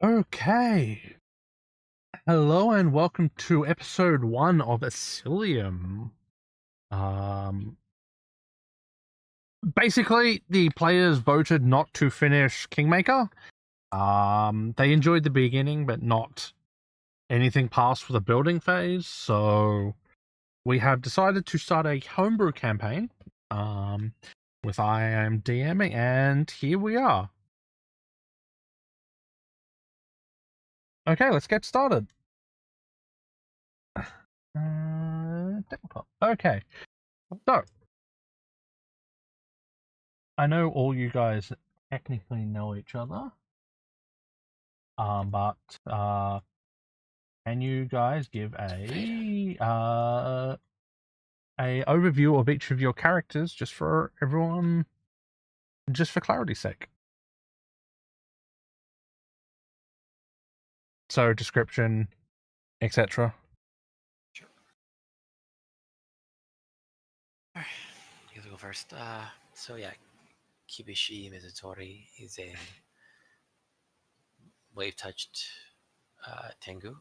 Okay. Hello and welcome to episode 1 of Elysium. Um, Basically, the players voted not to finish Kingmaker. They enjoyed the beginning, but not anything past the building phase. So we have decided to start a homebrew campaign. With I am DMing, and here we are. Okay, let's get started. Okay, so I know all you guys technically know each other, but can you guys give a overview of each of your characters, just for everyone, just for clarity's sake? So description, etc. Sure. Alright, you go first. So yeah, Kibishi Mizutori is a wave-touched Tengu.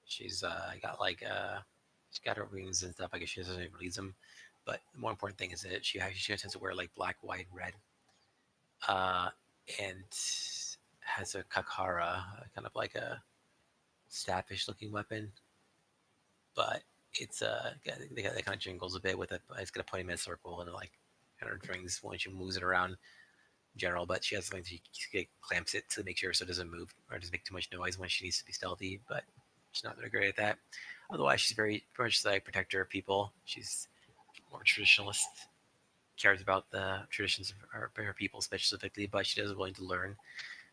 She's she's got her wings and stuff. I guess she doesn't even release them. But the more important thing is that she tends to wear like black, white, and red, uh, and has a kakara, kind of like a staffish-looking weapon. But it's they kind of jingles a bit with it. It's got a pointy mid circle and like kind of rings when she moves it around. General, but she has something she clamps it to make sure so it doesn't move or doesn't make too much noise when she needs to be stealthy. But she's not very great at that. Otherwise, she's very much like protector of people. She's more traditionalist, cares about the traditions of her people specifically, but she is willing to learn.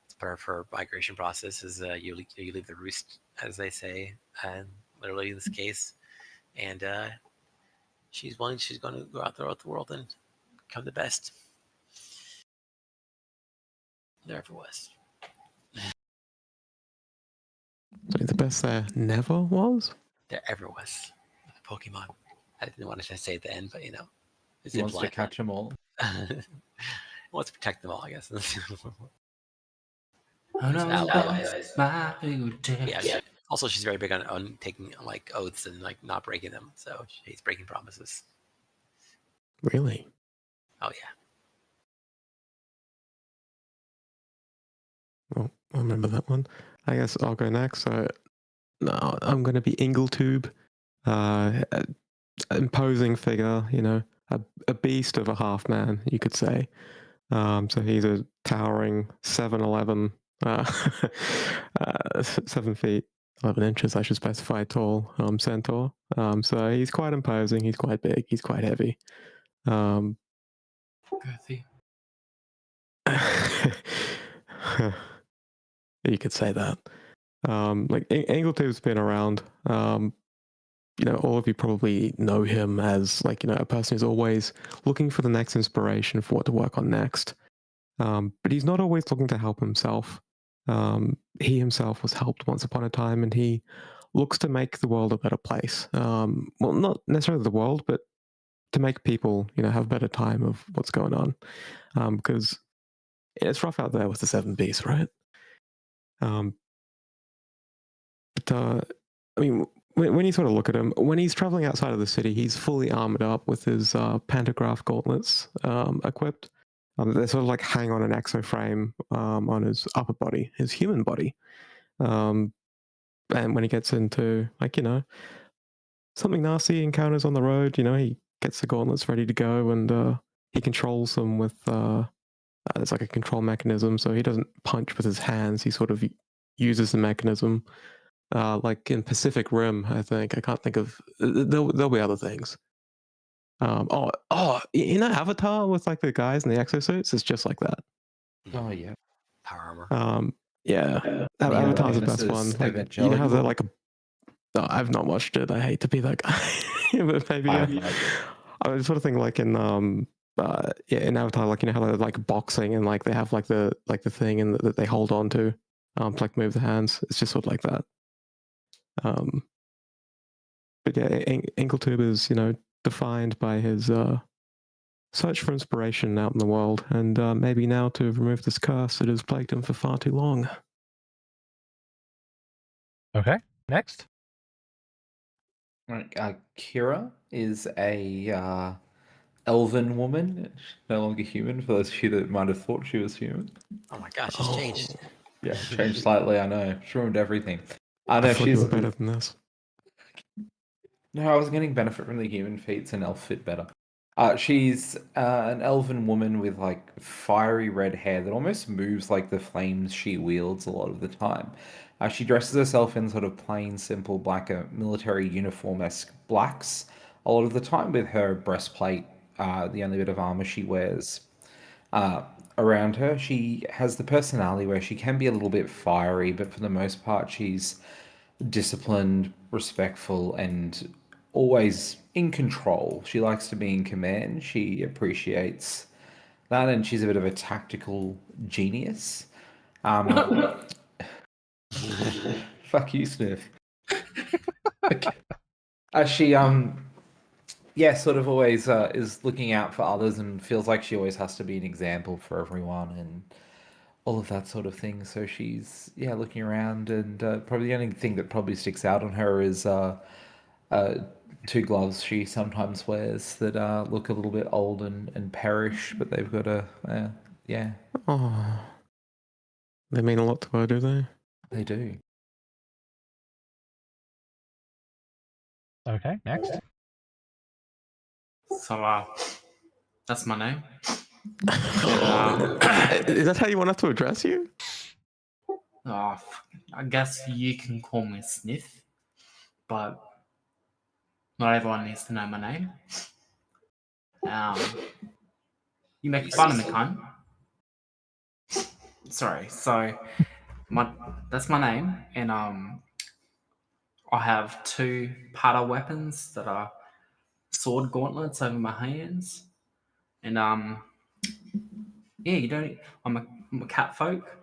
It's part of her migration process. Is you leave the roost, as they say, and literally in this case, and she's willing. She's going to go out throughout the world and become the best. There ever was. So the best there never was? There ever was. Pokemon. I didn't want to say it at the end, but it's He wants to catch them all. Wants to protect them all, I guess. Yeah. Also, she's very big on taking like oaths and like not breaking them. So she's breaking promises. Really? Oh yeah. Well, I remember that one. I guess I'll go next. So, no, I'm going to be Ingletube. Imposing figure, a beast of a half man, you could say. So he's a towering 7'11", 7 feet 11 inches, I should specify, tall centaur. So he's quite imposing. He's quite big. He's quite heavy. Girthy. You could say that. Like Angletube's been around. All of you probably know him as a person who's always looking for the next inspiration for what to work on next. But he's not always looking to help himself. He himself was helped once upon a time, and he looks to make the world a better place. Well, not necessarily the world, but to make people, have a better time of what's going on. Because it's rough out there with the 7 beasts, right? When you sort of look at him, when he's traveling outside of the city, he's fully armored up with his pantograph gauntlets equipped. They sort of like hang on an exoframe on his upper body, his human body. And when he gets into something nasty encounters on the road, he gets the gauntlets ready to go, and he controls them with there's like a control mechanism, so he doesn't punch with his hands. He sort of uses the mechanism. Like in Pacific Rim, I think. I can't think of. There'll be other things. Avatar with like the guys in the exosuits, it's just like that. Oh yeah. Power armor. Yeah. Avatar's the best one. Like, how they're like no, I've not watched it. I hate to be that guy, but maybe I was sort of thinking like in Avatar, like how they're like boxing and like they have like the thing and that they hold on to like move the hands. It's just sort of like that. But yeah, Ingletube is defined by his search for inspiration out in the world, and maybe now to remove this curse that has plagued him for far too long. Okay, next. Right, Kira is a elven woman, no longer human. For those of you that might have thought she was human, Oh my gosh, it's changed. yeah, changed slightly. I know, she ruined everything. I know I thought you she's were better than this. No, I was getting benefit from the human feats, and elf fit better. She's an elven woman with like fiery red hair that almost moves like the flames she wields a lot of the time. She dresses herself in sort of plain, simple black military uniform-esque blacks a lot of the time, with her breastplate the only bit of armor she wears. Uh, Around her, she has the personality where she can be a little bit fiery, but for the most part, she's disciplined, respectful, and always in control. She likes to be in command. She appreciates that, and she's a bit of a tactical genius. Fuck you, Sniff. Okay. She yeah, sort of always is looking out for others and feels like she always has to be an example for everyone and all of that sort of thing. So she's looking around, and probably the only thing that probably sticks out on her is two gloves she sometimes wears that look a little bit old and perish, but they've got a Oh, they mean a lot to her, do they? they do. Okay, next. So, that's my name. Is that how you want us to address you? I guess you can call me Sniff, but not everyone needs to know my name. You make fun of me, cunt. Sorry. So, that's my name, and I have two Pada weapons that are sword gauntlets over my hands, and you don't. I'm a cat folk,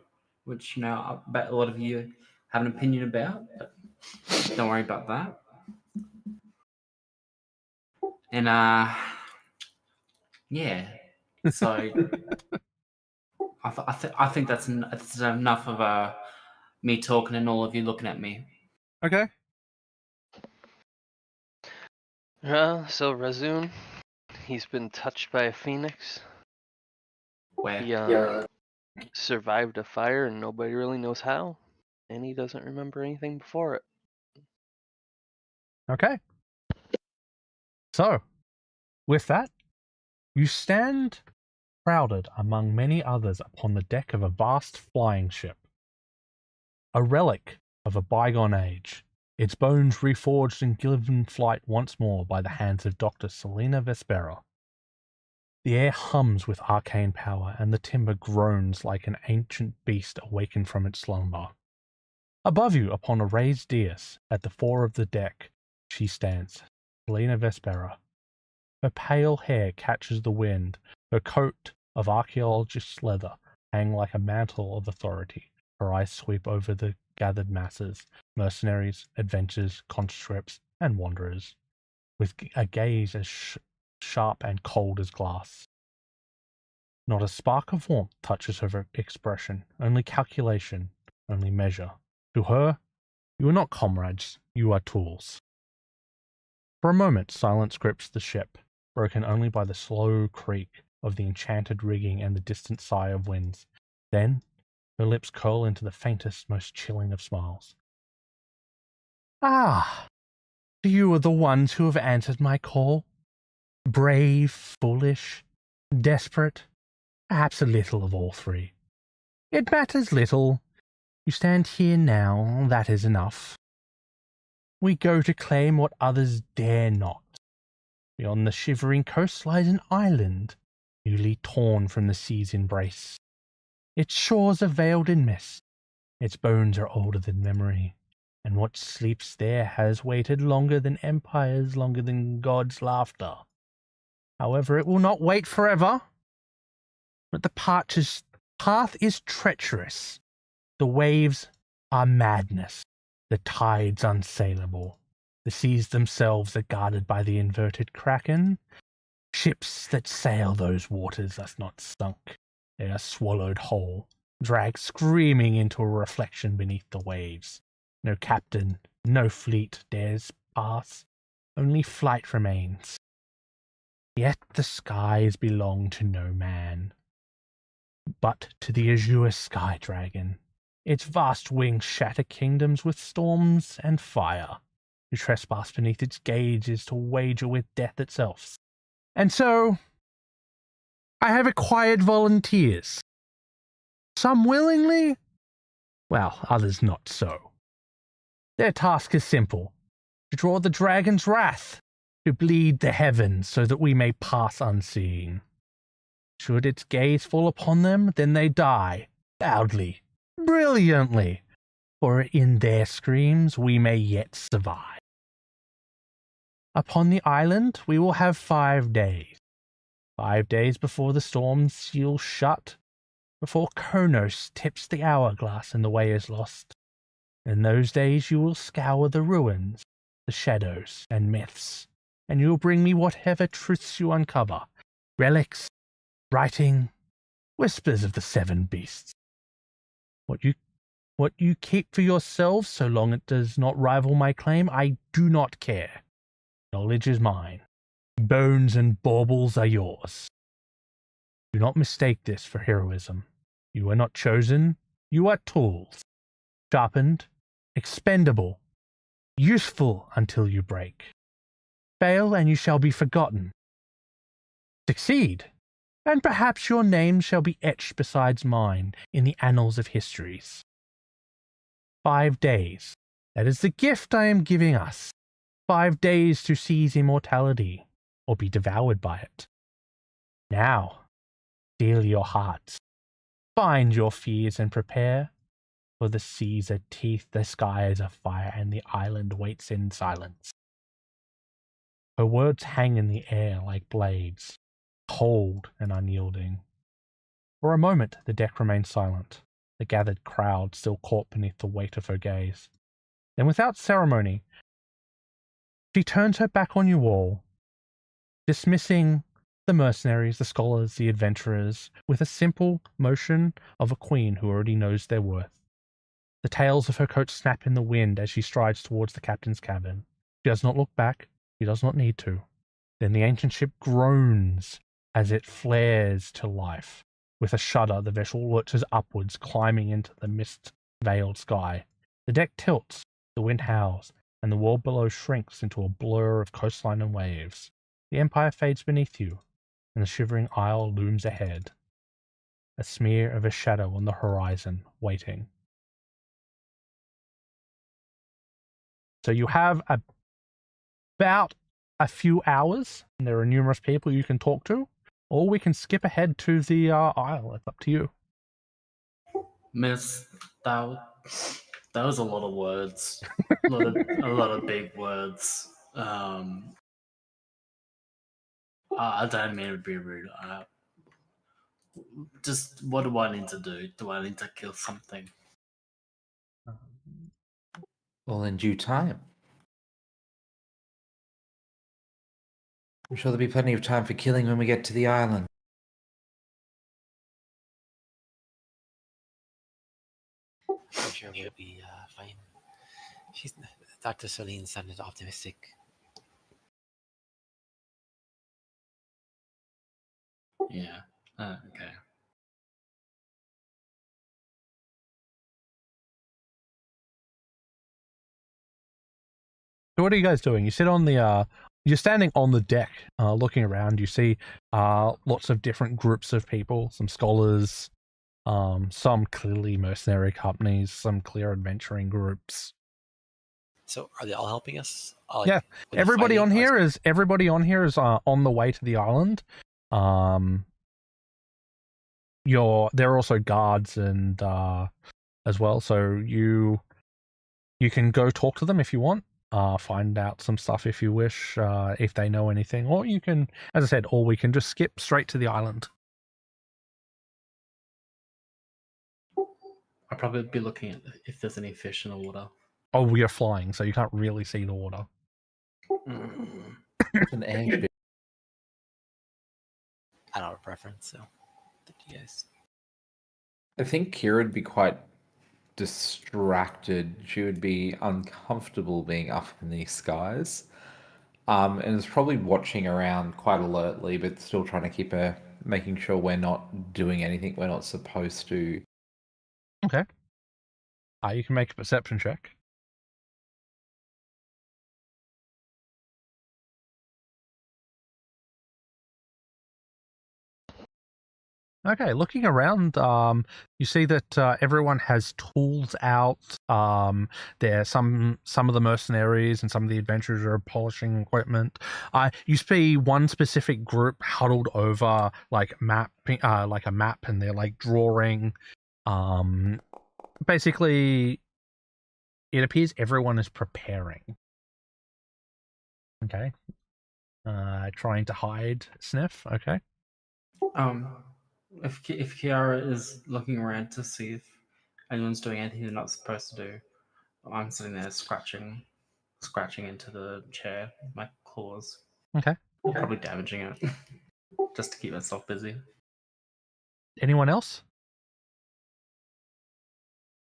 which I bet a lot of you have an opinion about, but don't worry about that. And so I think that's enough of me talking and all of you looking at me. Okay. So Razun, he's been touched by a phoenix. Where? He survived a fire and nobody really knows how, and he doesn't remember anything before it. Okay. So, with that, you stand crowded among many others upon the deck of a vast flying ship. A relic of a bygone age, its bones reforged and given flight once more by the hands of Dr. Selena Vespera. The air hums with arcane power, and the timber groans like an ancient beast awakened from its slumber. Above you, upon a raised dais, at the fore of the deck, she stands, Selena Vespera. Her pale hair catches the wind, her coat of archaeologist's leather hang like a mantle of authority. Her eyes sweep over the gathered masses, mercenaries, adventurers, conscripts, and wanderers, with a gaze as sharp and cold as glass. Not a spark of warmth touches her expression, only calculation, only measure. To her, you are not comrades, you are tools. For a moment, silence grips the ship, broken only by the slow creak of the enchanted rigging and the distant sigh of winds. Then, her lips curl into the faintest, most chilling of smiles. Ah, you are the ones who have answered my call. Brave, foolish, desperate, perhaps a little of all three. It matters little. You stand here now, that is enough. We go to claim what others dare not. Beyond the shivering coast lies an island, newly torn from the sea's embrace. Its shores are veiled in mist, its bones are older than memory, and what sleeps there has waited longer than empires, longer than God's laughter. However, it will not wait forever. But the path is treacherous. The waves are madness. The tides unsaleable. The seas themselves are guarded by the inverted kraken. Ships that sail those waters are not sunk. They are swallowed whole, dragged screaming into a reflection beneath the waves. No captain, no fleet dares pass. Only flight remains. Yet the skies belong to no man, but to the azure sky dragon. Its vast wings shatter kingdoms with storms and fire. To trespass beneath its gauge is to wager with death itself. And so, I have acquired volunteers. Some willingly, well, others not so. Their task is simple: to draw the dragon's wrath, to bleed the heavens so that we may pass unseen. Should its gaze fall upon them, then they die, loudly, brilliantly, for in their screams we may yet survive. Upon the island we will have 5 days. 5 days before the storm seal shut, before Kronos tips the hourglass and the way is lost. In those days you will scour the ruins, the shadows and myths, and you will bring me whatever truths you uncover, relics, writing, whispers of the 7 beasts. What you keep for yourselves, so long it does not rival my claim, I do not care. Knowledge is mine. Bones and baubles are yours. Do not mistake this for heroism. You are not chosen, you are tools. Sharpened, expendable, useful until you break. Fail and you shall be forgotten. Succeed, and perhaps your name shall be etched beside mine in the annals of histories. 5 days. That is the gift I am giving us. 5 days to seize immortality, or be devoured by it. Now, steel your hearts. Find your fears and prepare, for the seas are teeth, the skies are fire, and the island waits in silence. Her words hang in the air like blades, cold and unyielding. For a moment the deck remains silent, the gathered crowd still caught beneath the weight of her gaze. Then without ceremony, she turns her back on you all, dismissing the mercenaries, the scholars, the adventurers, with a simple motion of a queen who already knows their worth. The tails of her coat snap in the wind as she strides towards the captain's cabin. She does not look back. She does not need to. Then the ancient ship groans as it flares to life. With a shudder, the vessel lurches upwards, climbing into the mist-veiled sky. The deck tilts, the wind howls, and the world below shrinks into a blur of coastline and waves. The empire fades beneath you, and the shivering isle looms ahead. A smear of a shadow on the horizon, waiting. So you have about a few hours, and there are numerous people you can talk to, or we can skip ahead to the isle. It's up to you. Miss, that was a lot of words. a lot of big words. I don't mean to be rude. Just what do I need to do? Do I need to kill something? All in due time. I'm sure there'll be plenty of time for killing when we get to the island. I'm sure we'll be fine. Dr. Celine sounded optimistic. Yeah. Okay. So what are you guys doing? You sit on the you're standing on the deck, looking around. You see lots of different groups of people, some scholars, some clearly mercenary companies, some clear adventuring groups. So are they all helping us? Yeah, everybody on here is on the way to the island. There are also guards and as well, so you can go talk to them if you want. Find out some stuff if you wish, if they know anything, or you can, as I said, or we can just skip straight to the island. I'll probably be looking at if there's any fish in the water. Oh, we are flying, so you can't really see the water. It's an airship. I don't have a preference, so up to you guys. I think Kira would be quite distracted. She would be uncomfortable being up in these skies. And is probably watching around quite alertly, but still trying to keep her, making sure we're not doing anything we're not supposed to. Okay. You can make a perception check. Okay, looking around, you see that everyone has tools out. There, some of the mercenaries and some of the adventurers are polishing equipment. You see one specific group huddled over like like a map, and they're like drawing. Basically, it appears everyone is preparing. Okay. Trying to hide Sniff. Okay. If Kiara is looking around to see if anyone's doing anything they're not supposed to do, I'm sitting there scratching into the chair with my claws. Okay. Probably damaging it just to keep myself busy. Anyone else?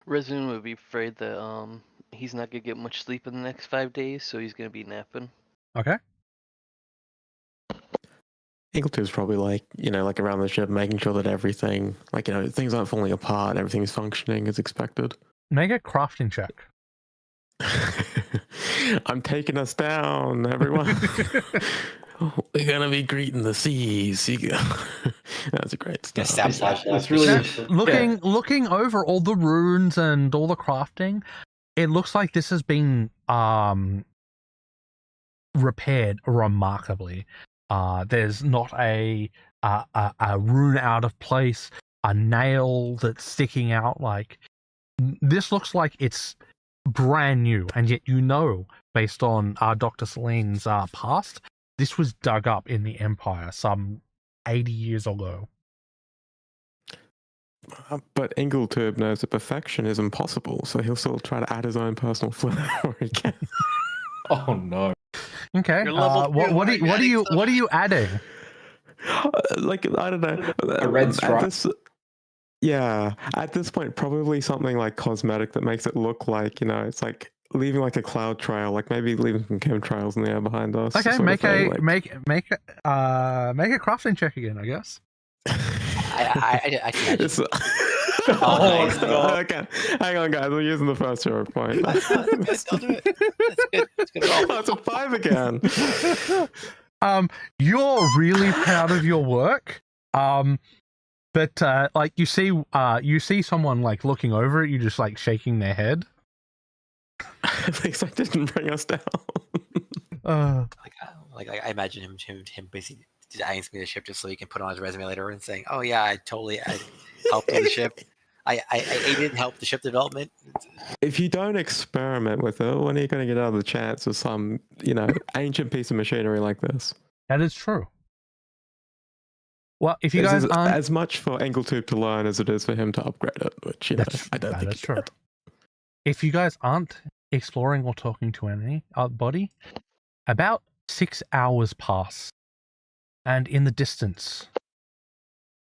Resin would be afraid that he's not gonna get much sleep in the next 5 days, so he's gonna be napping. Okay. Ingletube's probably like, like around the ship, making sure that everything, things aren't falling apart, everything's functioning as expected. Make a crafting check. I'm taking us down, everyone. We're gonna be greeting the seas. That's a great stuff. It's really Looking over all the runes and all the crafting, it looks like this has been repaired remarkably. There's not a rune out of place, a nail that's sticking out. Like, this looks like it's brand new, and yet based on Dr. Celine's past, this was dug up in the Empire some 80 years ago. But Ingletube knows that perfection is impossible, so he'll still try to add his own personal flair where he can. Oh no. Okay. What are you adding? Like, I don't know. A red stripe. At this point, probably something like cosmetic that makes it look like, it's like leaving like a cloud trail, like maybe leaving some chemtrails in the air behind us. Okay, make a crafting check again, I guess. I can imagine. Nice. Okay, hang on, guys. We're using the first hero point. I'll do it. That's good. Oh, it's a 5 again. You're really proud of your work. But like you see someone like looking over it, you just like shaking their head. At least I didn't bring us down. Like I imagine him basically adding me to the ship just so he can put on his resume later and saying, "Oh yeah, I helped on the ship. I did help the ship development." If you don't experiment with it, when are you going to get out of the chance of some, ancient piece of machinery like this? That is true. Well, if you guys aren't as much for Ingletube to learn as it is for him to upgrade it, which I don't think that's true. If you guys aren't exploring or talking to anybody, about 6 hours pass, and in the distance,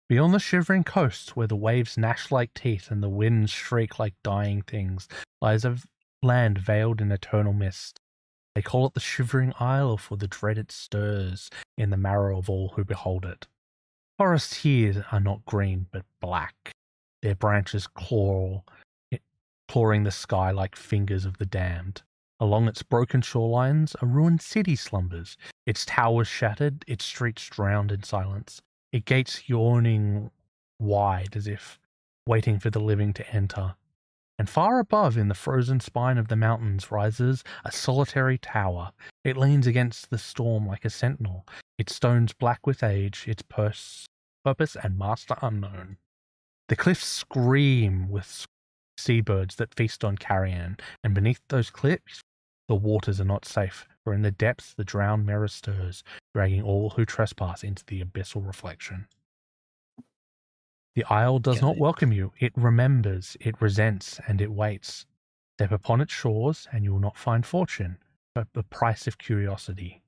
beyond the shivering coast where the waves gnash like teeth and the winds shriek like dying things, lies a land veiled in eternal mist. They call it the Shivering Isle, for the dread it stirs in the marrow of all who behold it. Forests here are not green, but black. Their branches clawing the sky like fingers of the damned. Along its broken shorelines, a ruined city slumbers, its towers shattered, its streets drowned in silence, its gates yawning wide as if waiting for the living to enter. And far above, in the frozen spine of the mountains, rises a solitary tower. It leans against the storm like a sentinel, its stones black with age, its purpose and master unknown. The cliffs scream with seabirds that feast on carrion, and beneath those cliffs, the waters are not safe, for in the depths the drowned mirror stirs, dragging all who trespass into the abyssal reflection. The isle does not welcome you. It remembers, it resents, and it waits. Step upon its shores, and you will not find fortune, but the price of curiosity.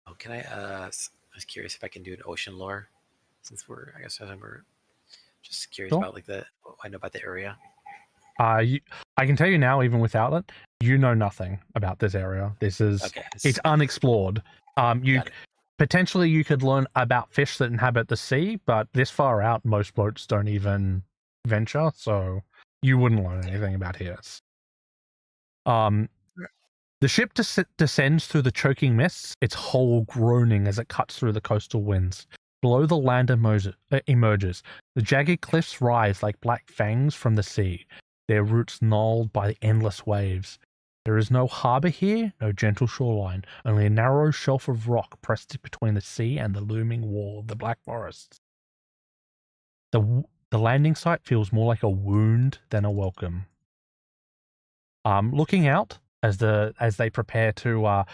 Oh, can I was curious if I can do an ocean lore, since I guess we're just curious Sure. about what I know about the area. I can tell you now, even without it, you know nothing about this area. This is Okay. it's unexplored. You Got it. potentially you could learn about fish that inhabit the sea, but this far out, most boats don't even venture, so you wouldn't learn anything about here. The ship descends through the choking mists, its hull groaning as it cuts through the coastal winds. Below, the land emerges. The jagged cliffs rise like black fangs from the sea, their roots gnawed by the endless waves. There is no harbour here, no gentle shoreline, only a narrow shelf of rock pressed between the sea and the looming wall of the Black Forests. The landing site feels more like a wound than a welcome. Looking out as they prepare to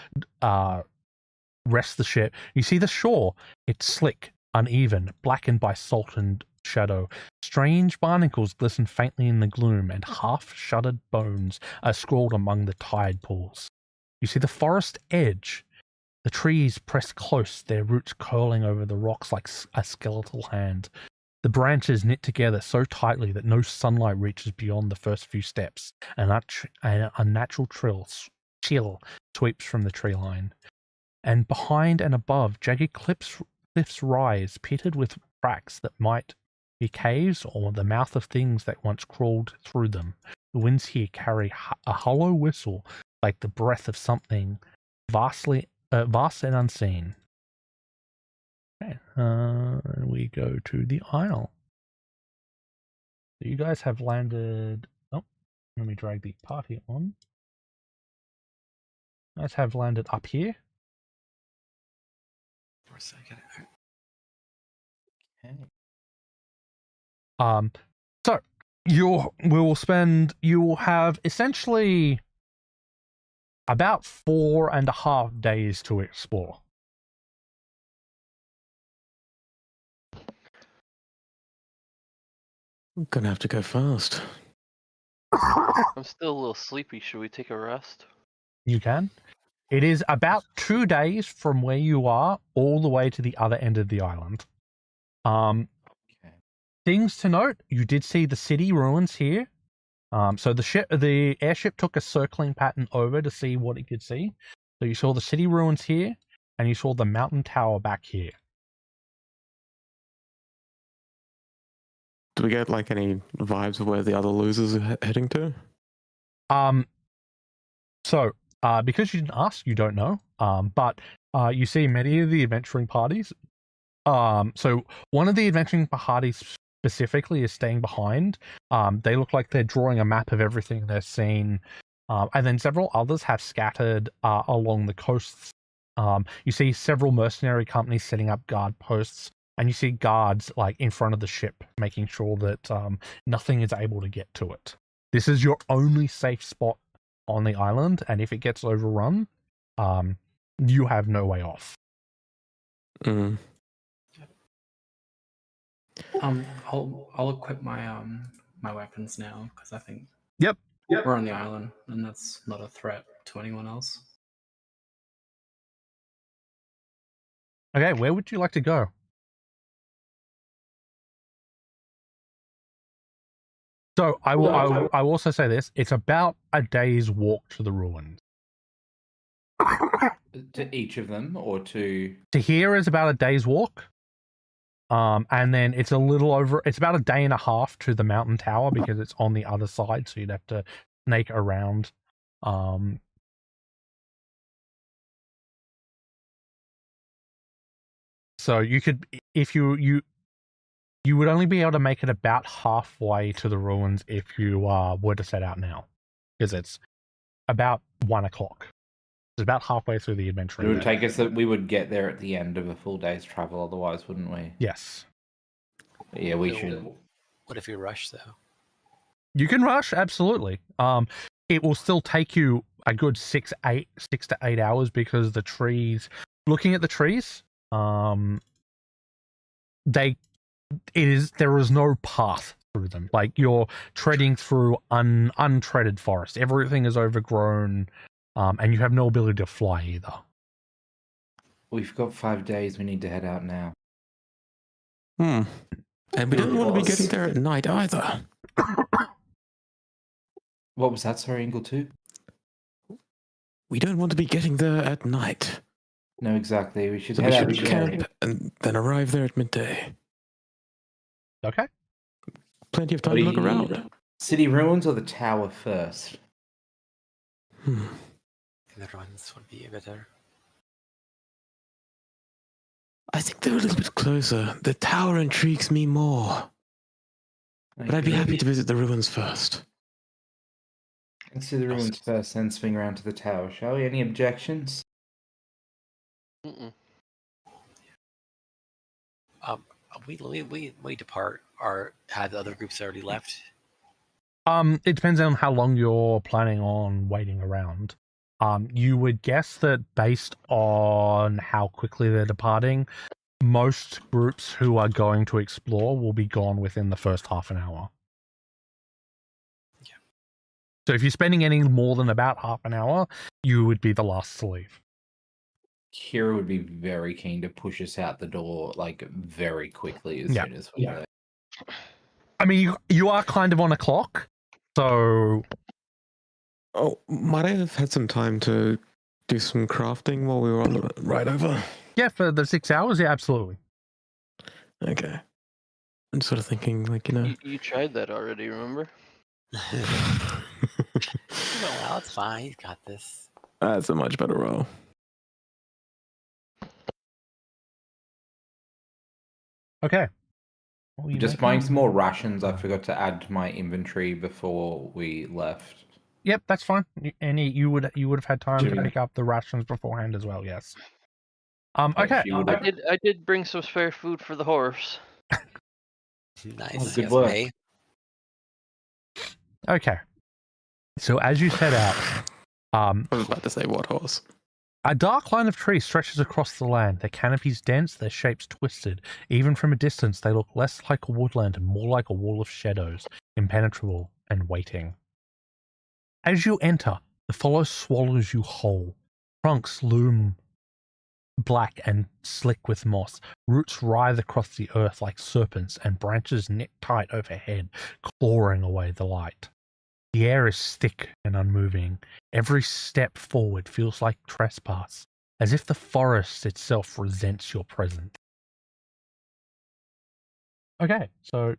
rest the ship, you see the shore. It's slick, uneven, blackened by salt and shadow. Strange barnacles glisten faintly in the gloom, and half-shuttered bones are scrawled among the tide pools. You see the forest edge. The trees press close, their roots curling over the rocks like a skeletal hand. The branches knit together so tightly that no sunlight reaches beyond the first few steps, and a natural chill sweeps from the tree line. And behind and above, jagged cliffs rise, pitted with cracks that might be caves or the mouth of things that once crawled through them. The winds here carry a hollow whistle, like the breath of something vast and unseen. Okay, we go to the Isle. So you guys have landed. Oh, let me drag the party on. You guys have landed up here. For a second. Okay. So you will have essentially about 4.5 days to explore. I'm gonna have to go fast. I'm still a little sleepy. Should we take a rest? You can. It is about 2 days from where you are all the way to the other end of the island. Okay. Things to note, you did see the city ruins here. So the airship took a circling pattern over to see what it could see. So you saw the city ruins here, and you saw the mountain tower back here. Do we get like any vibes of where the other losers are heading to? So because you didn't ask, you don't know. But you see many of the adventuring parties. So one of the adventuring parties specifically is staying behind. They look like they're drawing a map of everything they're seeing. And then several others have scattered along the coasts. You see several mercenary companies setting up guard posts, and you see guards like in front of the ship, making sure that nothing is able to get to it. This is your only safe spot on the island, and if it gets overrun, you have no way off. Mm. I'll equip my my weapons now because I think Yep. we're on the island and that's not a threat to anyone else. Okay, where would you like to go? So I will also say this: it's about a day's walk to the ruins. To each of them, or to here is about a day's walk. And then it's about a day and a half to the mountain tower because it's on the other side, so you'd have to snake around. So you could, if you would only be able to make it about halfway to the ruins if you were to set out now, because it's about 1 o'clock. It's about halfway through the adventure. it would take us that we would get there at the end of a full day's travel, otherwise, wouldn't we? Yes. Yeah, we So, should. What if we rush though? You can rush, absolutely. It will still take you a good 6 to 8 hours because the trees. Looking at the trees, there is no path through them. Like you're treading through untreaded forest. Everything is overgrown, and you have no ability to fly either. We've got 5 days. We need to head out now. And we don't want to be getting there at night either. What was that? Sorry, Ingle 2? We don't want to be getting there at night. No, exactly. We should So head we out should today. camp and then arrive there at midday. Okay. Plenty of time to look around. City ruins or the tower first? The ruins would be better. I think they're a little bit closer. The tower intrigues me more. But I'd be happy to visit the ruins first. Let's do the ruins first, then swing around to the tower, shall we? Any objections? We depart. Had the other groups already left? It depends on how long you're planning on waiting around. You would guess that based on how quickly they're departing, most groups who are going to explore will be gone within the first half an hour. Yeah. So if you're spending any more than about half an hour, you would be the last to leave. Kira would be very keen to push us out the door, like, very quickly as soon as we're there. I mean, you are kind of on a clock, so... Oh, might I have had some time to do some crafting while we were on the ride over? Yeah, for the 6 hours, yeah, absolutely. Okay. I'm sort of thinking, like, you know... You tried that already, remember? Oh, well, it's fine. He's got this. That's a much better roll. Okay. Just buying some more rations. I forgot to add to my inventory before we left. Yep, that's fine. You would have had time to pick up the rations beforehand as well. Yes. Okay. I did bring some spare food for the horse. Nice. Good work. May. Okay. So as you set out, I was about to say what horse. a dark line of trees stretches across the land. Their canopies dense, their shapes twisted. Even from a distance, they look less like a woodland and more like a wall of shadows, impenetrable and waiting. As you enter, the forest swallows you whole. Trunks loom black and slick with moss. Roots writhe across the earth like serpents, and branches knit tight overhead, clawing away the light. The air is thick and unmoving. Every step forward feels like trespass, as if the forest itself resents your presence. Okay, so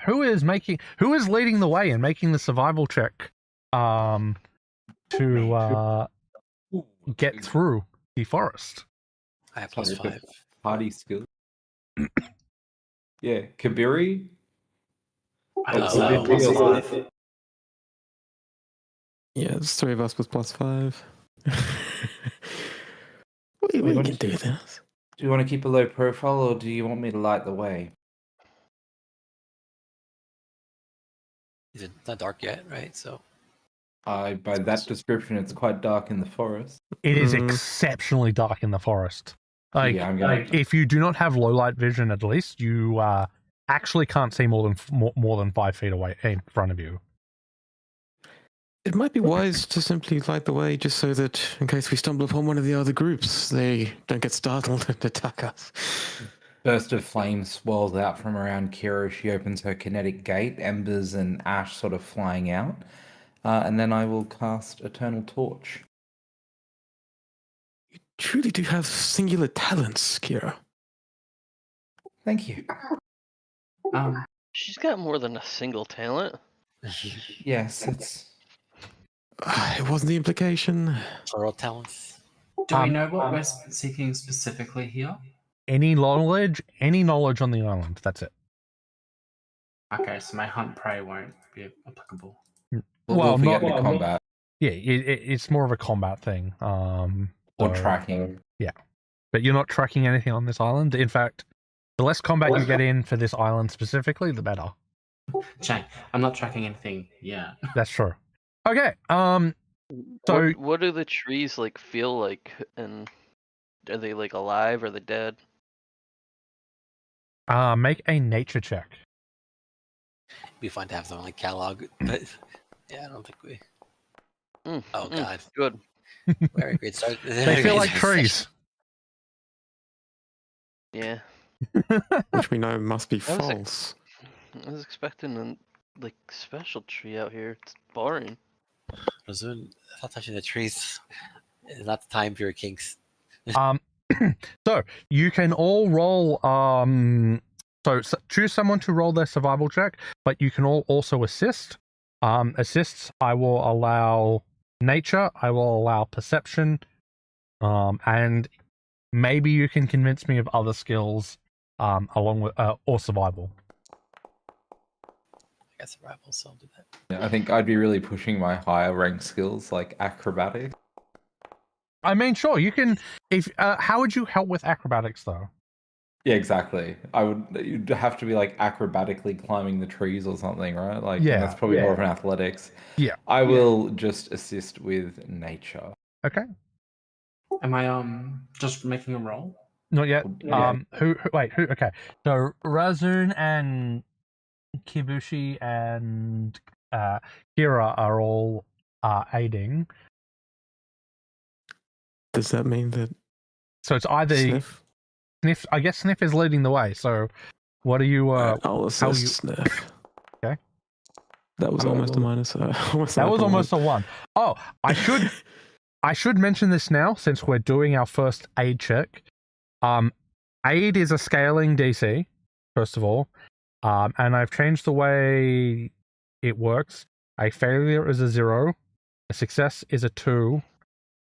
who is leading the way and making the survival check to get through the forest? I have +5. Party skill. Yeah, Kabiri. Yeah, there's 3 of us with +5. we can do this. Do you want to keep a low profile, or do you want me to light the way? Is it not dark yet, right? So By that description, it's quite dark in the forest. It is exceptionally dark in the forest. Like, Yeah, I'm gonna. if you do not have low light vision, at least you actually can't see more than 5 feet away in front of you. It might be wise to simply light the way just so that in case we stumble upon one of the other groups, they don't get startled and attack us. Burst of flame swirls out from around Kira. She opens her kinetic gate, embers and ash sort of flying out. And then I will cast Eternal Torch. You truly do have singular talents, Kira. Thank you. She's got more than a single talent. Yes, it's... It wasn't the implication. plural talents. Do we know what we're seeking specifically here? Any knowledge on the island. That's it. Okay, so my hunt prey won't be applicable. Well, forget not the combat. Yeah, it's more of a combat thing. Or So- tracking. But you're not tracking anything on this island. In fact, the less combat you get in for this island specifically, the better. Chang, I'm not tracking anything. Yeah. That's true. Okay. So What do the trees like feel like, and are they like alive? Are they dead? make a nature check. It'd be fun to have something like catalog, but yeah, I don't think we. Oh God. Good. Very great start. They feel like trees. Yeah. which we know must be I was false. I was expecting a special tree out here. It's boring. Razun, stop touching the trees. It's not the time for your kinks. So you can all roll. So choose someone to roll their survival check, but you can all also assist. Assists, I will allow nature. I will allow perception. And maybe you can convince me of other skills. Along with or survival. I got survival, so I'll do that. Yeah, I think I'd be really pushing my higher rank skills like acrobatics. I mean, sure, you can. If how would you help with acrobatics though? Yeah, exactly. You'd have to be like acrobatically climbing the trees or something, right? Like, and Yeah, that's probably more of an athletics. Yeah. I will just assist with nature. Okay. Am I just making a roll? Not yet. Yeah. Who? Wait. Who? Okay. So Razun and Kibushi and Kira are all aiding. Does that mean that So it's either Sniff? Sniff. I guess Sniff is leading the way. So what are you? I'll how assist you? Sniff. Okay. That was almost a minus. That was almost a 1. Oh, I should mention this now since we're doing our first aid check. Aid is a scaling DC, first of all. And I've changed the way it works. A failure is a 0, a success is a 2,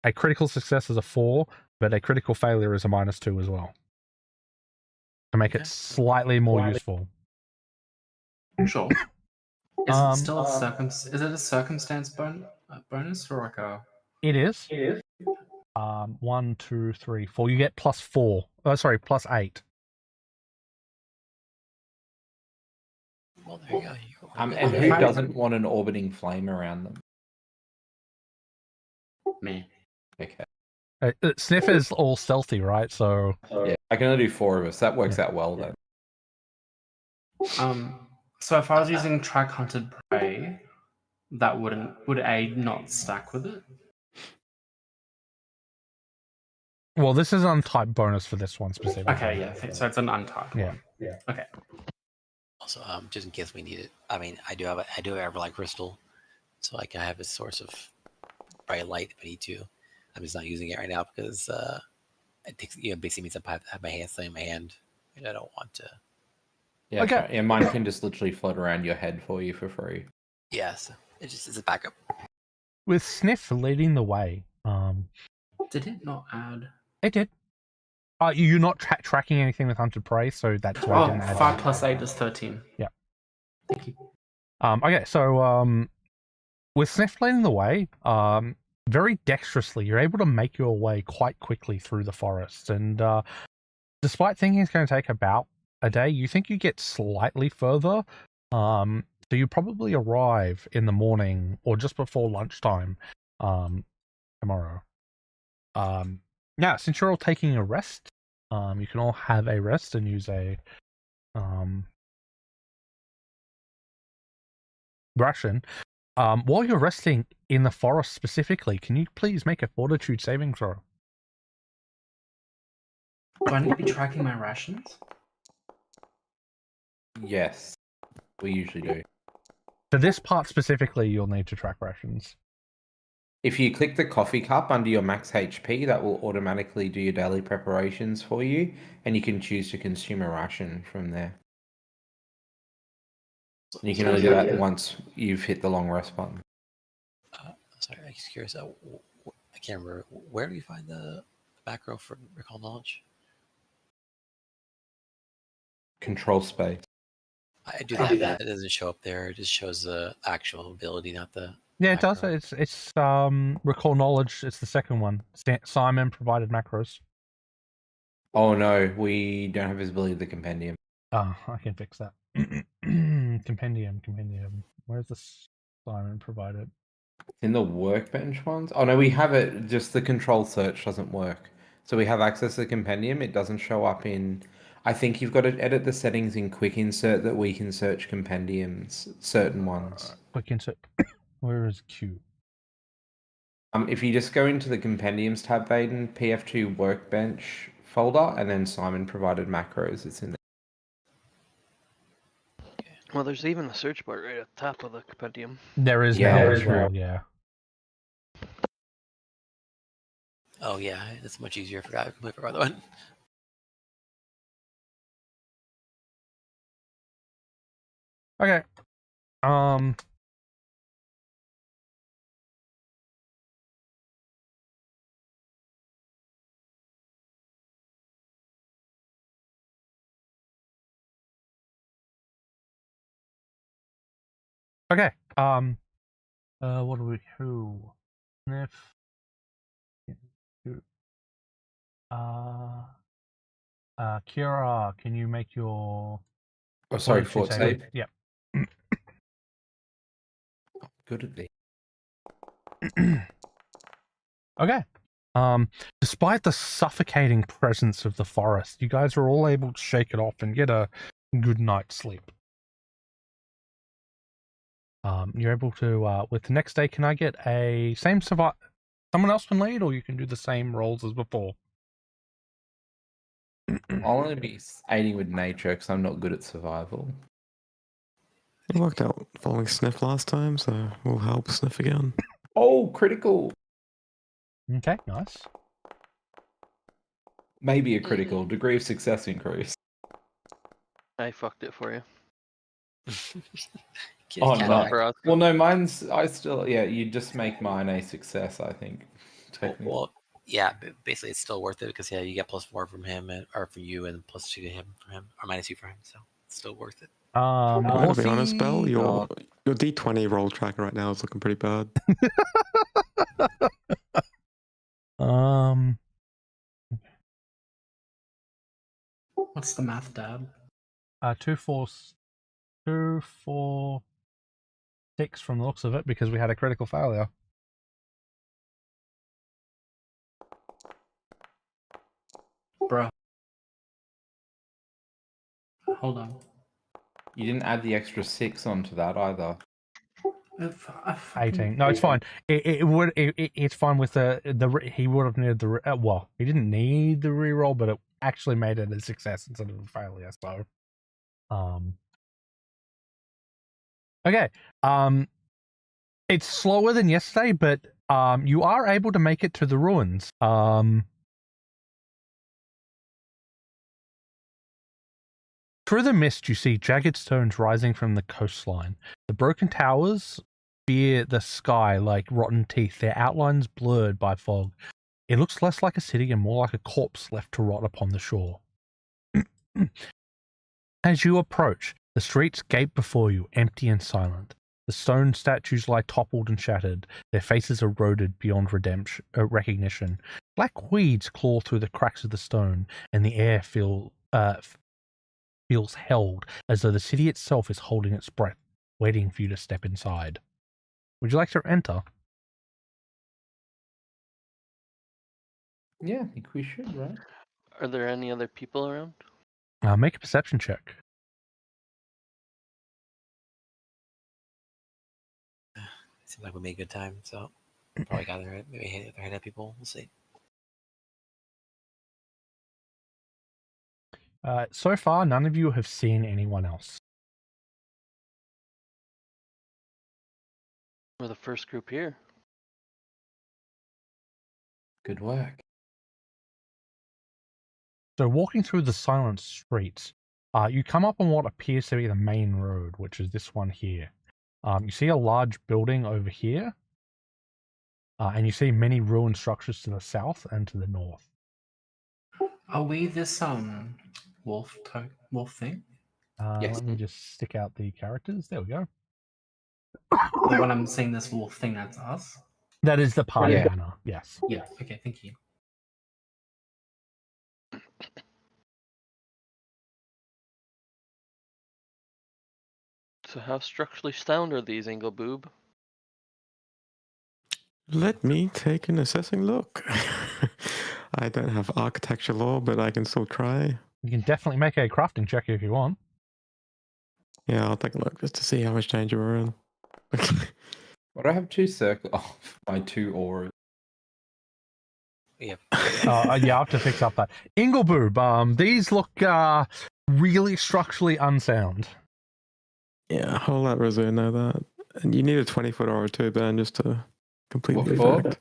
a critical success is a 4, but a critical failure is a -2 as well. To make it slightly more useful. Sure. Is it still is it a circumstance bonus or like a? It is. 1, 2, 3, 4. You get +4. Oh, sorry, +8. Well, there you go. And who doesn't want an orbiting flame around them? Me. Okay. Sniff is all stealthy, right? So Yeah, I can only do 4 of us. That works out well then. So if I was using track hunted prey, that would aid not stack with it? well, this is untyped bonus for this one specifically. Okay, yeah. So it's an untyped one. Yeah. Okay. Also, just in case we need it. I mean, I do have Everlight crystal, so I can have a source of bright light if I need to. I'm just not using it right now because it takes basically means I have my hand in my hand, and I don't want to. Yeah, Okay. right. Yeah, mine can just literally float around your head for you for free. Yes, it's a backup. With Sniff leading the way, Did it not add? it did. You're not tracking anything with Hunted Prey, so that's why I didn't add 5 plus 8 is 13. Yeah. Thank you. Okay, so with Sniff leading the way, very dexterously, you're able to make your way quite quickly through the forest, and despite thinking it's going to take about a day, you think you get slightly further. So you probably arrive in the morning or just before lunchtime tomorrow. Now, since you're all taking a rest, you can all have a rest and use a ration. While you're resting in the forest specifically, can you please make a fortitude saving throw? Do I need to be tracking my rations? Yes, we usually do. For this part specifically, you'll need to track rations. If you click the coffee cup under your max HP, that will automatically do your daily preparations for you, and you can choose to consume a ration from there. And you can only do that once you've hit the long rest button. Sorry, I'm just curious. I can't remember. Where do you find the back row for recall knowledge? Control space. I do that. It doesn't show up there. It just shows the actual ability, not the. Yeah, it does. macro. It's recall knowledge. It's the second one. Simon provided macros. Oh no, we don't have visibility of the compendium. Oh, I can fix that. Compendium. Where's the Simon provided? In the workbench ones? Oh no, we have it, just the control search doesn't work. So we have access to the compendium, it doesn't show up in... I think you've got to edit the settings in quick insert that we can search compendiums, certain ones. Quick insert. Where is Q? If you just go into the compendiums tab, Baden, PF2 workbench folder, and then Simon provided macros. It's in there. Well, there's even a search bar right at the top of the compendium. There is Yeah, now there as is well, yeah. Oh yeah, it's much easier. I forgot. I completely forgot the one. Okay. Okay. What do we? Who? Sniff. Kira, can you make your? Oh, sorry, fortitude fort save. Yep. Good at this. Okay. Despite the suffocating presence of the forest, you guys are all able to shake it off and get a good night's sleep. You're able to, with the next day, can I get a same survive? Someone else can lead, or you can do the same rolls as before. I'll only be aiding with nature because I'm not good at survival. It worked out following Sniff last time, so we'll help Sniff again. Oh, critical. Okay, nice. Maybe a critical. Degree of success increase. I fucked it for you. Oh, Cat no. back. For us. Well, no, you just make mine a success, I think. Technically. Well, yeah, but basically it's still worth it because yeah, you get +4 from him or from you, and +2 to him from him, or -2 for him. So it's still worth it. I'm gonna be honest, Bell. Orphe- Your D20 roll tracker right now is looking pretty bad. What's the math, Dad? 2, 4, 2, 4, 6 from the looks of it, because we had a critical failure. Bro. Hold on. You didn't add the extra 6 onto that either. 18. No, it's fine. It's fine with the he would have needed the well, he didn't need the reroll, but it actually made it a success instead of a failure. So, okay. It's slower than yesterday, but you are able to make it to the ruins. Through the mist, you see jagged stones rising from the coastline. The broken towers spear the sky like rotten teeth, their outlines blurred by fog. It looks less like a city and more like a corpse left to rot upon the shore. As you approach, the streets gape before you, empty and silent. The stone statues lie toppled and shattered, their faces eroded beyond recognition. Black weeds claw through the cracks of the stone, and the air feels held, as though the city itself is holding its breath, waiting for you to step inside. Would you like to enter? Yeah, I think we should, right? Are there any other people around? Make a perception check. Seems like we made good time, so probably gather maybe hit at people. We'll see. So far, none of you have seen anyone else. We're the first group here. Good work. So walking through the silent streets, you come up on what appears to be the main road, which is this one here. You see a large building over here, and you see many ruined structures to the south and to the north. Are we this wolf thing? Yes. Let me just stick out the characters. There we go. When I'm seeing this wolf thing, that's us? That is the party Yeah. banner, yes. Yeah, okay, thank you. So how structurally sound are these, Engelboob? Let me take an assessing look. I don't have architecture law, but I can still try. You can definitely make a crafting check if you want. Yeah, I'll take a look just to see how much danger we're in. But I have 2 circles. Oh, my 2 auras. Yep. Yeah, I have to fix up that. Ingleboob, these look really structurally unsound. Yeah, I'll let Razoo know that. And you need a 20-foot aura too, Ben, just to complete What the for? effect.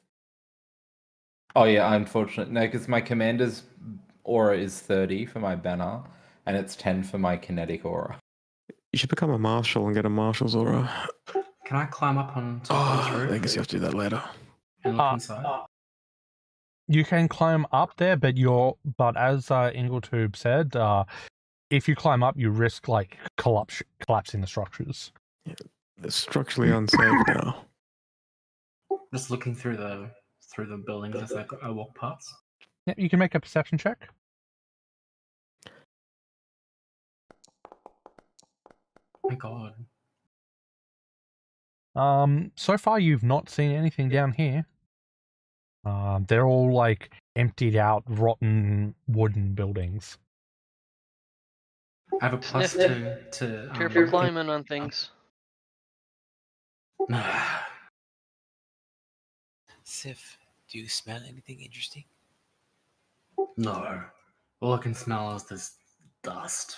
Oh yeah, unfortunately. No, because my commander's aura is 30 for my banner, and it's 10 for my kinetic aura. You should become a marshal and get a marshal's aura. Can I climb up on top of this I roof guess you have to do that later. and look inside? You can climb up there, but as Ingletube said, if you climb up, you risk like collapsing the structures. Yeah, it's structurally unsafe now. Just looking through the buildings as I walk past. Yeah, you can make a perception check. Oh my god. So far you've not seen anything down here. They're all like emptied out, rotten wooden buildings. I have a plus Sniff. to Careful climbing on things. Sif, do you smell anything interesting? No. All I can smell is this dust.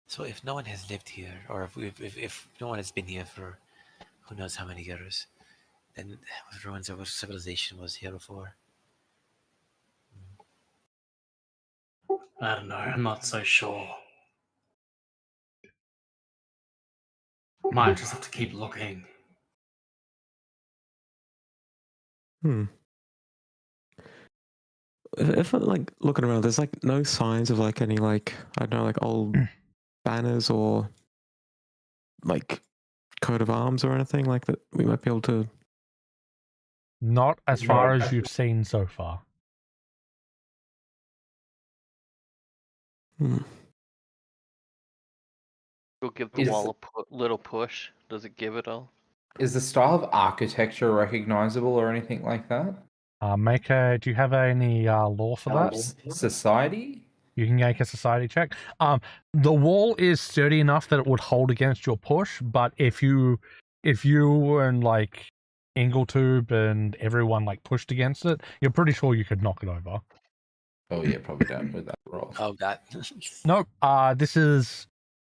So if no one has lived here, or if no one has been here for who knows how many years, then everyone's civilization was here before. I don't know, I'm not so sure. Might just have to keep looking. If I'm like looking around, there's like no signs of like any like, I don't know, like old banners or like coat of arms or anything like that we might be able to. Not as far as you've seen so far. Hmm. Go give the wall a little push. Does it give it all? Is the style of architecture recognizable or anything like that? Do you have any law for that? Society? You can make a society check. The wall is sturdy enough that it would hold against your push, but if you and like Ingletube and everyone like pushed against it, you're pretty sure you could knock it over. Oh yeah, probably don't with that roll. Oh god. Nope.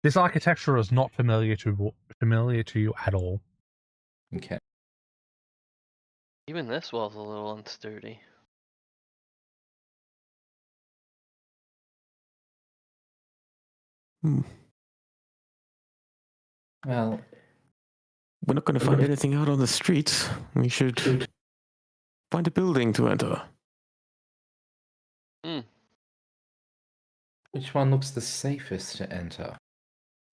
This architecture is not familiar to you at all. Okay. Even this wall's a little unsturdy. Hmm. Well, We're not going to find anything out on the streets. We should find a building to enter. which one looks the safest to enter?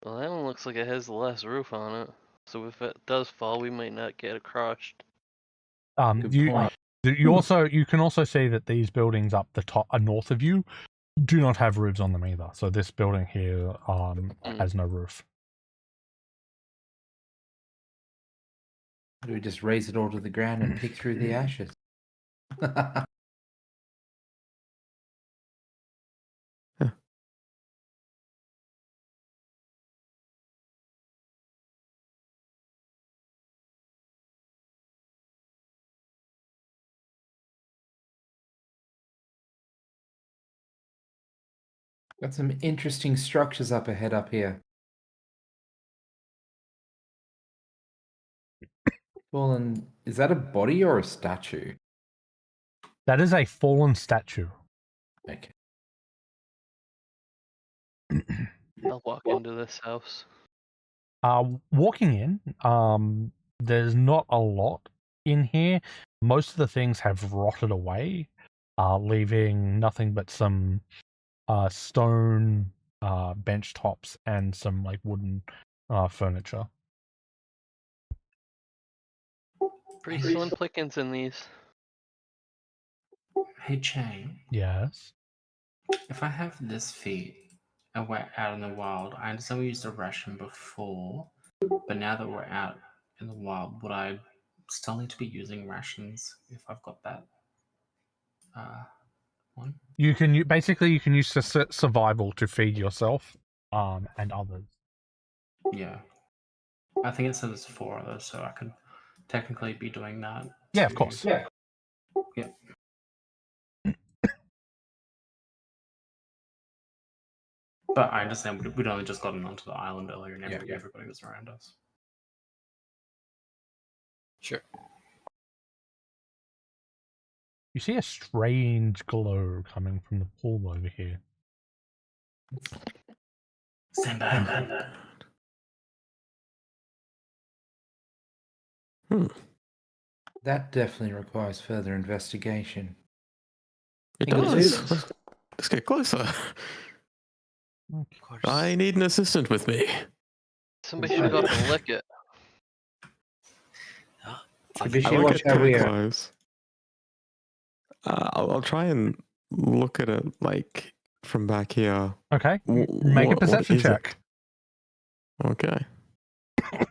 Well, that one looks like it has the last roof on it. So if it does fall, we might not get crushed. Good point. You can also see that these buildings up the top, north of you, do not have roofs on them either. So this building here has no roof. Do we just raise it all to the ground and pick through the ashes? Got some interesting structures up ahead up here. Fallen, is that a body or a statue? That is a fallen statue. Okay. I'll walk into this house. Walking in, there's not a lot in here. Most of the things have rotted away, leaving nothing but some stone bench tops and some like wooden furniture. Pretty slim pickings in these. Hey Chang, Yes. if I have this feat and we're out in the wild, I understand we used a ration before, but now that we're out in the wild, would I still need to be using rations if I've got that one? You can use survival to feed yourself and others. Yeah. I think it says it's 4 of those, so I could technically be doing that. Yeah, of course. Yeah. But I understand we'd only just gotten onto the island earlier, and everybody was around us. Sure. You see a strange glow coming from the pool over here. Stand back. That definitely requires further investigation. It Think it does. is. Let's get closer. Of course. I need an assistant with me. Somebody should go up and lick it. Maybe I she won't watch get how too we are. close. I'll try and look at it like from back here. Okay. Wh- Make a what perception is it? check. Okay. I'll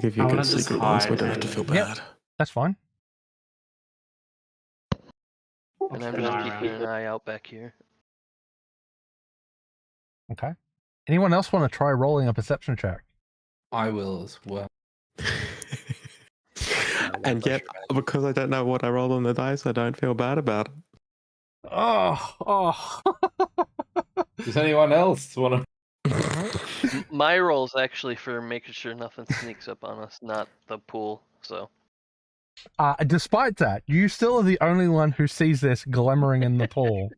give you I a wanna good just secret one so I hide don't have to and- feel Yep. bad. That's fine. I'll And I'm keep an just eye keeping around. an eye out back here. Okay. Anyone else want to try rolling a perception check? I will as well. And yet, because I don't know what I rolled on the dice, I don't feel bad about it. Oh. Does anyone else want My roll's actually for making sure nothing sneaks up on us, not the pool. So Despite that, you still are the only one who sees this glimmering in the pool.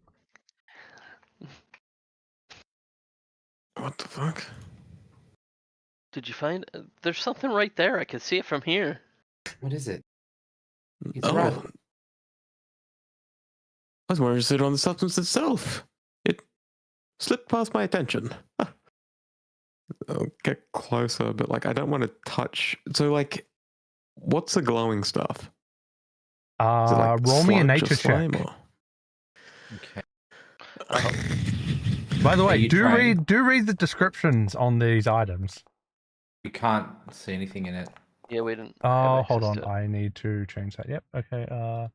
What the fuck? did you find? There's something right there. I can see it from here. What is it? It's Oh. right. I was more interested on the substance itself. It slipped past my attention. I'll get closer, but like I don't want to touch. So like, what's the glowing stuff? Is it like Roll me a sludge or nature slime check. or- Okay. By the Are way, you do trained? read the descriptions on these items. You can't see anything in it. Yeah, we didn't. Oh, have hold access on. to it. I need to change that. Yep. Okay.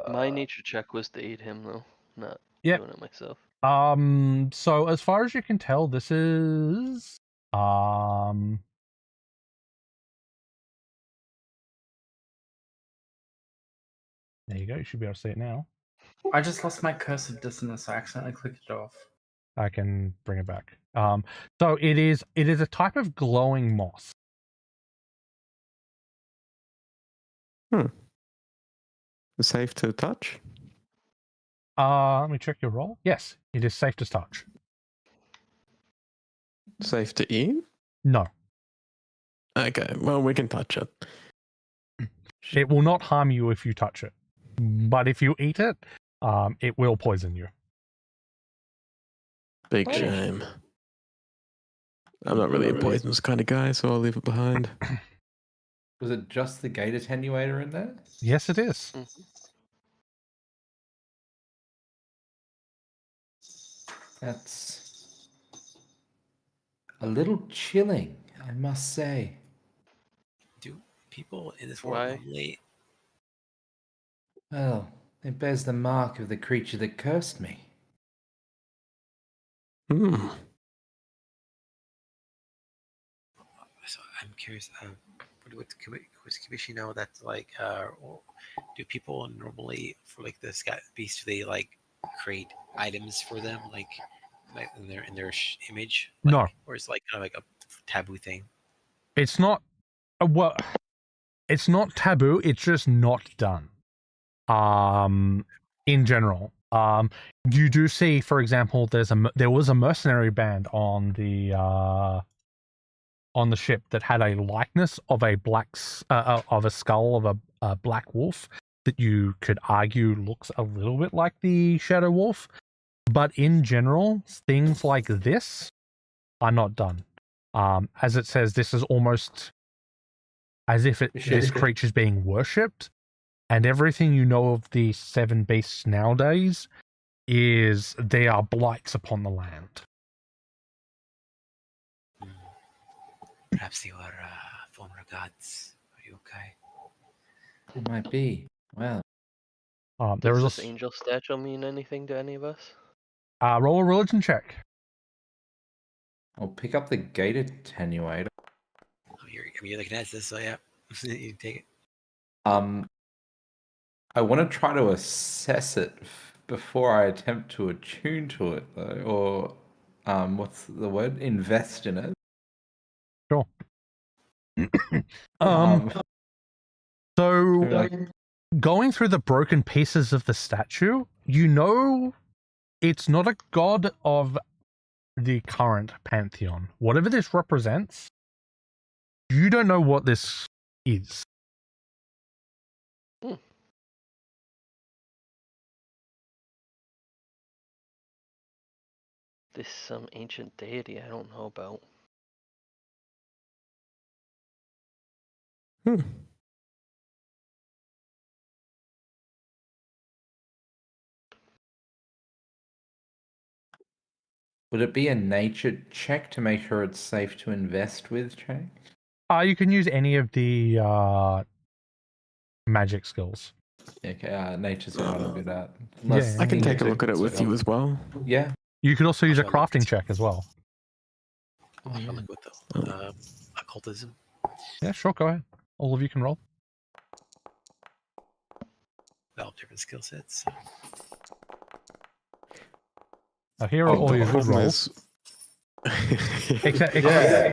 My nature check was to aid him though, not Yep. doing it myself. So as far as you can tell, this is there you go. You should be able to see it now. I just lost my cursor dissonance. I accidentally clicked it off. I can bring it back. So it is a type of glowing moss. Safe to touch? Let me check your roll. Yes, it is safe to touch. Safe to eat? No, Okay, well we can touch it. it will not harm you if you touch it, but if you eat it, it will poison you. Big Oh. shame. I'm not really a poisonous kind of guy, so I'll leave it behind. Was it just the gate attenuator in there? Yes, it is. That's a little chilling, I must say. Do people in this world Why? normally? Well, it bears the mark of the creature that cursed me. Hmm. So I'm curious. Can we know that like? Or do people normally for like the sky beast? Do they like create items for them like in their image? Like, No. Or is it like kind of like a taboo thing? It's not. Well, it's not taboo. It's just not done. In general, you do see, for example, there was a mercenary band on the ship that had a likeness of a of a skull of a black wolf that you could argue looks a little bit like the Shadow Wolf, but in general, things like this are not done. As it says, this is almost as if this creature's being worshipped, and everything you know of the seven beasts nowadays is they are blights upon the land. Perhaps they were former gods. Are you okay? It might be. Well, There Does was this angel statue mean anything to any of us? roll a religion check. I'll pick up the gate attenuator. Oh, you're looking at this, so yeah. You take it. I want to try to assess it before I attempt to attune to it, though, or what's the word? Invest in it. Sure. Um, So, like, going through the broken pieces of the statue, you know it's not a god of the current pantheon. Whatever this represents, you don't know what this is. This is some ancient deity I don't know about. would it be a nature check to make sure it's safe to invest with, Jake? You can use any of the magic skills. Okay, nature's what I'm good at. Yeah, I can yeah. take a look at it with you as well. Yeah. You could also use a I'll look crafting at- check as well. I can look with the occultism. Yeah, sure, go ahead. All of you can roll. Develop different skill sets. Here are all the your good problem rolls. is- Except, Yeah.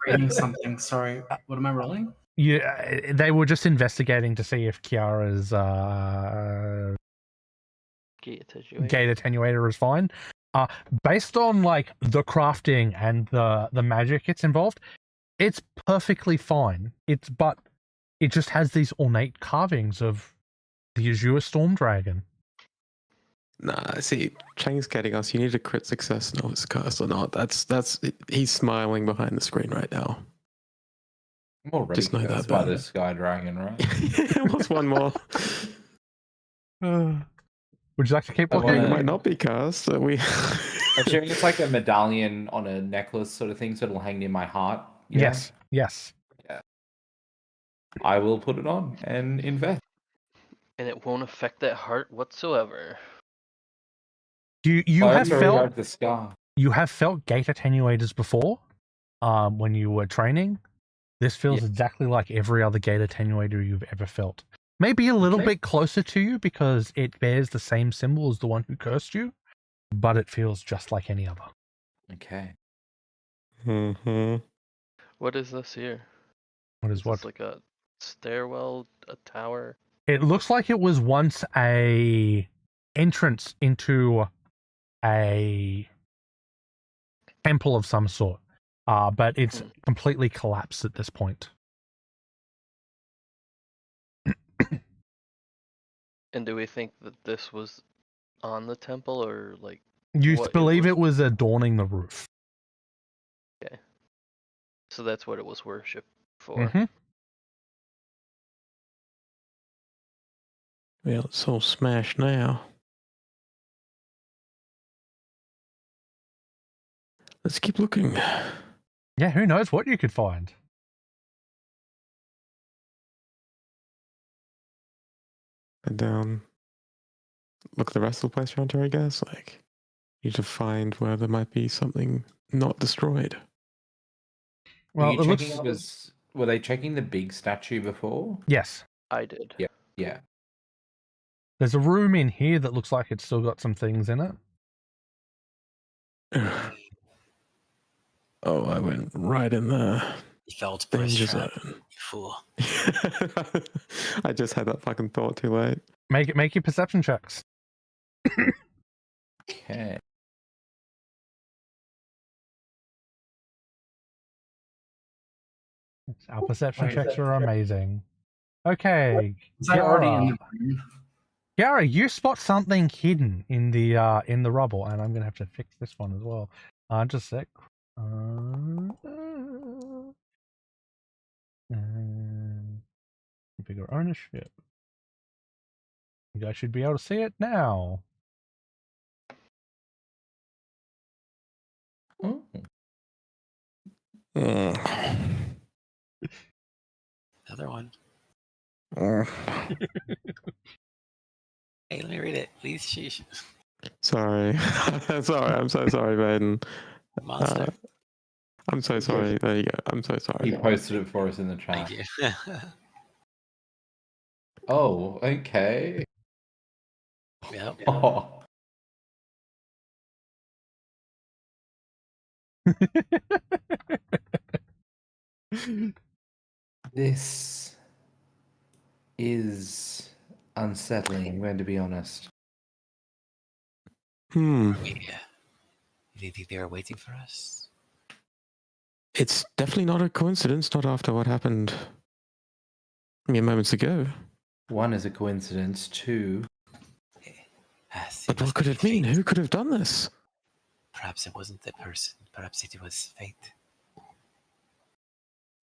Reading something. Sorry. What am I rolling? they were just investigating to see if Kiara's Gate attenuator. gate attenuator is fine. Based on like the crafting and the magic it's involved, it's perfectly fine. But it just has these ornate carvings of the Azure Storm Dragon. Nah, see, Chang's getting us. You need a crit success, know it's cursed or not. That's. He's smiling behind the screen right now. I'm already Just know that, cursed by Ben. the Sky Dragon, right? What's one more? Would you like to keep I looking? It wanna- might not be cursed. We. I'm assuming it's like a medallion on a necklace sort of thing, so it'll hang near my heart. Yeah? Yes. I will put it on and invest. And it won't affect that heart whatsoever. You I have already felt have the scar. you have felt gate attenuators before, when you were training. This feels exactly like every other gate attenuator you've ever felt. Maybe a little Okay. bit closer to you because it bears the same symbol as the one who cursed you, but it feels just like any other. Okay. Mm-hmm. What is this here? What is Is what? this like a stairwell, a tower? It looks like it was once a entrance into a temple of some sort, but it's completely collapsed at this point. And do we think that this was on the temple or like You what believe was? it was adorning the roof. Okay. So that's what it was worshipped for. Mm-hmm. Well, it's all smashed now. Let's keep looking. Yeah, who knows what you could find. And down. Look the rest of the place around here, I guess. Like, need to find where there might be something not destroyed. Well, Were it you looks. checking were they checking the big statue before? Yes. I did. Yeah. There's a room in here that looks like it's still got some things in it. Oh, I went right in there. You felt Danger press trap, zone. you fool. I just had that fucking thought too late. Make your perception checks. Okay. Our perception checks are amazing. Okay. Is that already in Kiara. the room? Kiara, you spot something hidden in the rubble, and I'm gonna have to fix this one as well. Just a sec. Configure ownership. You guys should be able to see it now. Oh. Another one. Mm. Hey, let me read it. Please, sheesh. Sorry. Sorry, I'm so sorry, Baden. Monster. I'm so sorry. There you go. I'm so sorry. He posted it for us in the chat. Thank you. Oh, okay. Yep. Oh, this is unsettling, I'm going to be honest. Hmm. Yeah. Do you think they were waiting for us? It's definitely not a coincidence, not after what happened mere moments ago. One is a coincidence, two. Yes, But what must could be it mean? fate. Who could have done this? Perhaps it wasn't the person. Perhaps it was fate.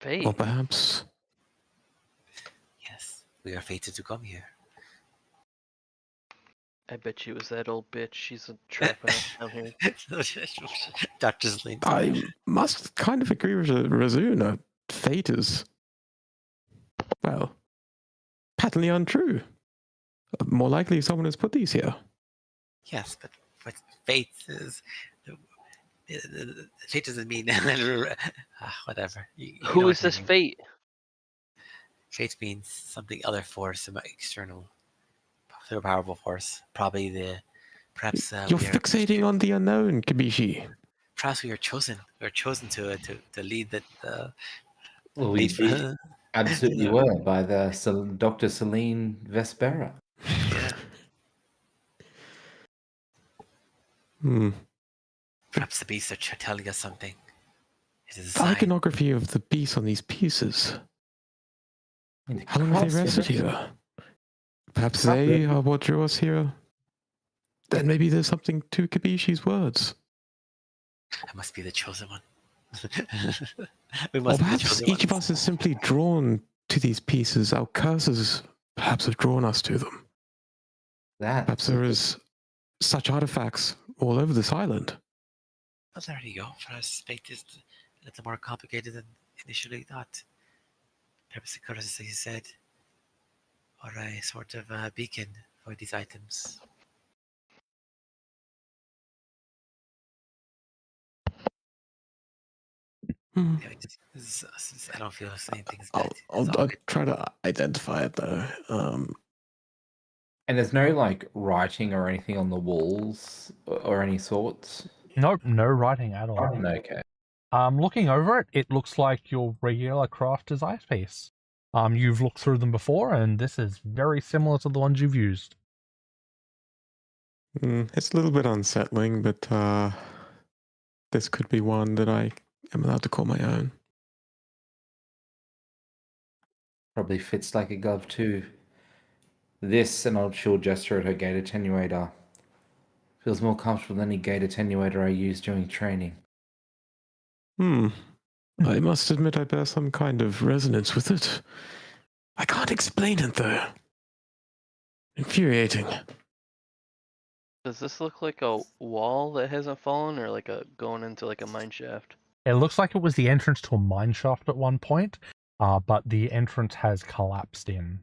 Fate. Or perhaps... Yes, we are fated to come here. I bet you it was that old bitch. She's trapping us down here. Dr. Slint. I must kind of agree with Razuna. Fate is, well, patently untrue. More likely someone has put these here. Yes, but fate is. Fate doesn't mean whatever. You Who know is what I this mean. fate? Fate means something other force, some external, through a powerful force. Probably perhaps You're fixating on the unknown, Kibishi. Perhaps we are chosen. We are chosen to lead the. Well, lead we for, absolutely Yeah. were by the Dr. Celine Vespera. yeah. Hmm. Perhaps the beasts are telling us something. It is a The sign. iconography of the beast on these pieces. How long have they rested here? Perhaps they are what drew us here. Then maybe there's something to Kibishi's words. I must be the chosen one. We Or must be the perhaps chosen each of ones. us is simply drawn to these pieces. Our curses perhaps have drawn us to them. Perhaps there is such artifacts all over this island. Well, there you go. Perhaps fate is a little more complicated than initially thought. Perhaps the curses, as you said, are a sort of beacon for these items. Hmm. Yeah, I don't feel anything is I'll, bad. I'll try to identify it though. And there's no like writing or anything on the walls or any sorts. Nope, no writing at all. Okay. Looking over it, it looks like your regular crafter's ice piece. You've looked through them before, and this is very similar to the ones you've used. It's a little bit unsettling, but this could be one that I am allowed to call my own. Probably fits like a glove too. This, and she'll gesture at her gate attenuator, feels more comfortable than any gate attenuator I used during training. I must admit I bear some kind of resonance with it. I can't explain it though. Infuriating. Does this look like a wall that hasn't fallen, or like going into like a mine shaft? It looks like it was the entrance to a mine shaft at one point, but the entrance has collapsed in.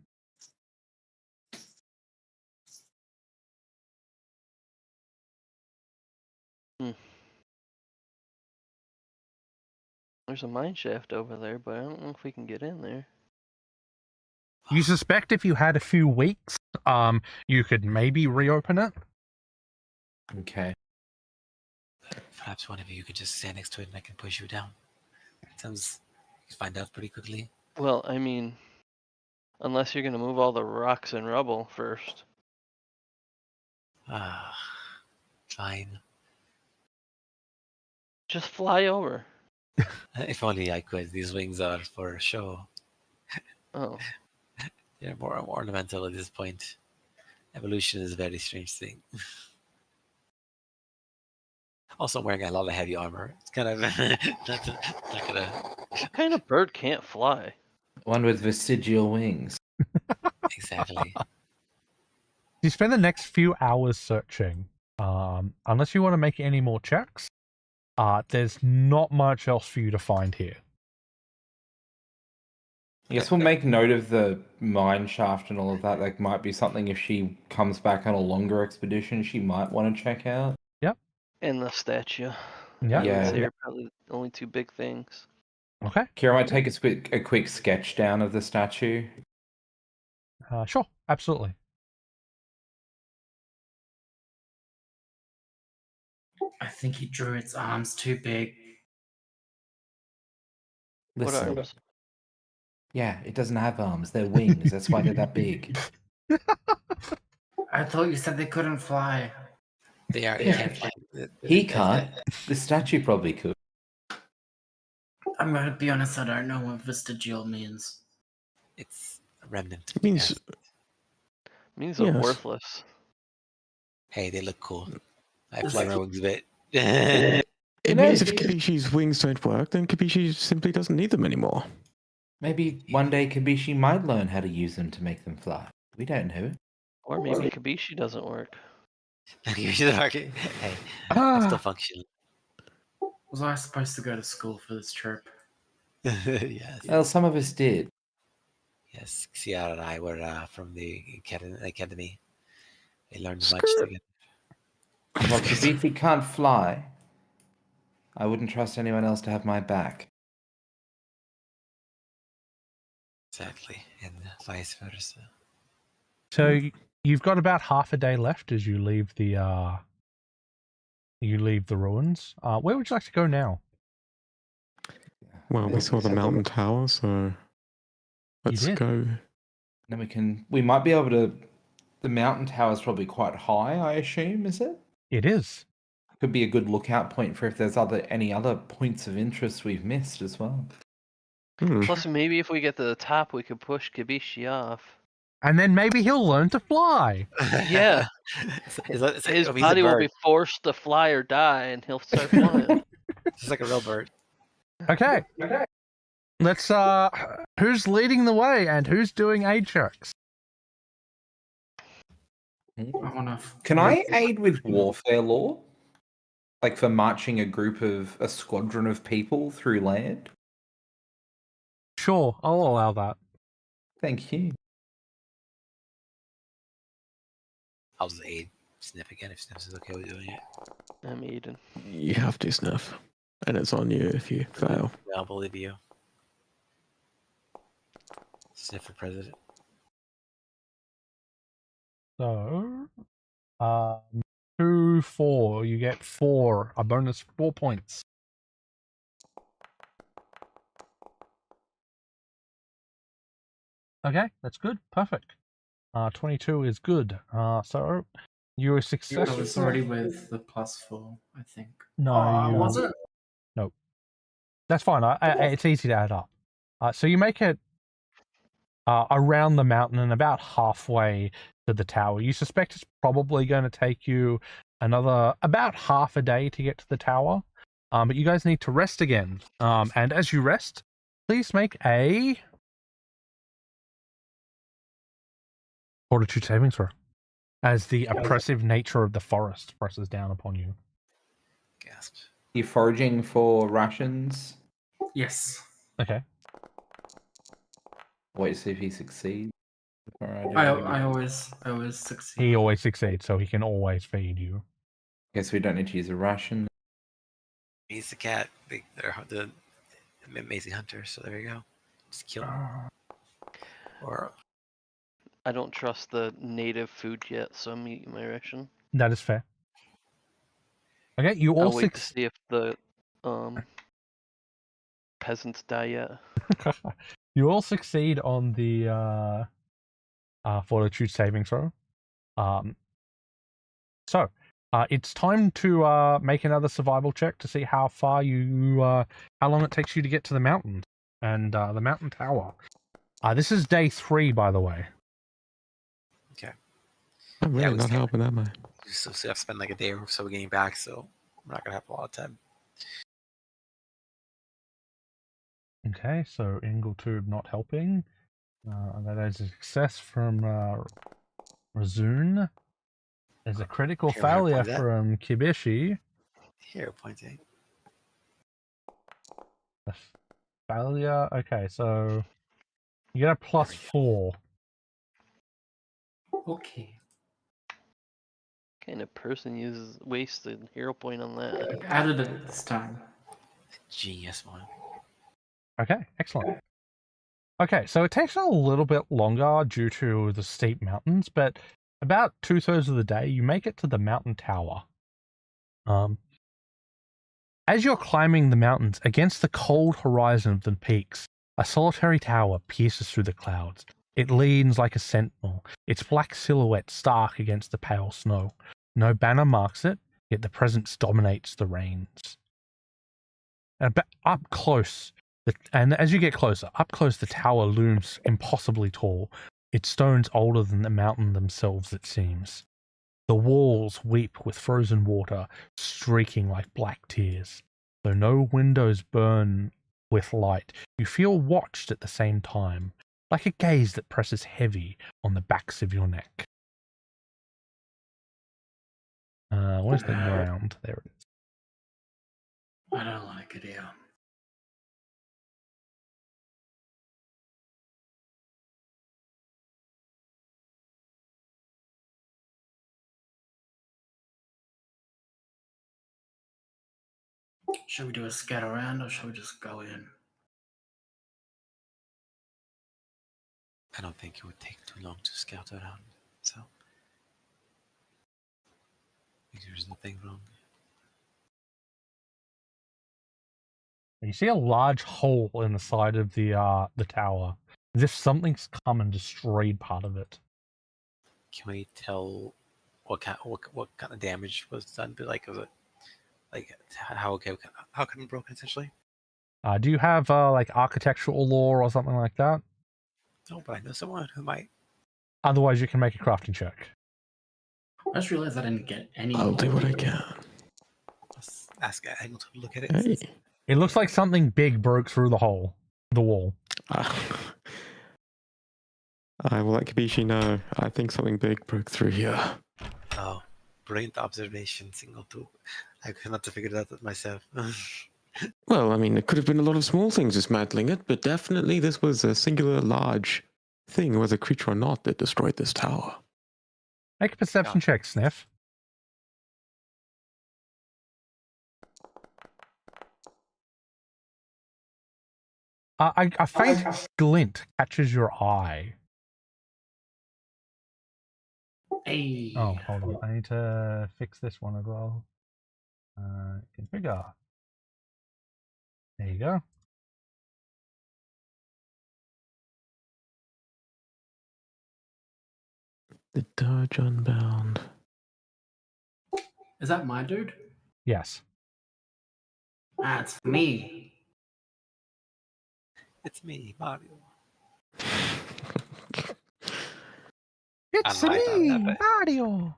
There's a mine shaft over there, but I don't know if we can get in there. You suspect if you had a few weeks, you could maybe reopen it. Okay. Perhaps one of you could just stand next to it and I can push you down. Sounds you can find out pretty quickly. Well, I mean, unless you're gonna move all the rocks and rubble first. Fine. Just fly over. If only I could. These wings are for show. Oh. They're more ornamental at this point. Evolution is a very strange thing. Also, I'm wearing a lot of heavy armor. It's kind of not gonna. What kind of bird can't fly? One with vestigial wings. Exactly. You spend the next few hours searching. Unless you want to make any more checks, there's not much else for you to find here. I guess we'll make note of the mine shaft and all of that. Like, might be something if she comes back on a longer expedition, she might want to check out. Yep. And the statue. Yeah. I would Yeah. say are probably the only two big things. Okay. Kira might take a quick sketch down of the statue. Sure. Absolutely. I think he drew its arms too big. What Listen, arms? yeah, it doesn't have arms. They're wings. That's why they're that big. I thought you said they couldn't fly. They Yeah. can't fly. He can't. The statue probably could. I'm gonna be honest, I don't know what vestigial means. It's a remnant. It means Yes. Means they're Yes. worthless. Hey, they look cool. I This- fly my wings a bit. it means if Kibishi's wings don't work, then Kibishi simply doesn't need them anymore. Maybe one day Kabishi might learn how to use them to make them fly. We don't know. Or maybe Kibishi doesn't work. Hey, I'm Ah, still functioning. Was I supposed to go to school for this trip? Yes. Well, some of us did. Yes. Ciara and I were from the academy. They learned much Skirt. together. Well, Kabishi can't fly. I wouldn't trust anyone else to have my back. Exactly. And vice versa. so you've got about half a day left as you leave the ruins. Where would you like to go now? Well, we saw the mountain tower, so let's did. go. Then we might be able to. The mountain tower is probably quite high, I assume, is it? It is. Could be a good lookout point for if there's any other points of interest we've missed as well. Plus, maybe if we get to the top, we could push Kibishi off. And then maybe he'll learn to fly. Yeah. His body will be forced to fly or die, and he'll start flying. It's like a real bird. Okay. Let's who's leading the way and who's doing aid checks? I wanna. Can I aid with warfare law? Like for marching a squadron of people through land? Sure, I'll allow that. Thank you. I'll just aid Sniff again if Sniff is okay with doing it. I'm eating. You have to sniff, and it's on you if you fail. Yeah, I'll believe you. Sniff for president. So 2, 4. You get 4. A bonus 4 points. Okay, that's good. Perfect. 22 is good. So you were I successful. was already with the +4, I think. No, you was it? Nope. That's fine. It's easy to add up. So you make it around the mountain and about halfway to the tower. You suspect it's probably going to take you another about half a day to get to the tower. But you guys need to rest again. And as you rest, please make a fortitude saving throw. As the oppressive nature of the forest presses down upon you. Gasp. You foraging for rations? Yes. Okay. Wait to see if he succeeds. I always succeed. He always succeeds, so he can always feed you. Guess we don't need to use a ration. He's the cat. They're the amazing hunter, so there you go. Just kill him. Or I don't trust the native food yet, so I'm eating my ration. That is fair. Okay, you all I'll wait to see if the peasants die yet. You all succeed on the fortitude saving throw. So it's time to make another survival check to see how far how long it takes you to get to the mountains and the mountain tower. This is day 3, by the way. okay. I'm really we not stand- helping, am I? So we have to spend like a day or so getting back, so we're not gonna have a lot of time. Okay, so Ingletube not helping. That is a success from Razun. There's a critical Here, where failure point that? from Kibishi. Here, point A. A failure. Okay, so you get a +4. Okay. kind of person wastes a hero point on that? I added it this time. Genius one. Okay, excellent. Okay, so it takes a little bit longer due to the steep mountains, but about 2/3 of the day, you make it to the mountain tower. As you're climbing the mountains against the cold horizon of the peaks, a solitary tower pierces through the clouds. It leans like a sentinel, its black silhouette stark against the pale snow. No banner marks it, yet the presence dominates the reins. Up close, and as you get closer, up close the tower looms impossibly tall, its stones older than the mountain themselves, it seems. The walls weep with frozen water, streaking like black tears. Though no windows burn with light, you feel watched at the same time, like a gaze that presses heavy on the backs of your neck. Where's the ground? There it is. I don't like it here. Should we do a scout around or should we just go in? I don't think it would take too long to scout around, so I think there's nothing wrong. You see a large hole in the side of the tower, as if something's come and destroyed part of it. Can we tell what kind of damage was done? But like, was it like how come it broken essentially? Do you have like architectural lore or something like that? No, but I know someone who might. Otherwise, you can make a crafting check. I just realized I didn't get any. I'll do what I can. Let's ask Angle to look at it. Hey. It looks like something big broke through the wall. I will let Kabishi know. I think something big broke through here. Oh, brilliant observation, single two. I could not have figured it out myself. Well, I mean, it could have been a lot of small things dismantling it, but definitely this was a singular large thing, whether creature or not, that destroyed this tower. Make a perception check, Sniff. A faint glint catches your eye. Hey. Oh, hold on. I need to fix this one as well. Configure. There you go. The Dirge Unbound. Is that my dude? Yes. Ah, it's me. It's me, Mario. It's I don't know, I me, thought that, Mario.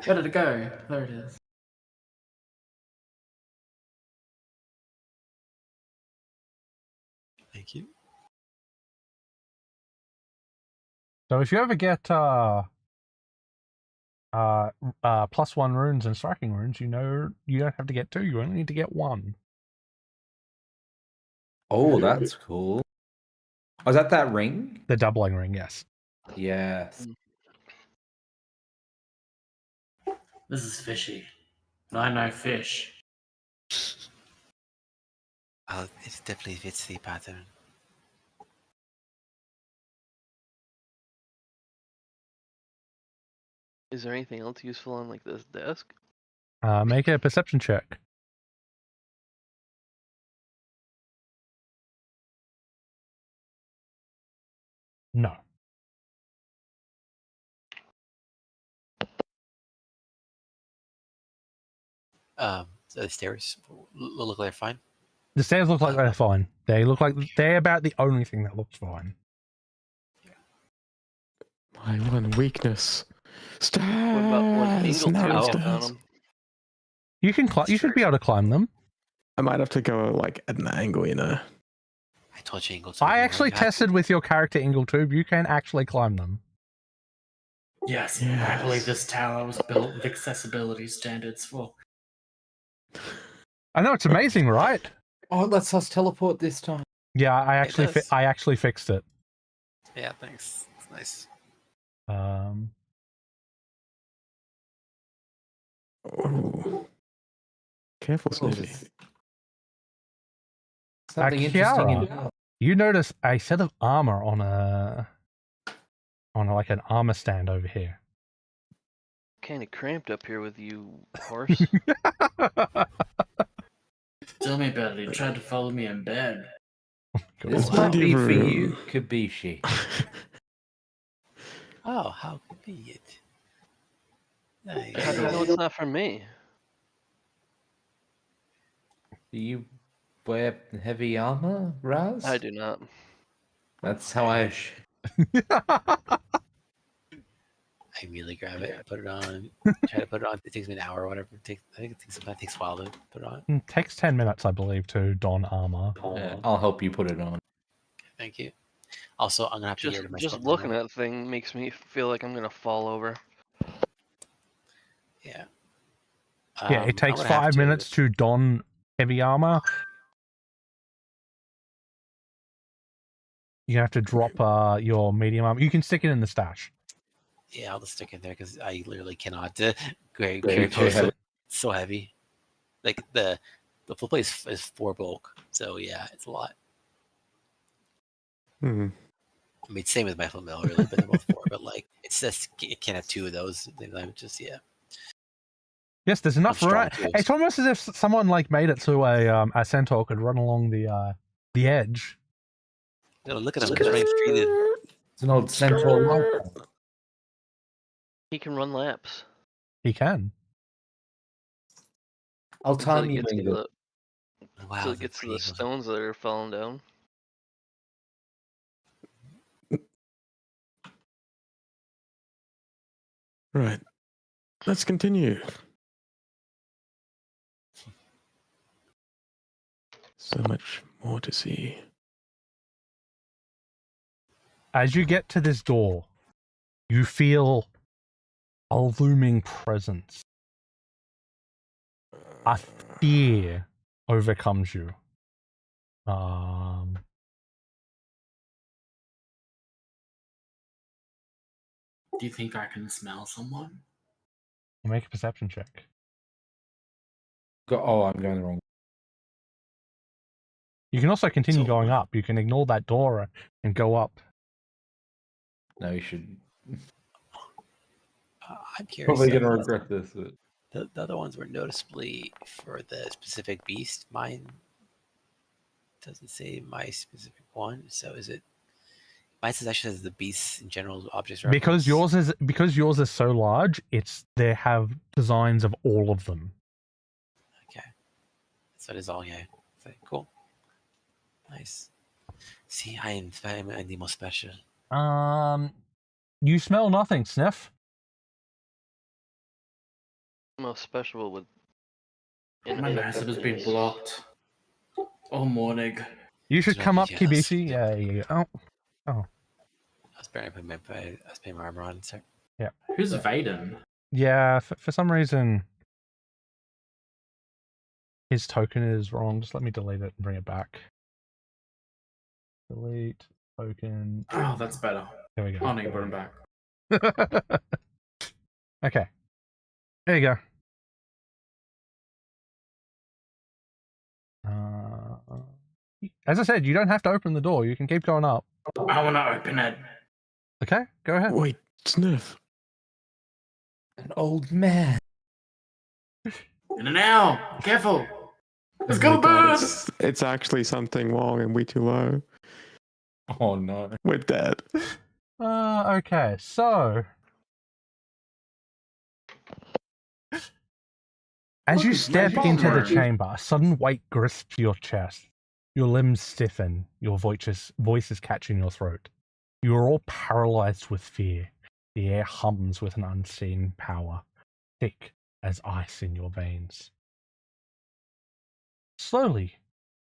Where did it go? There it is. Thank you. So if you ever get +1 runes and striking runes, you know you don't have to get 2. You only need to get 1. Oh, that's cool. Was that that ring? The doubling ring, yes. Yes. This is fishy. I know fish. Oh, it definitely fits the pattern. Is there anything else useful on like this desk? Make a perception check. No. So the stairs look like they're fine. The stairs look like they're fine. They look like they're about the only thing that looks fine. My one weakness. What about like Stairs! angle Narrow two on stairs. them? You can you should be able to climb them. I might have to go like at an angle, you know. I told you, Ingle. I actually tested with your character Ingletube. You can actually climb them. Yes, Yes. I believe this tower was built with accessibility standards for. I know, it's amazing, right? Oh, it lets us teleport this time. Yeah, I actually does. I actually fixed it. Yeah, thanks. It's nice. Oh. Careful, Sniffy. There's something interesting in You notice a set of armor on like an armor stand over here. Kind of cramped up here with you, horse. Tell me about it. He tried to follow me in bed. This There's might plenty be of for you, room. Kabishi. Oh, how convenient. Nice. How do you know it's not for me? Do you wear heavy armor, Raz? I do not. That's how I. I immediately grab it, put it on, try to put it on. It takes me an hour or whatever. I think sometimes it takes a while to put it on. It takes 10 minutes, I believe, to don armor. Yeah, I'll help you put it on. Thank you. Also, I'm gonna have to get rid of my Just spell looking burner. at the thing makes me feel like I'm gonna fall over. Yeah. Yeah, it takes 5 minutes to don heavy armor. You have to drop your medium armor. You can stick it in the stash. Yeah, I'll just stick it there because I literally cannot carry Very post heavy. it. It's so heavy. Like the full plate is 4 bulk, so yeah, it's a lot. Hmm. I mean, same with my full mill, really, but they're both 4. But like, it's just it can't have 2 of those. I'm just Yes, there's enough strong room. tools. It's almost as if someone like made it so a centaur could run along the edge. Look at him, he's running through the. It's an old centaur life. He can run laps He can. I'll until time he you gets to later. the Wow, until he gets to the stones that are falling down. Right. Let's continue. So much more to see. As you get to this door, you feel a looming presence. A fear overcomes you. Do you think I can smell someone? Make a perception check. Oh, I'm going the wrong. You can also continue going up. You can ignore that door and go up. No, you should. I'm curious. Probably going to regret this. But... The other ones were noticeably for the specific beast. Mine doesn't say my specific one. So is it? Mine says actually says the beasts in general objects. Because yours is so large. They have designs of all of them. Okay, so it is all yeah. So, cool, nice. See, I'm the most special. You smell nothing, Sniff. Most special with. My nose has been blocked all morning. You should come up, Yes. Kibishi. Yeah, you go. Oh. I was putting my armor on, sir. Yeah. Who's Vaden? Yeah, for some reason, his token is wrong. Just let me delete it and bring it back. Delete token. Oh, that's better. There we go. Oh, no, you brought him back. Okay. There you go. As I said, you don't have to open the door. You can keep going up. I want to open it. Okay, go ahead. Wait, Sniff. An old man. In and out. Careful. It's Oh gonna my God, burn. it's actually something wrong and we too low. Oh no. We're dead. Okay, so as you step into the chamber, a sudden weight grasps your chest. Your limbs stiffen. Your voice is catching your throat. You are all paralyzed with fear. The air hums with an unseen power, thick as ice in your veins. Slowly,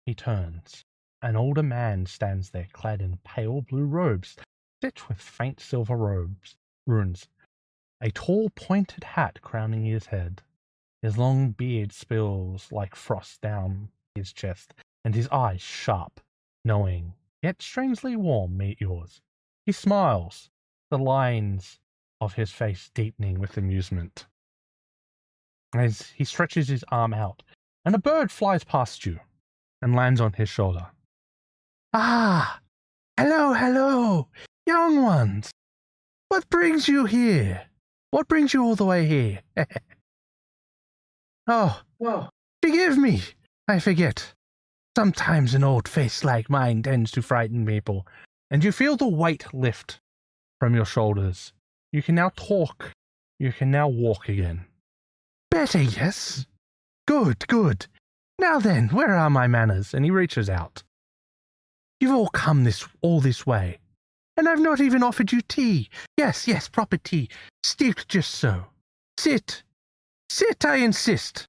he turns. An older man stands there, clad in pale blue robes, stitched with faint silver runes. A tall, pointed hat crowning his head. His long beard spills like frost down his chest, and his eyes sharp, knowing, yet strangely warm, meet yours. He smiles, the lines of his face deepening with amusement. as he stretches his arm out, and a bird flies past you and lands on his shoulder. Ah, hello, young ones. What brings you here? What brings you all the way here? Oh, forgive me. I forget. Sometimes an old face like mine tends to frighten people, and you feel the weight lift from your shoulders. You can now talk. You can now walk again. Better, yes? Good. Now then, where are my manners? And he reaches out. You've all come all this way, and I've not even offered you tea. Yes, proper tea, steeped just so. Sit, I insist.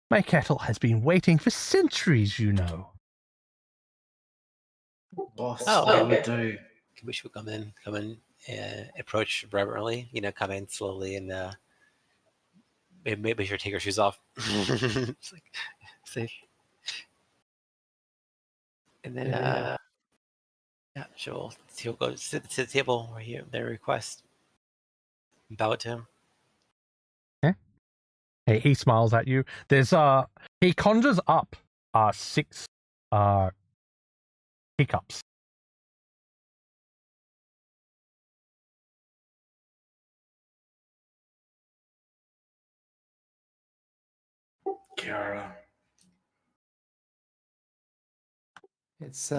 My kettle has been waiting for centuries, you know. Boss, Oh, we do. We should come in, approach reverently, come in slowly and maybe she'll take her shoes off. It's like, safe. And then, she'll go sit at the table where their request. Bow it to him. Hey, he smiles at you. There's he conjures up 6 hiccups. Kiara. It's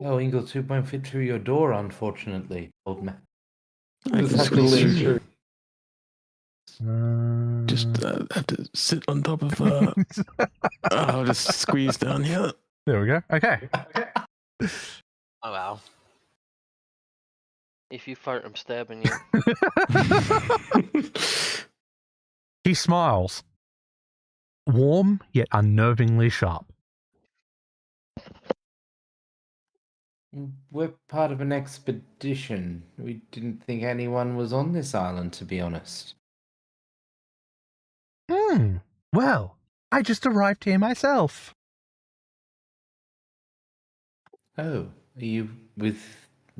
Ingle 2 won't fit through your door, unfortunately, old man. I Just can have to squeeze lean through. through. Just have to sit on top of. I'll just squeeze down here. There we go. Okay. Oh wow. If you fart, I'm stabbing you. He smiles. Warm, yet unnervingly sharp. We're part of an expedition. We didn't think anyone was on this island, to be honest. Well, I just arrived here myself. Oh, are you with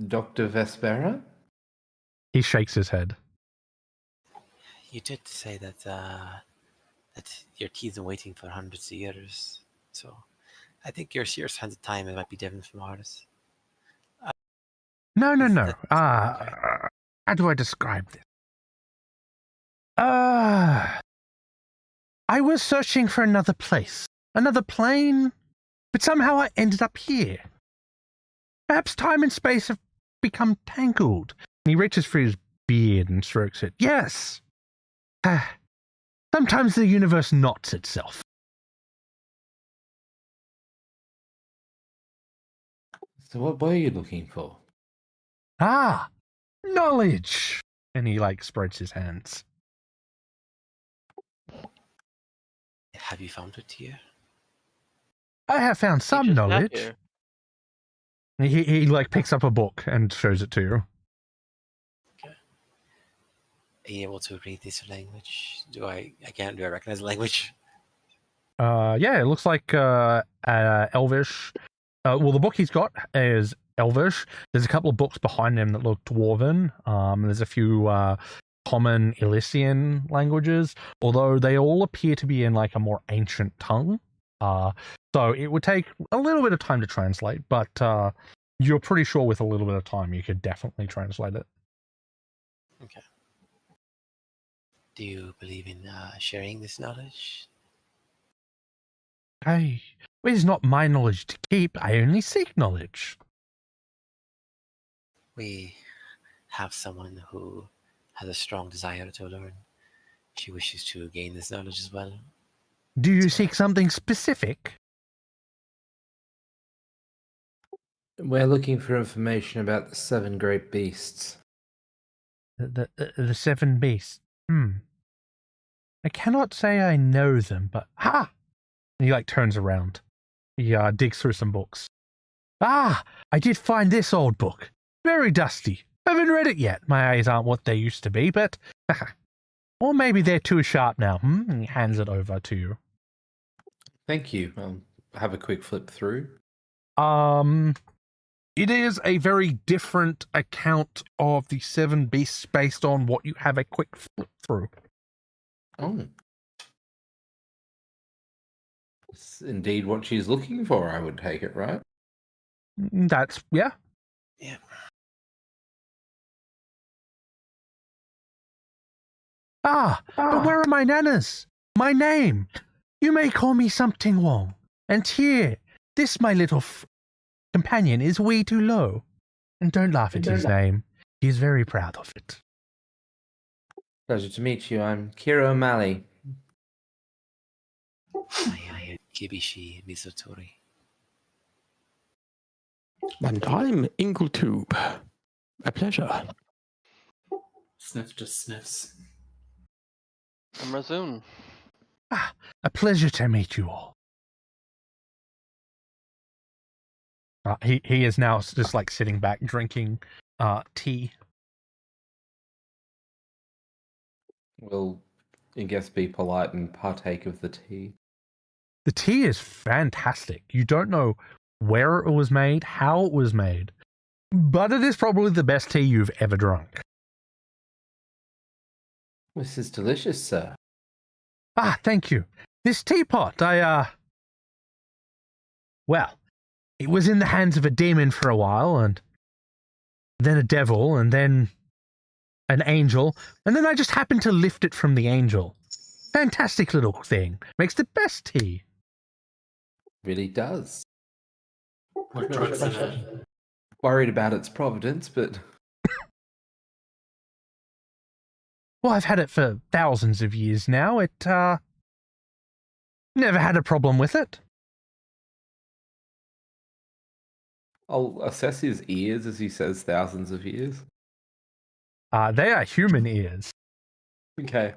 Dr. Vespera? He shakes his head. You did say that that your tea's been waiting for hundreds of years, so I think your sense of time might be different from ours. No. How do I describe this? I was searching for another place, another plane, but somehow I ended up here. Perhaps time and space have become tangled. And he reaches for his beard and strokes it. Yes. Sometimes the universe knots itself. So what were you looking for? Knowledge. And he spreads his hands. Have you found it here? I have found some just got knowledge. here. He picks up a book and shows it to you. Okay. Are you able to read this language? Do I recognize the language? Yeah, it looks like Elvish. Well, the book he's got is Elvish. There's a couple of books behind him that look Dwarven. There's a few common Elysian languages, although they all appear to be in a more ancient tongue. So it would take a little bit of time to translate, but you're pretty sure with a little bit of time you could definitely translate it. Okay. Do you believe in sharing this knowledge? It is not my knowledge to keep. I only seek knowledge. We have someone who has a strong desire to learn. She wishes to gain this knowledge as well. Do you seek something specific? We're looking for information about the 7 great beasts. The 7 beasts. I cannot say I know them, but and he turns around. He digs through some books. I did find this old book. Very dusty. Haven't read it yet. My eyes aren't what they used to be, but or maybe they're too sharp now. And he hands it over to you. Thank you. I'll have a quick flip through. It is a very different account of the 7 beasts based on what you have a quick flip through. Oh. It's indeed what she's looking for, I would take it, right? That's, yeah. Yeah. But where are my nanas? My name. You may call me something Wong. And here, this my little companion is way too low. And don't laugh at his name. He is very proud of it. Pleasure to meet you. I'm Kira O'Malley. I Kibishi Misotori. And I'm Ingletube. A pleasure. Sniff just sniffs. I'm Razun. A pleasure to meet you all. He is now just like sitting back drinking tea. We'll, I guess, be polite and partake of the tea. The tea is fantastic. You don't know where it was made, how it was made, but it is probably the best tea you've ever drunk. This is delicious, sir. Thank you. This teapot, well, it was in the hands of a demon for a while, and then a devil, and then an angel, and then I just happened to lift it from the angel. Fantastic little thing. Makes the best tea. Really does. What drugs in it? Worried about its providence, but Well, I've had it for thousands of years now. It, never had a problem with it. I'll assess his ears as he says thousands of years. They are human ears. Okay.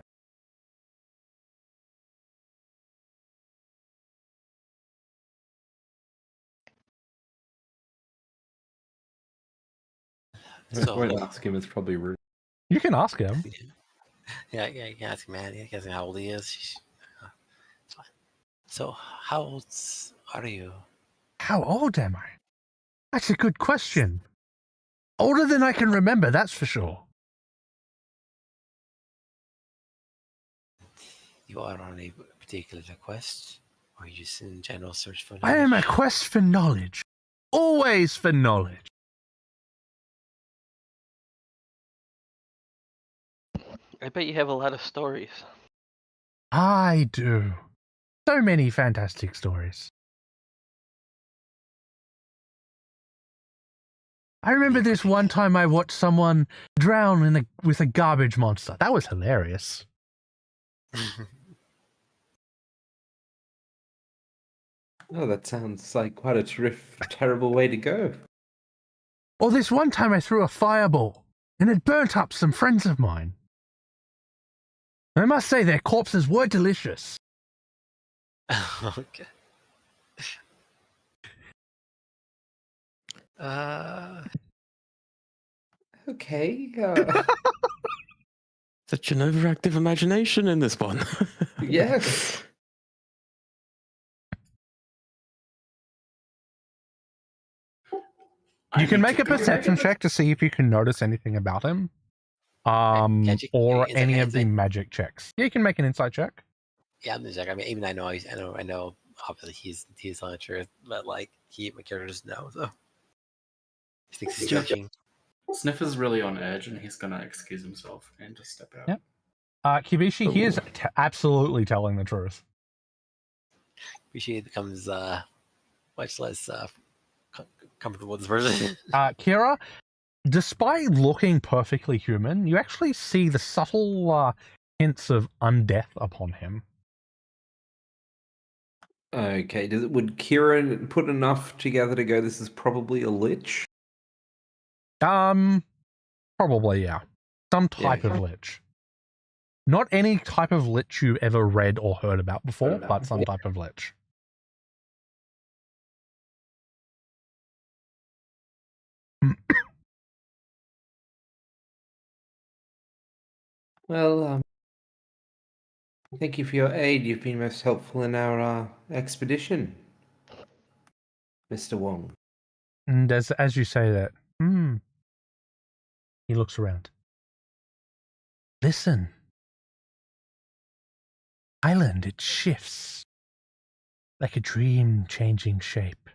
I So, won't ask him, it's probably rude. You can ask him. yeah, you can ask him, man. You can ask him how old he is. It's fine. So, how old are you? How old am I? That's a good question. Older than I can remember, that's for sure. You are on a particular quest, or you just in general search for I am a knowledge? quest for knowledge. Always for knowledge. I bet you have a lot of stories. I do. So many fantastic stories. I remember this one time I watched someone drown with a garbage monster. That was hilarious. Oh, that sounds like quite a terrible way to go. Or this one time I threw a fireball and it burnt up some friends of mine. I must say their corpses were delicious. Okay. Okay. Such an overactive imagination in this one. Yes. You can make a perception check to see if you can notice anything about him. Or any of the magic checks. Yeah, you can make an insight check. Yeah, I'm the check. I mean, even I know. Obviously, he's telling the truth, but like my character doesn't know, so he thinks he's joking. Sniff is really on edge, and he's gonna excuse himself and just step out. Yep. Kibishi, he is absolutely telling the truth. Kibishi becomes much less comfortable with this person. Kira, despite looking perfectly human, you actually see the subtle hints of undeath upon him. Okay. Would Kieran put enough together to go, this is probably a lich? Probably, yeah. Some type of lich. Not any type of lich you've ever read or heard about before, but some type of lich. Well, thank you for your aid. You've been most helpful in our expedition, Mr. Wong. And as you say that, he looks around. Listen. island, it shifts like a dream-changing shape.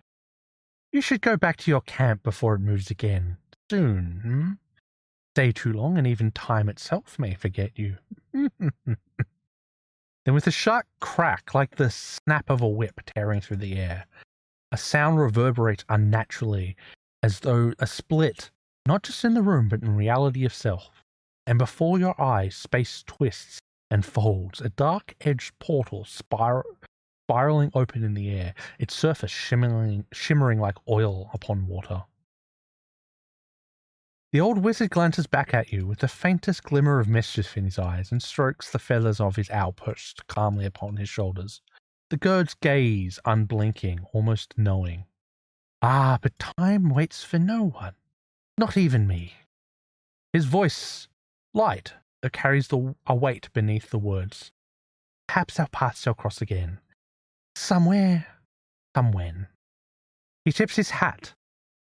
You should go back to your camp before it moves again. Soon, hmm? Stay too long and even time itself may forget you. Then with a sharp crack like the snap of a whip tearing through the air, a sound reverberates unnaturally as though a split, not just in the room but in reality itself. And before your eyes, space twists and folds, a dark-edged portal spiraling open in the air, its surface shimmering like oil upon water. The old wizard glances back at you with the faintest glimmer of mischief in his eyes and strokes the feathers of his owl perched calmly upon his shoulders. The Gird's gaze unblinking, almost knowing. Ah, but time waits for no one, not even me. His voice, light, that carries a weight beneath the words. Perhaps our paths shall cross again. Somewhere, somewhen. He tips his hat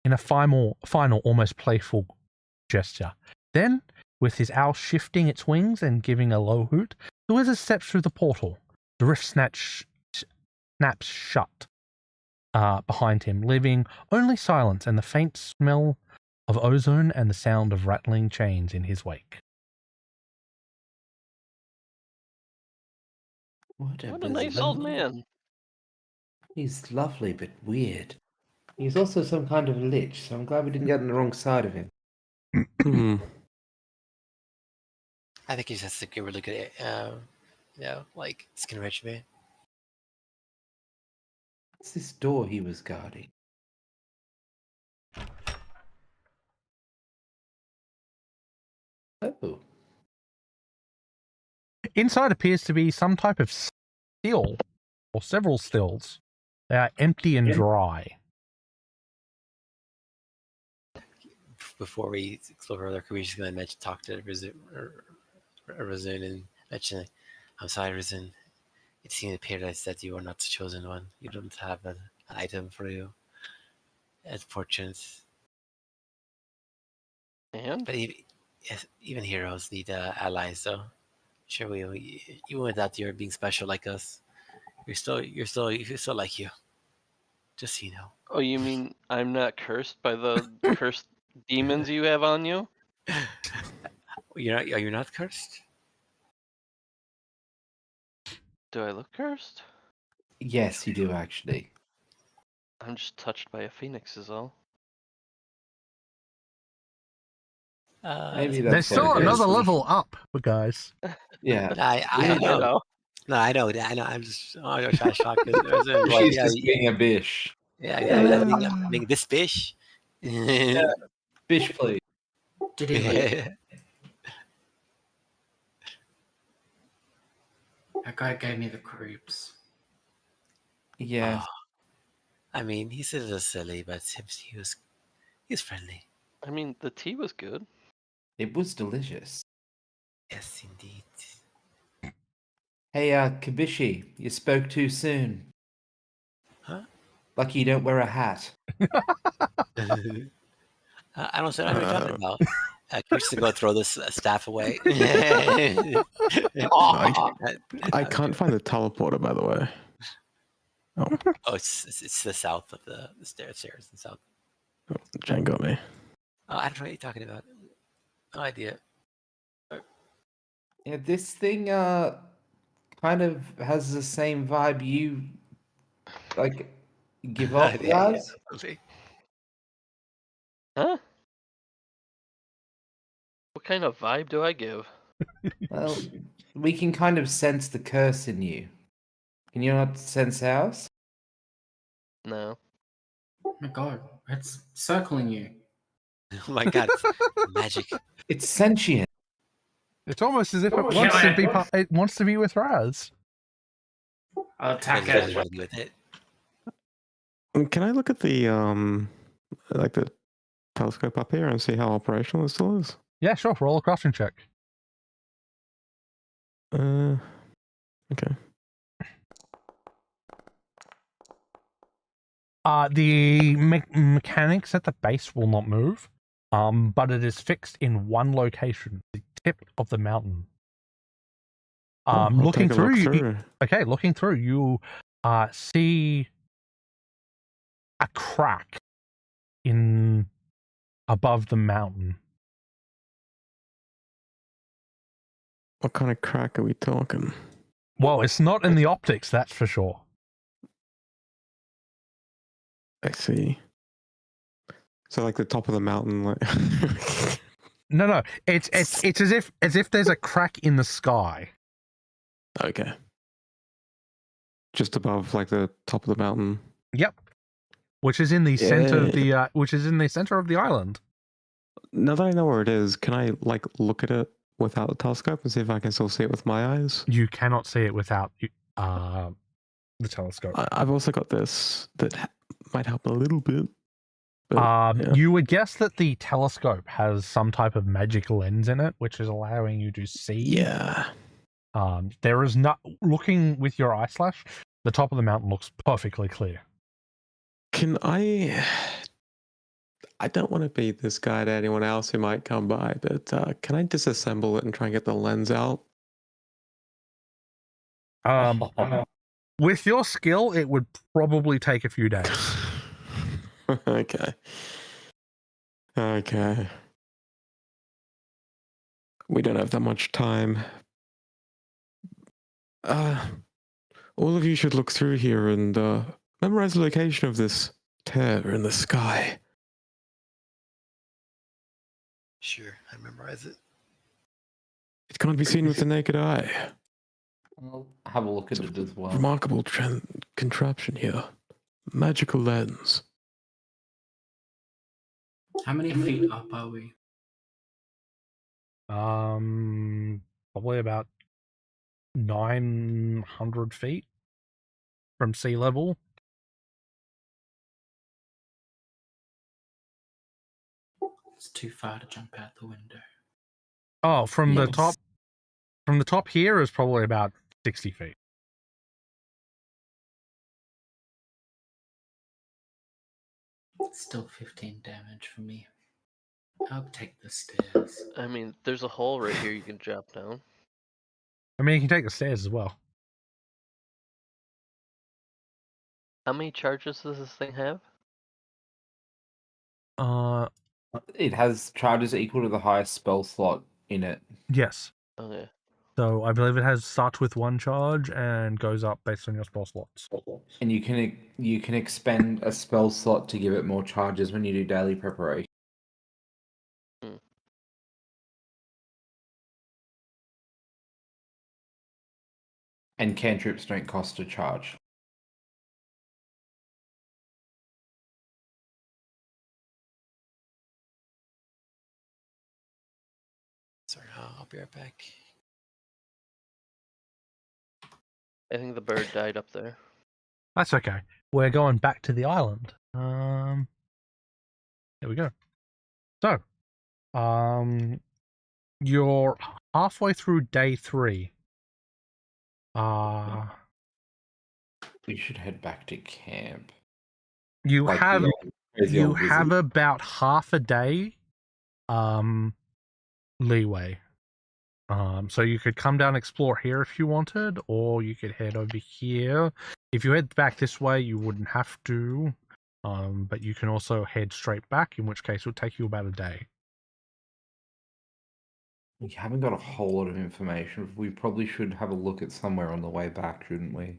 in a final, almost playful gesture. Then, with his owl shifting its wings and giving a low hoot, the wizard steps through the portal. The rift snaps shut behind him, leaving only silence and the faint smell of ozone and the sound of rattling chains in his wake. What a nice old man. He's lovely but weird. He's also some kind of lich, so I'm glad we didn't get on the wrong side of him. I think he's just a really good, like skin regimen. What's this door he was guarding? Oh. Inside appears to be some type of still, or several stills. They are empty and dry. Before we explore further, could we just going to talk to Razun and mention, I'm sorry, Razun. It seemed appears that you are not the chosen one. You don't have an item for you. Unfortunate. And? But even heroes need allies, so sure even without your being special like us, you're still like you. Just so you know. Oh, you mean I'm not cursed by the cursed demons you have on you? Are you not cursed? Do I look cursed? Yes, you do actually. I'm just touched by a phoenix is all. Maybe There's that's what still it is. another level up, guys. Yeah. But I know. No, I know. I'm just shocked. She's just being a bish. I'm being this bish. Yeah. Bish, please. Did he leave? That guy gave me the creeps. Yeah. I mean, he's a little silly, but he was friendly. I mean, the tea was good. It was delicious. Yes, indeed. Hey, Kabishi, you spoke too soon. Huh? Lucky you don't wear a hat. I don't know what you're talking about. Can we just go throw this staff away? I can't find the teleporter, by the way. Oh, it's the south of the stairs in the south. Oh, Jane got me. Oh, I don't know what you're talking about. No idea. Yeah, this thing kind of has the same vibe you like give off, guys. Yeah. Huh? What kind of vibe do I give? Well, we can kind of sense the curse in you. Can you not sense ours? No. Oh my god, it's circling you. Oh my god, magic. It's sentient. It's almost as if it Oh, wants to yeah. be. It wants to be with Raz. I'll attack What it. do you with it? Can I look at the like the telescope up here and see how operational it still is? Yeah, sure. Roll a crafting check. Okay. The mechanics at the base will not move, but it is fixed in one location, the tip of the mountain. I'll Looking take a look through, looking through, you see a crack in above the mountain. What kind of crack are we talking? Well, it's not in the optics, that's for sure. I see. So like the top of the mountain, like No, it's as if there's a crack in the sky. okay, just above like the top of the mountain. Yep, which is in the center of Yeah. the island. Now that I know where it is, can I like look at it without the telescope and see if I can still see it with my eyes? You cannot see it without the telescope. I've also got this that might help a little bit. But, yeah. You would guess that the telescope has some type of magic lens in it, which is allowing you to see. Yeah. There is not looking with your eye slash. The top of the mountain looks perfectly clear. Can I don't want to be this guy to anyone else who might come by, but can I disassemble it and try and get the lens out? With your skill, it would probably take a few days. Okay. We don't have that much time. All of you should look through here and memorize the location of this tear in the sky. Sure, I memorize it. It can't be seen with the naked eye. I'll have a look at it as well. Remarkable contraption here. Magical lens. How many feet up are we? Probably about 900 feet from sea level. It's too far to jump out the window. Oh, from the top here is probably about 60 feet. Still 15 damage for me. I'll take the stairs. I mean, there's a hole right here you can drop down. I mean, you can take the stairs as well. How many charges does this thing have? It has charges equal to the highest spell slot in it. Yes. Okay. So I believe it starts with 1 charge and goes up based on your spell slots. And you can expend a spell slot to give it more charges when you do daily preparation. And cantrips don't cost a charge. Sorry, I'll be right back. I think the bird died up there. That's okay. We're going back to the island. There we go. So, you're halfway through day 3. We should head back to camp. You Like have the crazy old wizard. about half a day leeway. So you could come down and explore here if you wanted, or you could head over here. If you head back this way, you wouldn't have to. But you can also head straight back, in which case it would take you about a day. We haven't got a whole lot of information. We probably should have a look at somewhere on the way back, shouldn't we?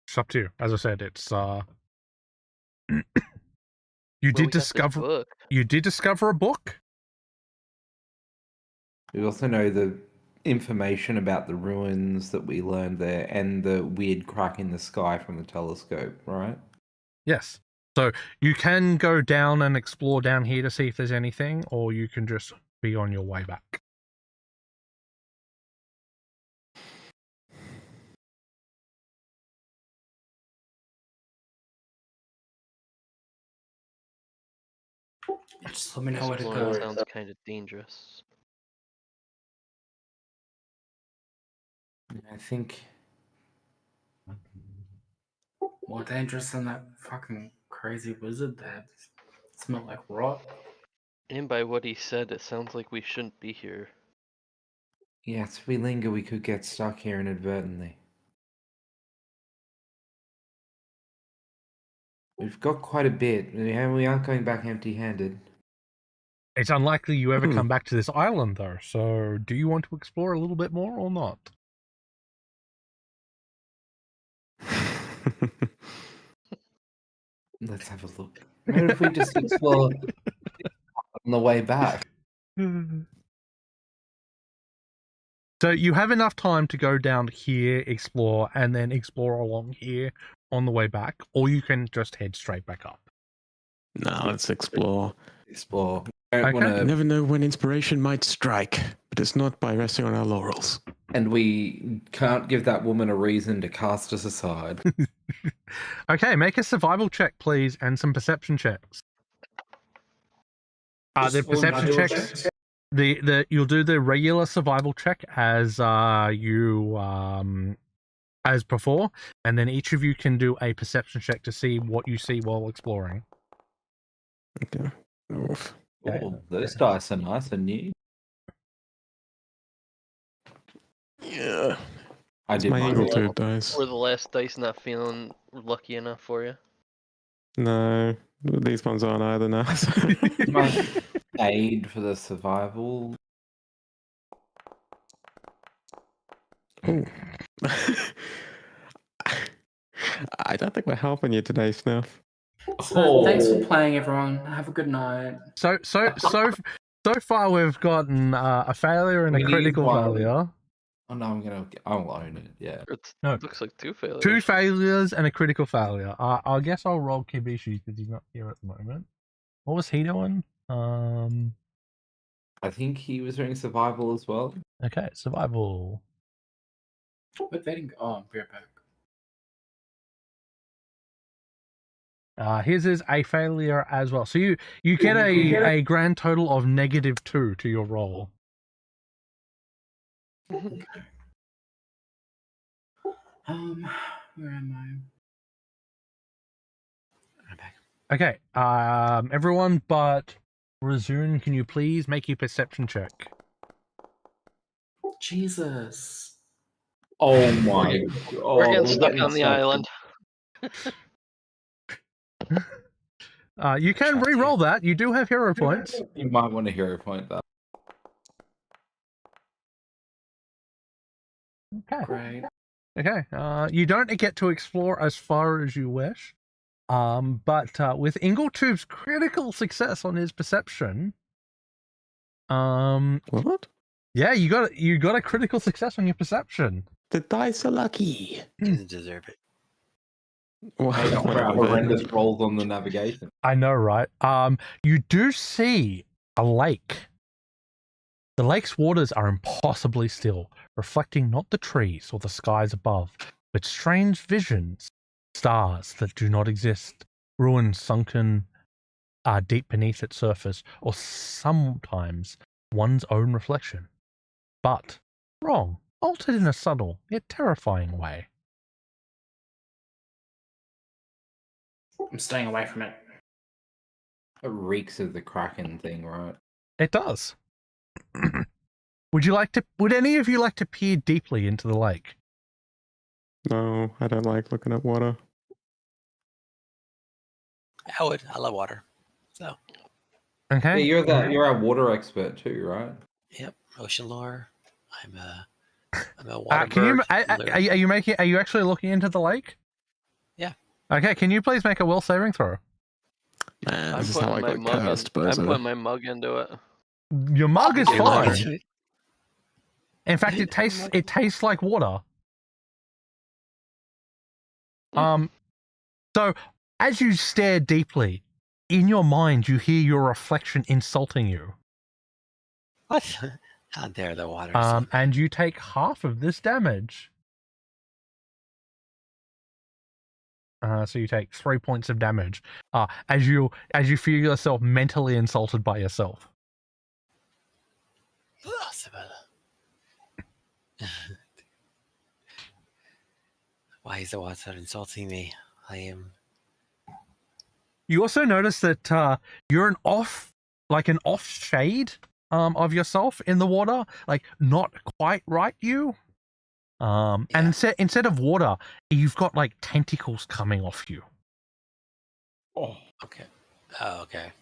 It's up to you. As I said, it's you Well, did we got this discover book. you did discover a book. We also know the information about the ruins that we learned there and the weird crack in the sky from the telescope, right? Yes. So you can go down and explore down here to see if there's anything, or you can just be on your way back. Just let me know where to Exploring go. sounds kind of dangerous. I think More dangerous than that fucking crazy wizard that smelled like rot. And by what he said, it sounds like we shouldn't be here. Yes, if we linger, we could get stuck here inadvertently. We've got quite a bit, and we aren't going back empty-handed. It's unlikely you ever Hmm. come back to this island, though. So, do you want to explore a little bit more or not? Let's have a look. What if we just explore on the way back? So you have enough time to go down here, explore, and then explore along here on the way back, or you can just head straight back up. Now let's explore. Explore. Okay. You never know when inspiration might strike, but it's not by resting on our laurels. And we can't give that woman a reason to cast us aside. Okay, make a survival check, please, and some perception checks. The Just one perception manual checks. check? You'll do the regular survival check as as before, and then each of you can do a perception check to see what you see while exploring. Okay. Oof. Oh, those dice are nice and new. Yeah. I It's did my mine. angle too, dice. Were the last dice not feeling lucky enough for you? No, these ones aren't either now. My aid for the survival. Oh. I don't think we're helping you today, Snuff. So, thanks for playing, everyone. Have a good night. So far we've gotten a failure and a We need critical one. failure. Oh no, I'll own it. Yeah. It No. looks like 2 failures. 2 failures and a critical failure. I guess I'll roll Kibishi because he's not here at the moment. What was he doing? I think he was doing survival as well. Okay, survival. Where'd Vaden go? Oh, we're back. His is a failure as well. So you get a grand total of -2 to your roll. Where am I? I'm back. Okay. Everyone but Razun, can you please make a perception check? Jesus. Oh my! We're getting stuck on the island. You can Try to. re-roll that. You do have hero points. You might want to hero point that. Okay. Great. Okay. You don't get to explore as far as you wish. But with Ingletube's critical success on his perception, What? yeah, you got a critical success on your perception. The dice are lucky. Didn't deserve it. Wow. Hey, for our horrendous rolls on the navigation. I know, right? You do see a lake. The lake's waters are impossibly still, reflecting not the trees or the skies above, but strange visions, stars that do not exist, ruins sunken deep beneath its surface, or sometimes one's own reflection. But wrong, altered in a subtle yet terrifying way. I'm staying away from it. It reeks of the Kraken thing, right? It does. Would any of you like to peer deeply into the lake? No, I don't like looking at water. I would. I love water. So, Okay. Yeah, you're our water expert too, right? yep. Ocean lore. I'm a water Can you? bird. Are you actually looking into the lake? Yeah. Okay. Can you please make a will saving throw? Man, I'm this is how I putting got cursed, I'm but putting my mug into it. Your mug is Your mug fine. is- In fact, it tastes like water. So as you stare deeply, in your mind, you hear your reflection insulting you. What? How dare the water? And you take half of this damage. So you take 3 points of damage. As you feel yourself mentally insulted by yourself. Why is the water insulting me? I am. You also notice that you're an off shade of yourself in the water, like not quite right you. And instead of water, you've got like tentacles coming off you. Oh, Okay. Oh, okay.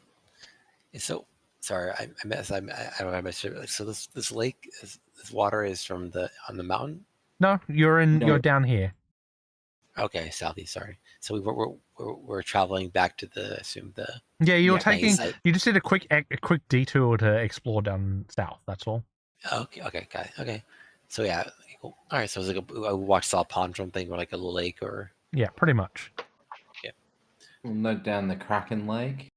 So, sorry, I missed. I don't know. I missed it. So this lake, this water is from on the mountain. No, you're No. down here. Okay, southeast. Sorry. So we're traveling back to Yeah, you were Yeah, taking. site. You just did a quick detour to explore down south. That's all. Okay, got it. Okay. So yeah, cool. All right. So it's like a watch saw pond or something, or like a little lake, or Yeah, pretty much. we'll note down the Kraken Lake.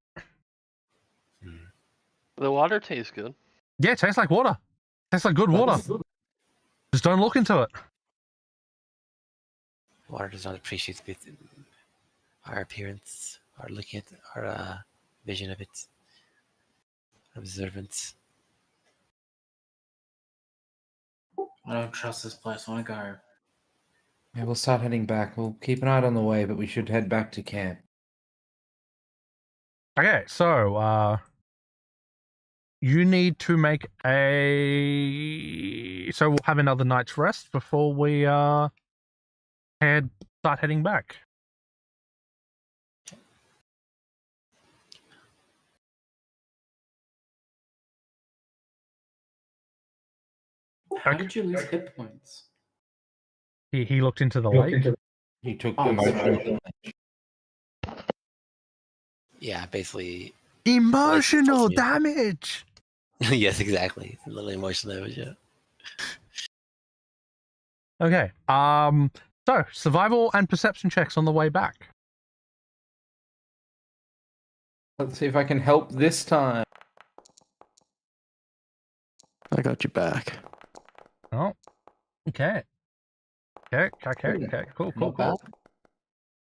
The water tastes good. Yeah, it tastes like water. Tastes like good water. Just don't look into it. water does not appreciate our appearance, our looking at our vision of it, observance. I don't trust this place. I want to go. Yeah, we'll start heading back. We'll keep an eye out on the way, but we should head back to camp. Okay, so you need to make a. So we'll have another night's rest before we start heading back. How Okay. did you lose hit points? He looked into the lake. He took Oh, emotional. Yeah, basically. Emotional Like, damage. Yes, exactly. A little emotional damage. Yeah. Okay. So survival and perception checks on the way back. Let's see if I can help this time. I got you back. Oh. Okay. Okay. Cool. Not bad.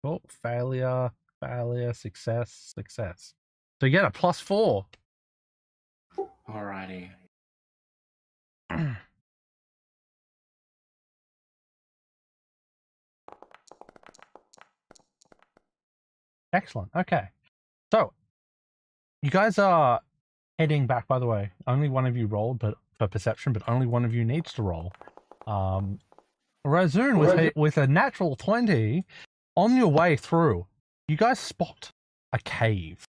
Cool. Failure. Success. So you get a +4. Alrighty. Excellent. Okay. So you guys are heading back, by the way. Only one of you rolled, but for perception, but only one of you needs to roll. Razun with a natural 20, on your way through, you guys spot a cave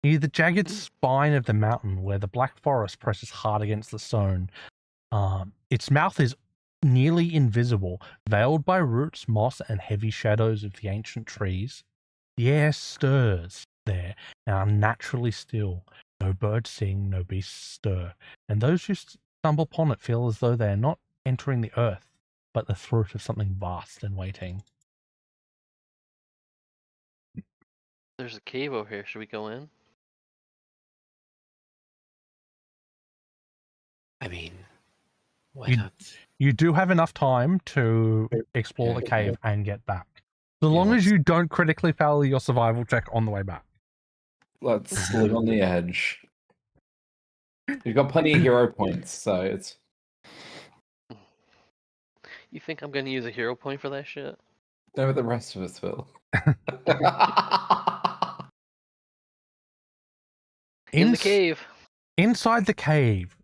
near the jagged spine of the mountain where the black forest presses hard against the stone. Its mouth is nearly invisible, veiled by roots, moss, and heavy shadows of the ancient trees. The air stirs there and unnaturally still. No birds sing, no beasts stir, and those who stumble upon it feel as though they are not entering the earth, but the throat of something vast and waiting. There's a cave over here. Should we go in? I mean, why not? You do have enough time to explore the cave and get back. So long as let's- you don't critically fail your survival check on the way back. Let's live on the edge. We've got plenty of hero points, so it's. You think I'm gonna use a hero point for that shit? No, but the rest of us will. In the cave. Inside the cave,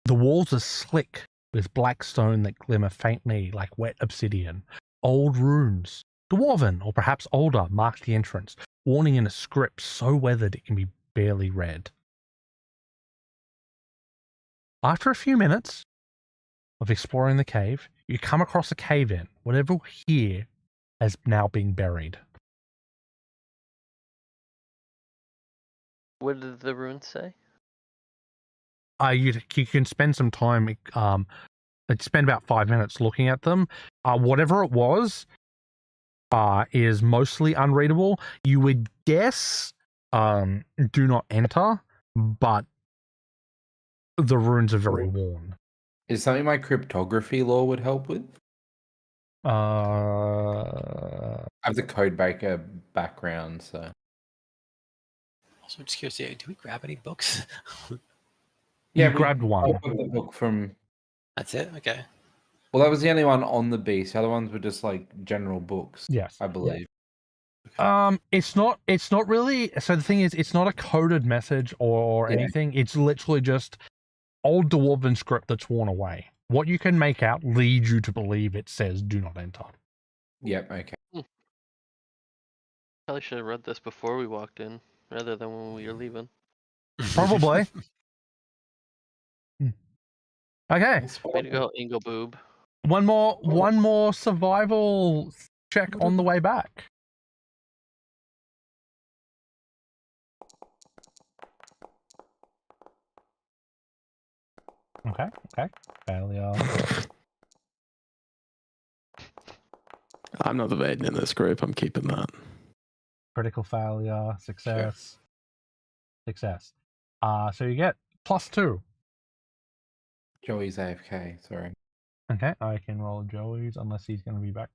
the walls are slick with black stone that glimmer faintly like wet obsidian. Old runes, dwarven or perhaps older, mark the entrance, warning in a script so weathered it can be barely read. After a few minutes of exploring the cave, you come across a cave-in. Whatever here has now been buried. What did the runes say? You can spend some time. Spend about 5 minutes looking at them. Whatever it was, is mostly unreadable. You would guess, do not enter, but the runes are very worn. Is something my cryptography lore would help with? Uh, I have the codebreaker background, so. Also, just curious, do we grab any books? you we grabbed one. opened the book from. That's it. Okay. Well, that was the only one on the beast. The other ones were just like general books. Yes. I believe. It's not really. So the thing is, it's not a coded message or Yeah. anything. It's literally just old dwarven script that's worn away. What you can make out leads you to believe it says "Do not enter." Yep. Okay. Probably should have read this before we walked in, rather than when we were leaving. Probably. Okay. Way to go, Ingle Boob. One more survival check on the way back. Okay. Failure. I'm not the maiden in this group. I'm keeping that. Critical failure. Success. Success. So you get +2. Joey's AFK. Sorry. Okay, I can roll Joey's unless he's going to be back.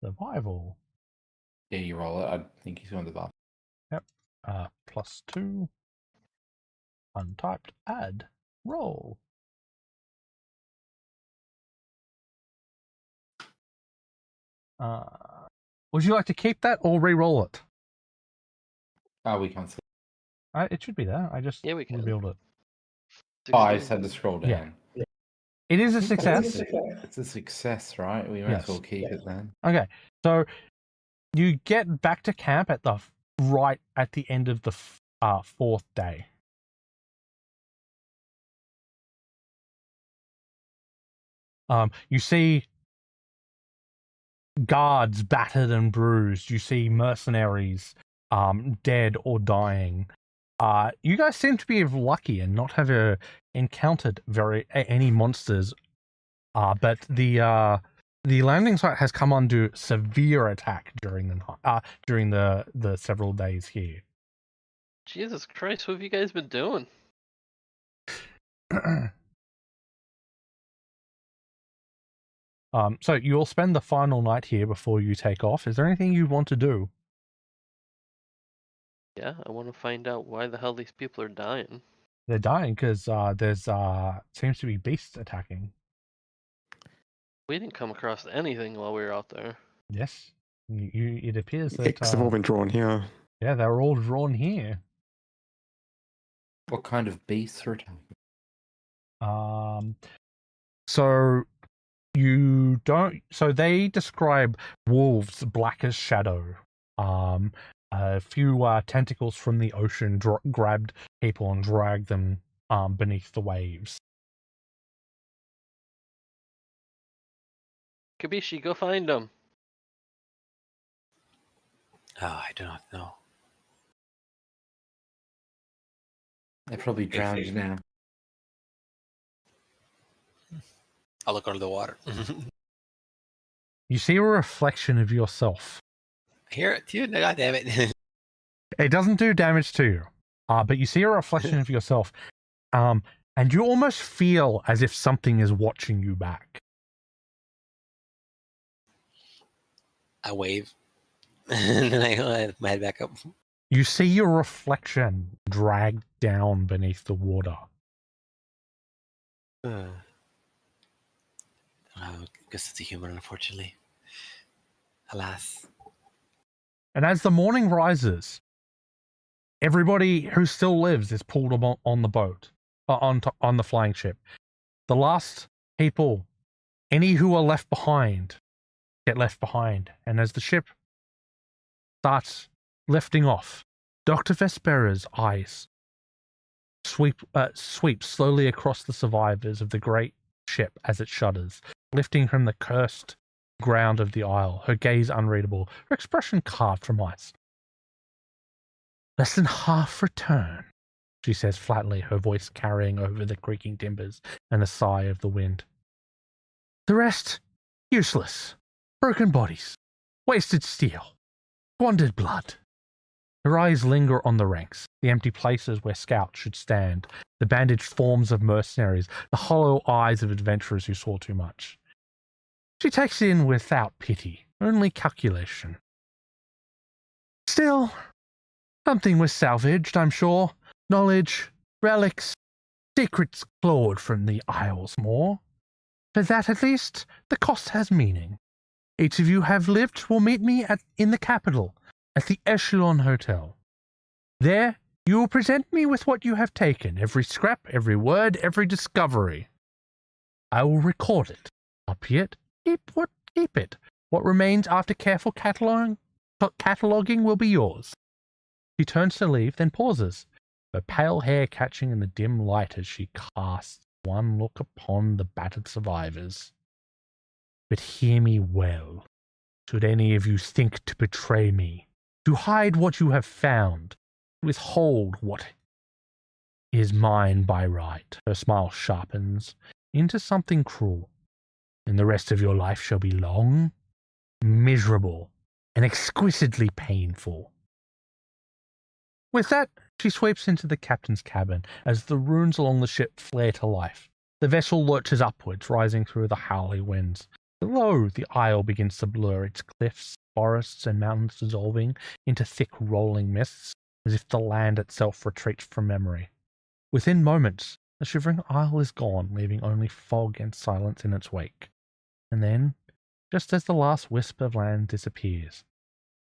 Survival. Yeah, you roll it. I think he's on the bar. Yep. +2. Untyped. Add. Roll. Would you like to keep that or re-roll it? Oh, we can't see. It should be there. I just Yeah, we can. revealed it. Oh, I just had to scroll down. Yeah. It is a success. It's a success, right? We might as well Yes. keep it then. Okay, so you get back to camp at the right at the end of the 4th day. You see guards battered and bruised. You see mercenaries dead or dying. You guys seem to be lucky and not have encountered any monsters. But the landing site has come under severe attack during the several days here. Jesus Christ, what have you guys been doing? So you'll spend the final night here before you take off. Is there anything you want to do? Yeah, I want to find out why the hell these people are dying. They're dying because there's seems to be beasts attacking. We didn't come across anything while we were out there. Yes, it appears that Because they've all been drawn here. yeah, they're all drawn here. What kind of beasts are attacking? So you don't. So they describe wolves black as shadow. A few tentacles from the ocean grabbed people and dragged them beneath the waves. Kabishi, go find them. Oh, I do not know. They're probably drowned now. I'll look under the water. You see a reflection of yourself. Hear it too? No, God damn it. It doesn't do damage to you, but you see a reflection of yourself, and you almost feel as if something is watching you back. I wave. And then I let my head back up. You see your reflection dragged down beneath the water. I guess it's a human, unfortunately. Alas. And as the morning rises, everybody who still lives is pulled on the boat, on the flying ship. The last people, any who are left behind, get left behind. And as the ship starts lifting off, Dr. Vespera's eyes sweep slowly across the survivors of the great ship as it shudders, lifting from the cursed ground of the isle, her gaze unreadable, her expression carved from ice. Less than half return, she says flatly, her voice carrying over the creaking timbers and the sigh of the wind. The rest, useless. Broken bodies, wasted steel, squandered blood. Her eyes linger on the ranks, the empty places where scouts should stand, the bandaged forms of mercenaries, the hollow eyes of adventurers who saw too much. She takes it in without pity, only calculation. Still, something was salvaged, I'm sure. Knowledge, relics, secrets clawed from the Isles more. For that, at least, the cost has meaning. Each of you have lived will meet me in the capital, at the Echelon Hotel. There, You will present me with what you have taken, every scrap, every word, every discovery. I will record it, copy it, keep it. What remains after careful cataloging will be yours. She turns to leave, then pauses, her pale hair catching in the dim light as she casts one look upon the battered survivors. But hear me well. Should any of you think to betray me, to hide what you have found, withhold what is mine by right, her smile sharpens into something cruel, and the rest of your life shall be long, miserable, and exquisitely painful. With that, she sweeps into the captain's cabin as the runes along the ship flare to life. The vessel lurches upwards, rising through the howling winds. Below, the isle begins to blur, its cliffs, forests, and mountains dissolving into thick rolling mists, as if the land itself retreats from memory. Within moments, the shivering isle is gone, leaving only fog and silence in its wake. And then, just as the last wisp of land disappears,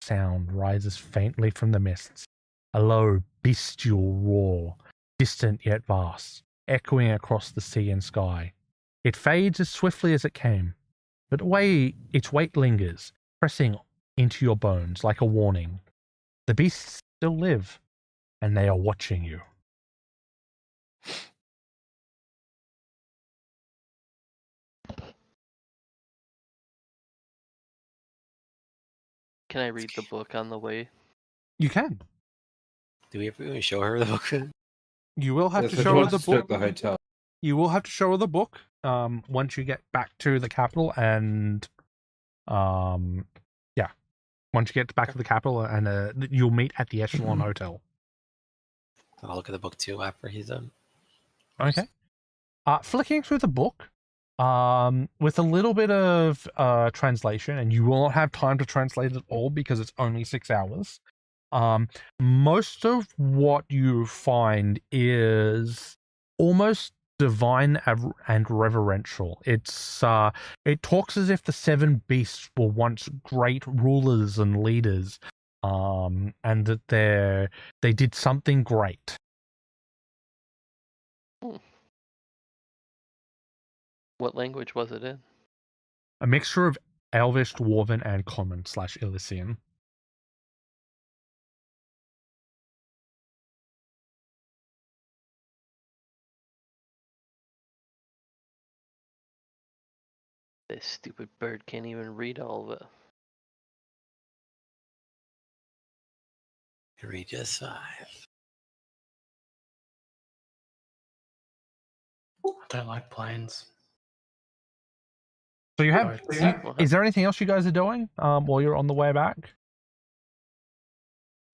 sound rises faintly from the mists, a low, bestial roar, distant yet vast, echoing across the sea and sky. It fades as swiftly as it came, but its weight lingers, pressing into your bones like a warning. The beasts still live, and they are watching you. Can I read the book on the way? You can. Do we ever show her the book? You will have That's to what show you her want the to do at book. the hotel. You will have to show her the book once you get back to the capital, and once you get back to the capital, and you'll meet at the Echelon Hotel. I'll look at the book too after he's done. Okay. Flicking through the book, with a little bit of translation, and you will not have time to translate it all because it's only 6 hours. Most of what you find is almost divine and reverential. It talks as if the 7 beasts were once great rulers and leaders, and that they did something great. What language was it in? A mixture of Elvish, Dwarven, and Common / Elysium. This stupid bird can't even read all of it. Read just 5. I don't like planes. So you have. Sorry. Is there anything else you guys are doing while you're on the way back?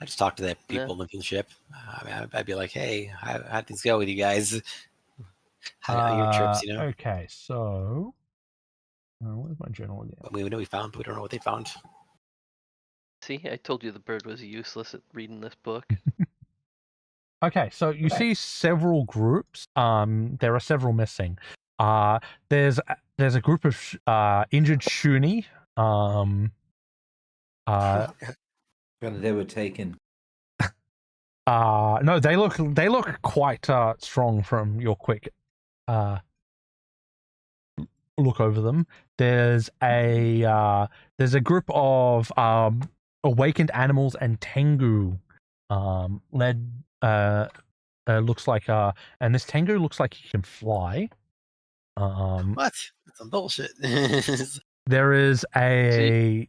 I just talked to the people living the ship. I'd be like, "Hey, how'd things go with you guys? How your trips? You know." Okay, so where's my journal again? We know we found, but we don't know what they found. See, I told you the bird was useless at reading this book. Okay, so you see several groups. There are several missing. There's a group of injured Shuni. They were taken. No, they look quite strong from your quick look over them. There's a group of awakened animals and Tengu led looks like and this Tengu looks like he can fly. What? That's some bullshit. There is a.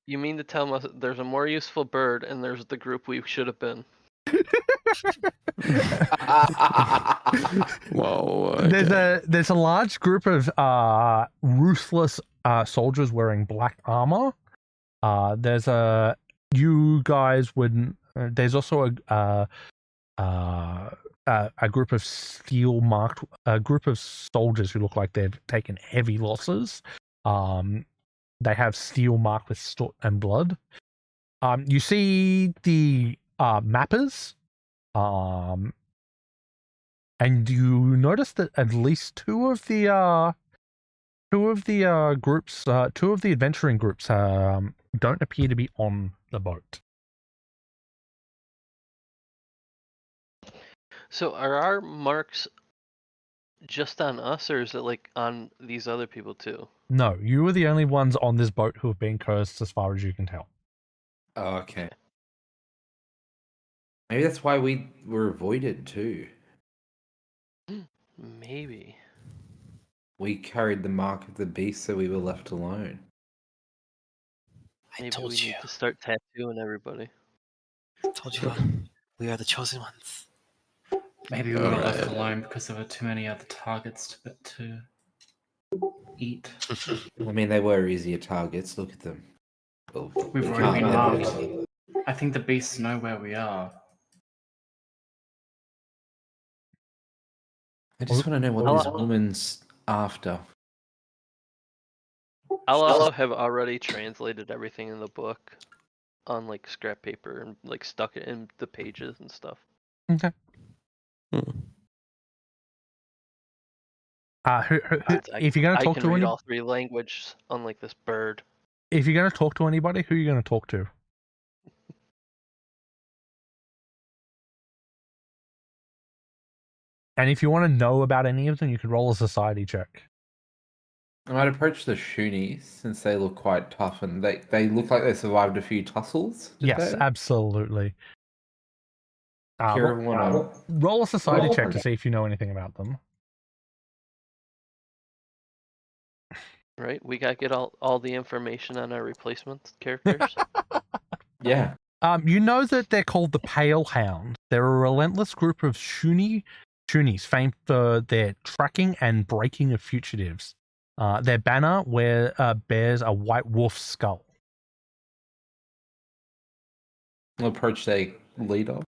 You mean to tell us there's a more useful bird and there's the group we should have been? Whoa. Okay. There's a large group of ruthless soldiers wearing black armor. There's a you guys wouldn't. There's also a group of steel marked group of soldiers who look like they've taken heavy losses. They have steel marked with soot and blood. You see the mappers, and you notice that at least two of the adventuring groups don't appear to be on the boat. So are our marks just on us, or is it like on these other people too? No, you are the only ones on this boat who have been cursed as far as you can tell. Oh, okay. Maybe that's why we were avoided too. Maybe. We carried the mark of the beast, so we were left alone. I Maybe told we you. need to start tattooing everybody. Told you. We are the chosen ones. Maybe we were left Alright. alone because there were too many other targets to eat. I mean, they were easier targets. Look at them. Well, We've we already can't been let marked. them- I think the beasts know where we are. I just want to know what I'll- this woman's after. I'll also have already translated everything in the book on like scrap paper and like stuck it in the pages and stuff. Okay. Hmm. Since If you're going I to talk can to read any, all three languages, unlike this bird. if you're going to talk to anybody, who are you going to talk to? And if you want to know about any of them, you could roll a society check. I might approach the Shunies since they look quite tough and they look like they survived a few tussles. Did Yes, they? absolutely. Kira, wanna... Roll a society check to see if you know anything about them. Right? We gotta get all the information on our replacement characters. Yeah. You know that they're called the Pale Hound. They're a relentless group of Shunies famed for their tracking and breaking of fugitives. Their banner bears a white wolf's skull. We'll approach their leader.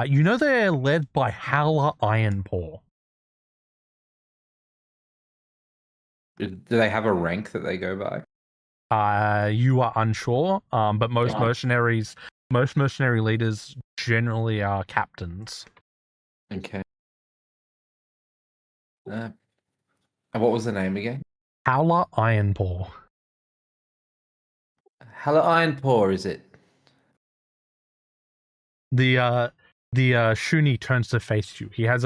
You know they're led by Howler Ironpaw. Do they have a rank that they go by? You are unsure, but most mercenary leaders generally are captains. Okay. And what was the name again? Howler Ironpaw. Hello, Ironpaw, is it? The Shuni turns to face you. He has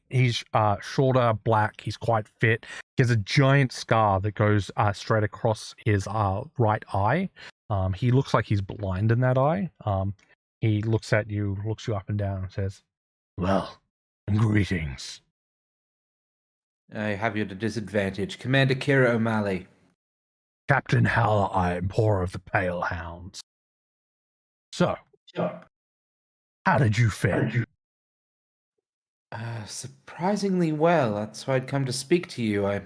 he's shorter, black. He's quite fit. He has a giant scar that goes straight across his right eye. He looks like he's blind in that eye. He looks at you, looks you up and down, and says, "Well, greetings." I have you at a disadvantage. Commander Kira O'Malley. Captain Howler Ironpaw of the Pale Hounds. So, how did you fare? Surprisingly well. That's why I'd come to speak to you. I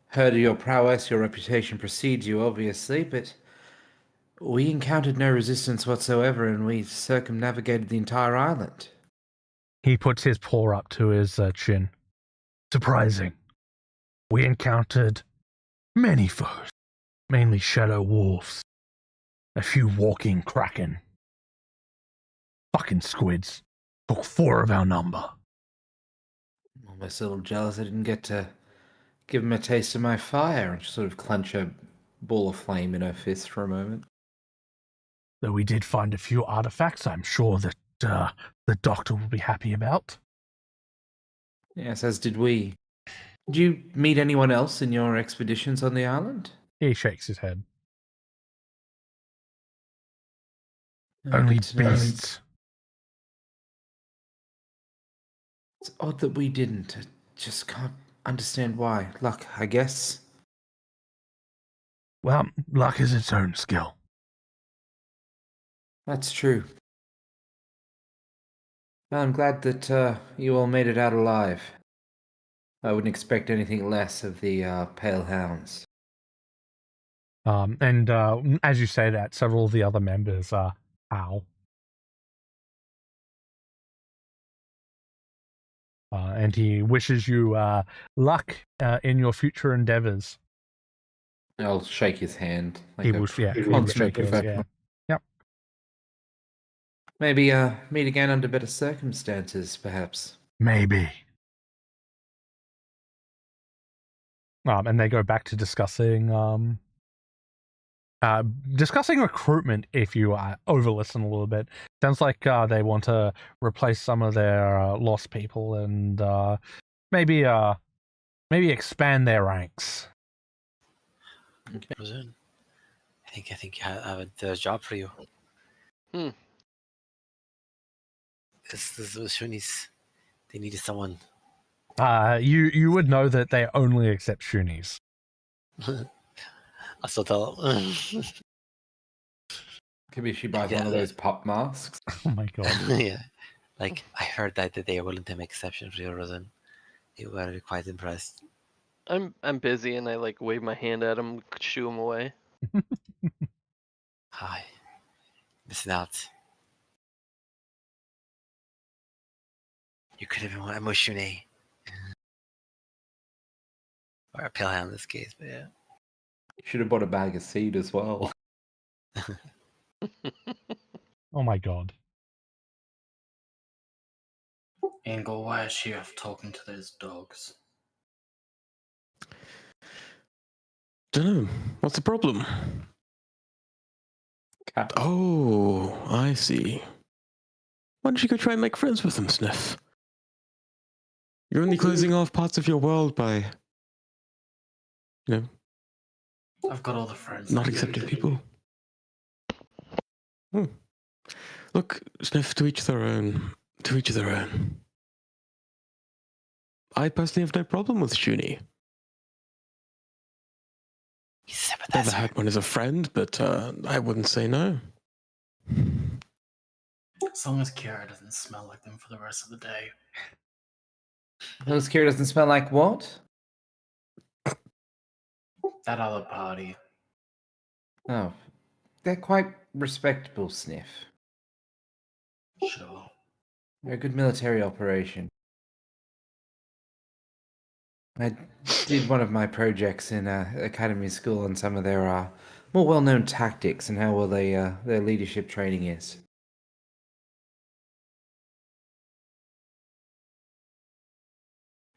heard of your prowess, your reputation precedes you, obviously, but we encountered no resistance whatsoever, and we circumnavigated the entire island. He puts his paw up to his chin. Surprising. We encountered many foes, mainly shadow wolves, a few walking kraken. Fucking squids. Took 4 of our number. I'm almost a little jealous I didn't get to give him a taste of my fire and sort of clench a ball of flame in her fist for a moment. Though we did find a few artifacts I'm sure that the doctor will be happy about. Yes, as did we. Did you meet anyone else in your expeditions on the island? He shakes his head. Oh, Only good to know. beasts. It's odd that we didn't. I just can't understand why. Luck, I guess. Well, luck is its own skill. That's true. Well, I'm glad that you all made it out alive. I wouldn't expect anything less of the Pale Hounds. And as you say that, several of the other members howl. And he wishes you luck in your future endeavors. I'll shake his hand. He will, yeah, he will consummate shake yours, professional. yeah. Yep. Maybe meet again under better circumstances, perhaps. Maybe. And they go back to discussing discussing recruitment, if you over-listen a little bit. Sounds like they want to replace some of their lost people and maybe expand their ranks. Okay. Rosen, I think I have a job for you. This was Shuni's. They needed someone. You would know that they only accept Shunies. I'll still tell them. Maybe she buys one of those pup masks. Oh my god. Yeah. Like, I heard that they are willing to make exception for you, Rosen. You were quite impressed. I'm busy, and I like wave my hand at him, shoo him away. Hi. Missing out. You could have been one more Shuni. Or a pale hand in this case, but yeah. Should have bought a bag of seed as well. Oh my god. Angle, why is she off talking to those dogs? Dunno. What's the problem? Cat. Oh, I see. Why don't you go try and make friends with them, Sniff? You're only closing off parts of your world by, I've got all the friends. not accepting people. Look, Sniff, to each their own. To each their own. I personally have no problem with Shuni. Never had one as a friend, but I wouldn't say no. As long as Kira doesn't smell like them for the rest of the day. Those Kira doesn't smell like what? That other party. Oh, they're quite respectable, Sniff. Sure. They're a good military operation. I did one of my projects in academy school on some of their more well-known tactics and how well their leadership training is.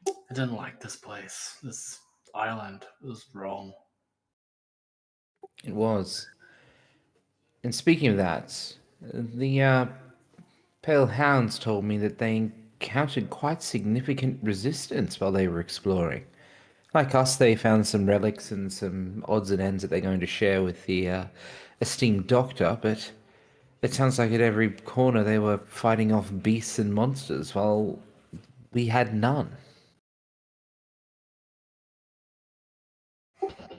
I didn't like this place. This island was wrong. It was. And speaking of that, the Pale Hounds told me that they encountered quite significant resistance while they were exploring. Like us, they found some relics and some odds and ends that they're going to share with the esteemed doctor, but it sounds like at every corner they were fighting off beasts and monsters, while we had none.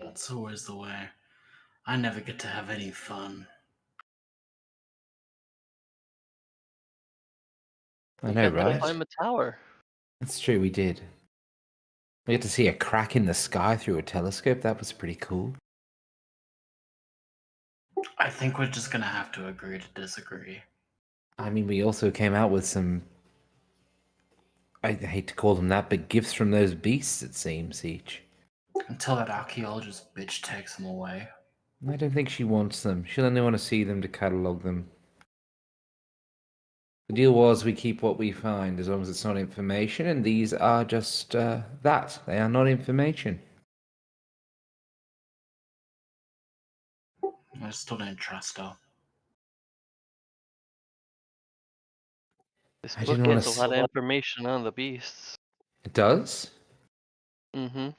That's always the way. I never get to have any fun. I know, You got to right? climb a tower. That's true, we did. We had to see a crack in the sky through a telescope. That was pretty cool. I think we're just gonna have to agree to disagree. I mean, we also came out with some, I hate to call them that, but gifts from those beasts, it seems, each. Until that archaeologist bitch takes them away. I don't think she wants them. She'll only want to see them to catalogue them. The deal was we keep what we find as long as it's not information, and these are just that. They are not information. I still don't trust her. This I book didn't wanna gets a lot of information on the beasts. It does? Mm-hmm.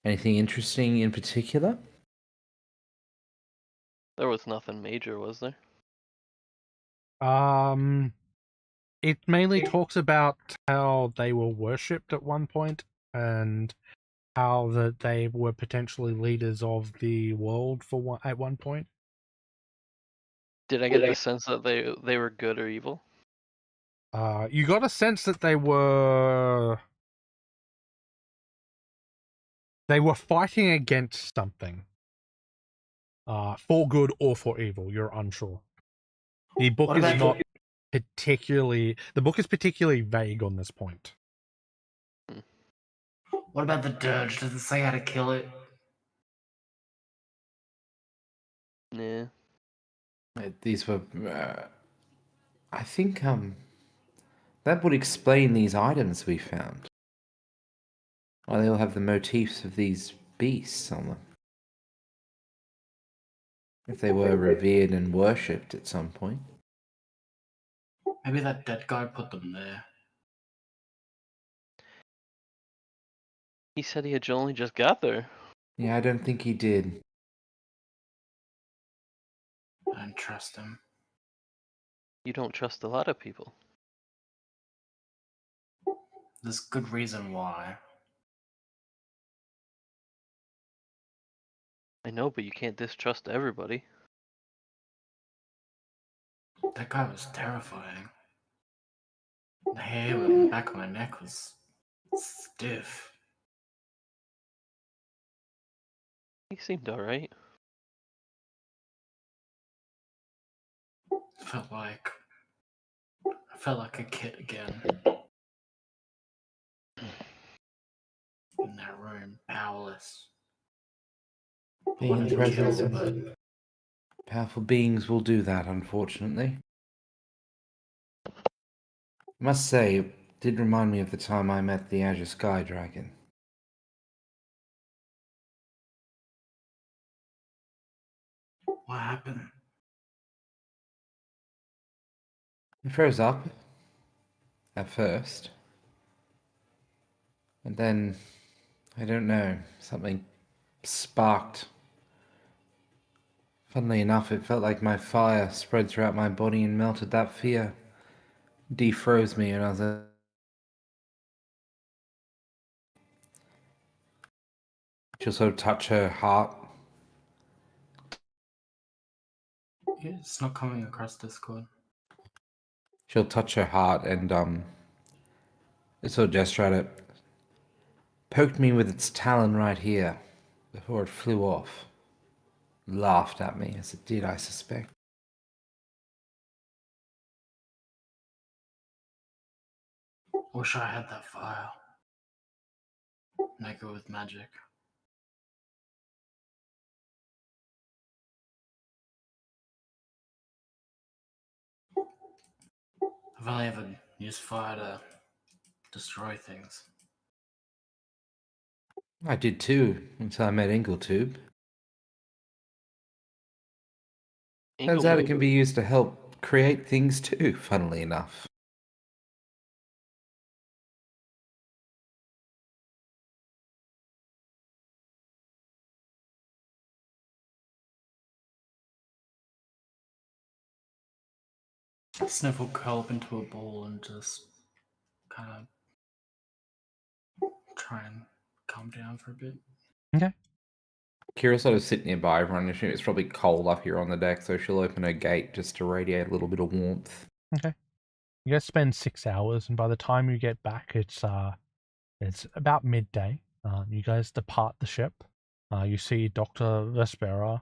Anything interesting in particular? There was nothing major, was there? It mainly talks about how they were worshipped at one point and how that they were potentially leaders of the world at one point. Did I get the sense that they were good or evil? You got a sense that they were fighting against something. For good or for evil, you're unsure. The book is particularly vague on this point. What about the dirge? Does it say how to kill it? Yeah. These were, I think, that would explain these items we found. Why they all have the motifs of these beasts on them. If they were revered and worshipped at some point. Maybe that dead guy put them there. He said he had only just got there. Yeah, I don't think he did. I don't trust him. You don't trust a lot of people. There's good reason why. I know, but you can't distrust everybody. That guy was terrifying. The hair on the back of my neck was stiff. He seemed alright. I felt like a kid again. In that room, powerless. Being in the Wanted to kill, presence but of powerful beings will do that, unfortunately. I must say, it did remind me of the time I met the Azure Sky Dragon. what happened? It froze up at first. And then, I don't know, something sparked. Funnily enough, it felt like my fire spread throughout my body and melted that fear. Defroze me, and I was like, she'll sort of touch her heart. It's not coming across Discord. She'll touch her heart and it sort of gesture at it. Poked me with its talon right here before it flew off. Laughed at me, as it did, I suspect. Wish I had that file. Make it with magic. I've only ever used fire to destroy things. I did too, until I met Ingletube. Turns out it can be used to help create things too, funnily enough. Sniffle curl up into a ball and just kind of try and calm down for a bit. Okay. Kira sort of sit nearby everyone. It's probably cold up here on the deck, so she'll open her gate just to radiate a little bit of warmth. Okay. You guys spend 6 hours, and by the time you get back, it's about midday. You guys depart the ship. You see Dr. Vespera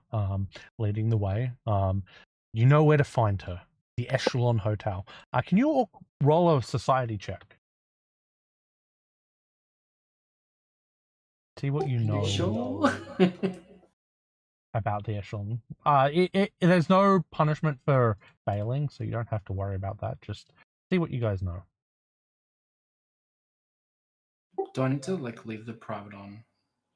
leading the way. You know where to find her. The Echelon Hotel. Can you all roll a society check? See what you know Sure. about the Echelon. There's no punishment for failing, so you don't have to worry about that. Just see what you guys know. Do I need to leave the private on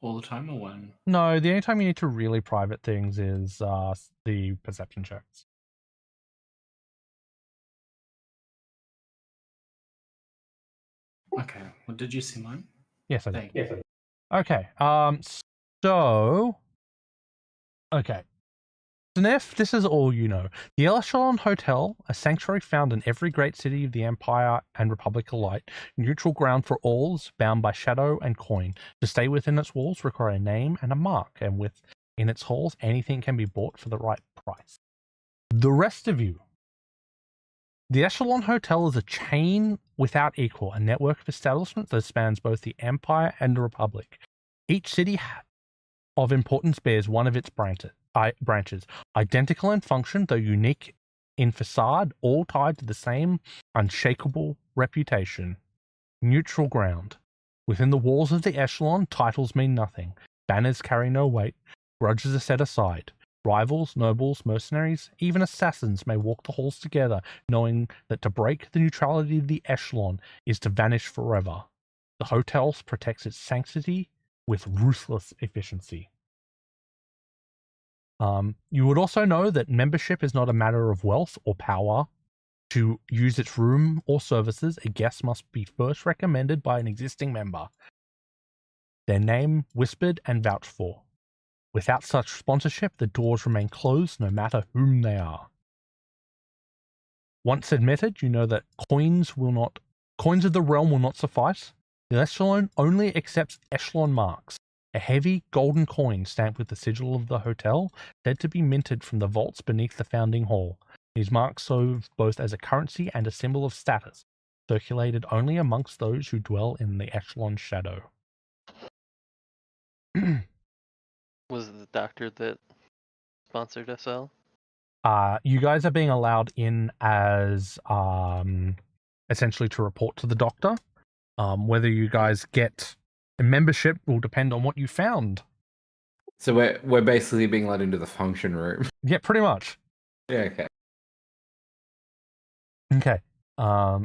all the time or when? No, the only time you need to really private things is the perception checks. Okay. Well, did you see mine? Yes, I did. Thank you. Okay. Okay. Sniff, this is all you know. The Elysium Hotel, a sanctuary found in every great city of the Empire and Republic alike, neutral ground for alls, bound by shadow and coin. To stay within its walls require a name and a mark, and within its halls, anything can be bought for the right price. The rest of you. The Echelon Hotel is a chain without equal, a network of establishments that spans both the Empire and the Republic. Each city of importance bears one of its branches, identical in function, though unique in facade, all tied to the same unshakable reputation. Neutral ground. Within the walls of the Echelon, titles mean nothing. Banners carry no weight. Grudges are set aside. Rivals, nobles, mercenaries, even assassins may walk the halls together, knowing that to break the neutrality of the Echelon is to vanish forever. The hotel protects its sanctity with ruthless efficiency. You would also know that membership is not a matter of wealth or power. To use its room or services, a guest must be first recommended by an existing member. Their name whispered and vouched for. Without such sponsorship, the doors remain closed no matter whom they are. Once admitted, you know that coins of the realm will not suffice. The echelon only accepts echelon marks, a heavy golden coin stamped with the sigil of the hotel, said to be minted from the vaults beneath the founding hall. These marks serve both as a currency and a symbol of status, circulated only amongst those who dwell in the echelon shadow. Was it the doctor that sponsored us all? You guys are being allowed in as essentially to report to the doctor. Whether you guys get a membership will depend on what you found. So we're basically being let into the function room. Yeah, pretty much. Yeah, okay. Okay.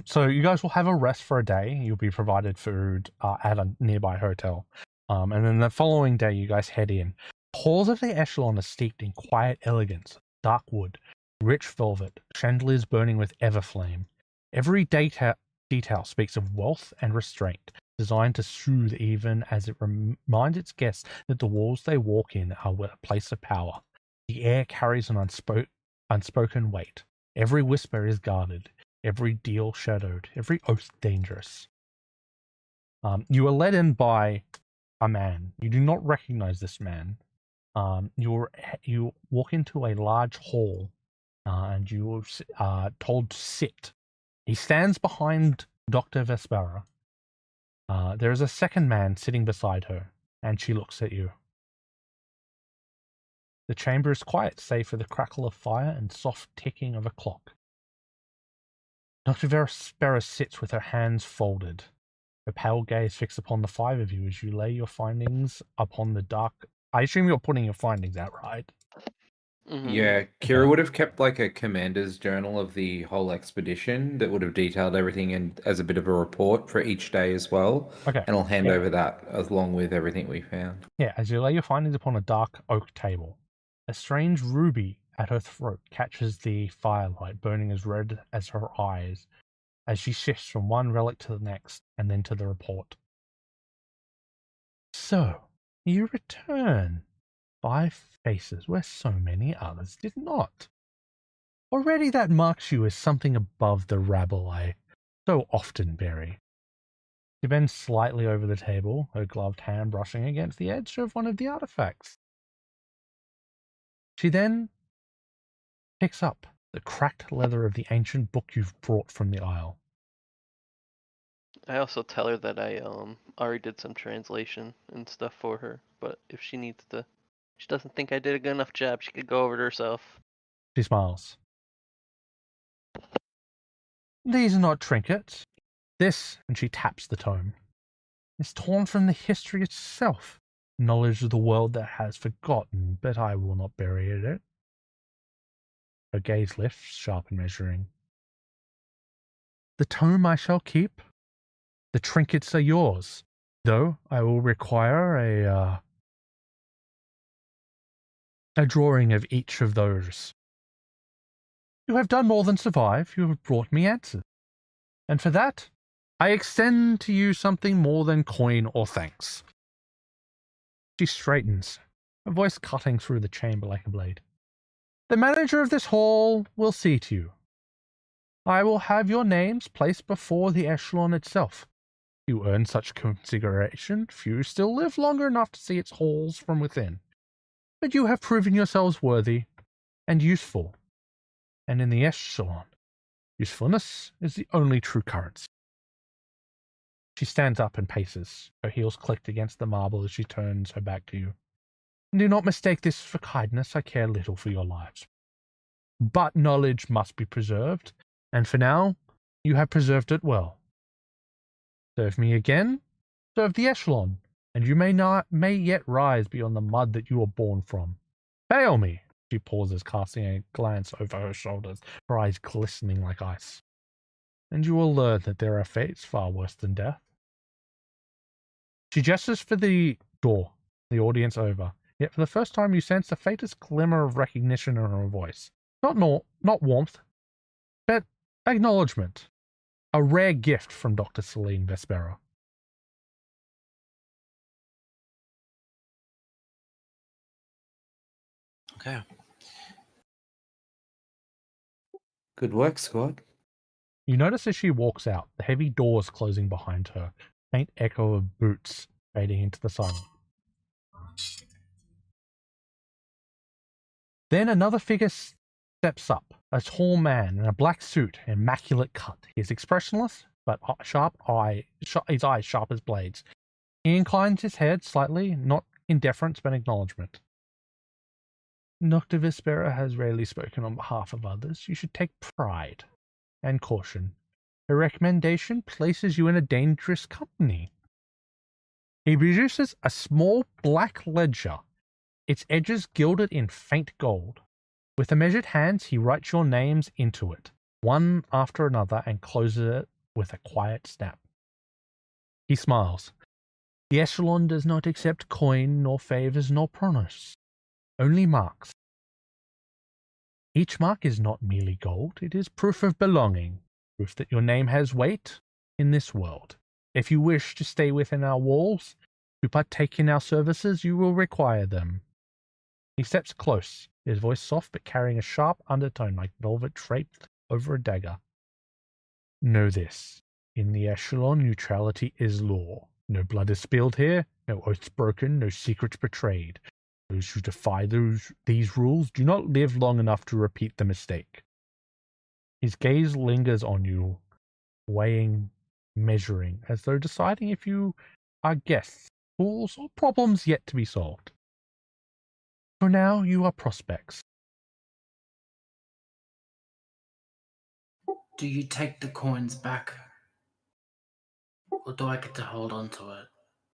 So you guys will have a rest for a day. You'll be provided food at a nearby hotel. And then the following day, you guys head in. Halls of the echelon are steeped in quiet elegance, dark wood, rich velvet, chandeliers burning with everflame. Every detail speaks of wealth and restraint, designed to soothe even as it reminds its guests that the walls they walk in are a place of power. The air carries an unspoken weight. Every whisper is guarded, every deal shadowed, every oath dangerous. You are led in by a man. You do not recognize this man. You walk into a large hall, and you are told to sit. He stands behind Dr. Vespera. There is a second man sitting beside her, and she looks at you. The chamber is quiet, save for the crackle of fire and soft ticking of a clock. Dr. Vespera sits with her hands folded, her pale gaze fixed upon the five of you as you lay your findings upon the dark. I assume you're putting your findings out, right? Mm-hmm. Yeah, Kira would have kept like a commander's journal of the whole expedition that would have detailed everything and as a bit of a report for each day as well. Okay. And I'll hand over that along with everything we found. Yeah, as you lay your findings upon a dark oak table, a strange ruby at her throat catches the firelight, burning as red as her eyes, as she shifts from one relic to the next, and then to the report. So, you return. 5 faces where so many others did not. Already that marks you as something above the rabble I so often bury. She bends slightly over the table, her gloved hand brushing against the edge of one of the artifacts. She then picks up the cracked leather of the ancient book you've brought from the Isle. I also tell her that I already did some translation and stuff for her, but if she needs to, she doesn't think I did a good enough job, she could go over it herself. She smiles. These are not trinkets. This, and she taps the tome, is torn from the history itself. Knowledge of the world that has forgotten, but I will not bury it. Her gaze lifts, sharp and measuring. The tome I shall keep. The trinkets are yours, though I will require a drawing of each of those. You have done more than survive. You have brought me answers. And for that, I extend to you something more than coin or thanks. She straightens, her voice cutting through the chamber like a blade. The manager of this hall will see to you. I will have your names placed before the echelon itself. You earn such consideration, few still live longer enough to see its halls from within. But you have proven yourselves worthy and useful. And in the echelon, usefulness is the only true currency. She stands up and paces, her heels clicked against the marble as she turns her back to you. Do not mistake this for kindness, I care little for your lives. But knowledge must be preserved, and for now, you have preserved it well. Serve me again, serve the echelon, and you may yet rise beyond the mud that you were born from. Fail me, she pauses, casting a glance over her shoulders, her eyes glistening like ice. And you will learn that there are fates far worse than death. She gestures for the door, the audience over. Yet for the first time you sense the faintest glimmer of recognition in her voice. Not warmth, but acknowledgement. A rare gift from Dr. Celine Vespera. Okay. Good work, squad. You notice as she walks out, the heavy doors closing behind her, faint echo of boots fading into the silence. Then another figure steps up, a tall man in a black suit, immaculate cut. He is expressionless, but his eyes sharp as blades. He inclines his head slightly, not in deference, but acknowledgement. Dr. Vespera has rarely spoken on behalf of others. You should take pride and caution. Her recommendation places you in a dangerous company. He produces a small black ledger, its edges gilded in faint gold. With the measured hands, he writes your names into it, one after another, and closes it with a quiet snap. He smiles. The echelon does not accept coin, nor favors, nor promise. Only marks. Each mark is not merely gold, it is proof of belonging, proof that your name has weight in this world. If you wish to stay within our walls, to partake in our services, you will require them. He steps close, his voice soft but carrying a sharp undertone like velvet draped over a dagger. Know this, in the echelon, neutrality is law. No blood is spilled here, no oaths broken, no secrets betrayed. Those who defy these rules do not live long enough to repeat the mistake. His gaze lingers on you, weighing, measuring, as though deciding if you are guests, fools, or problems yet to be solved. For now, you are prospects. Do you take the coins back? Or do I get to hold on to it?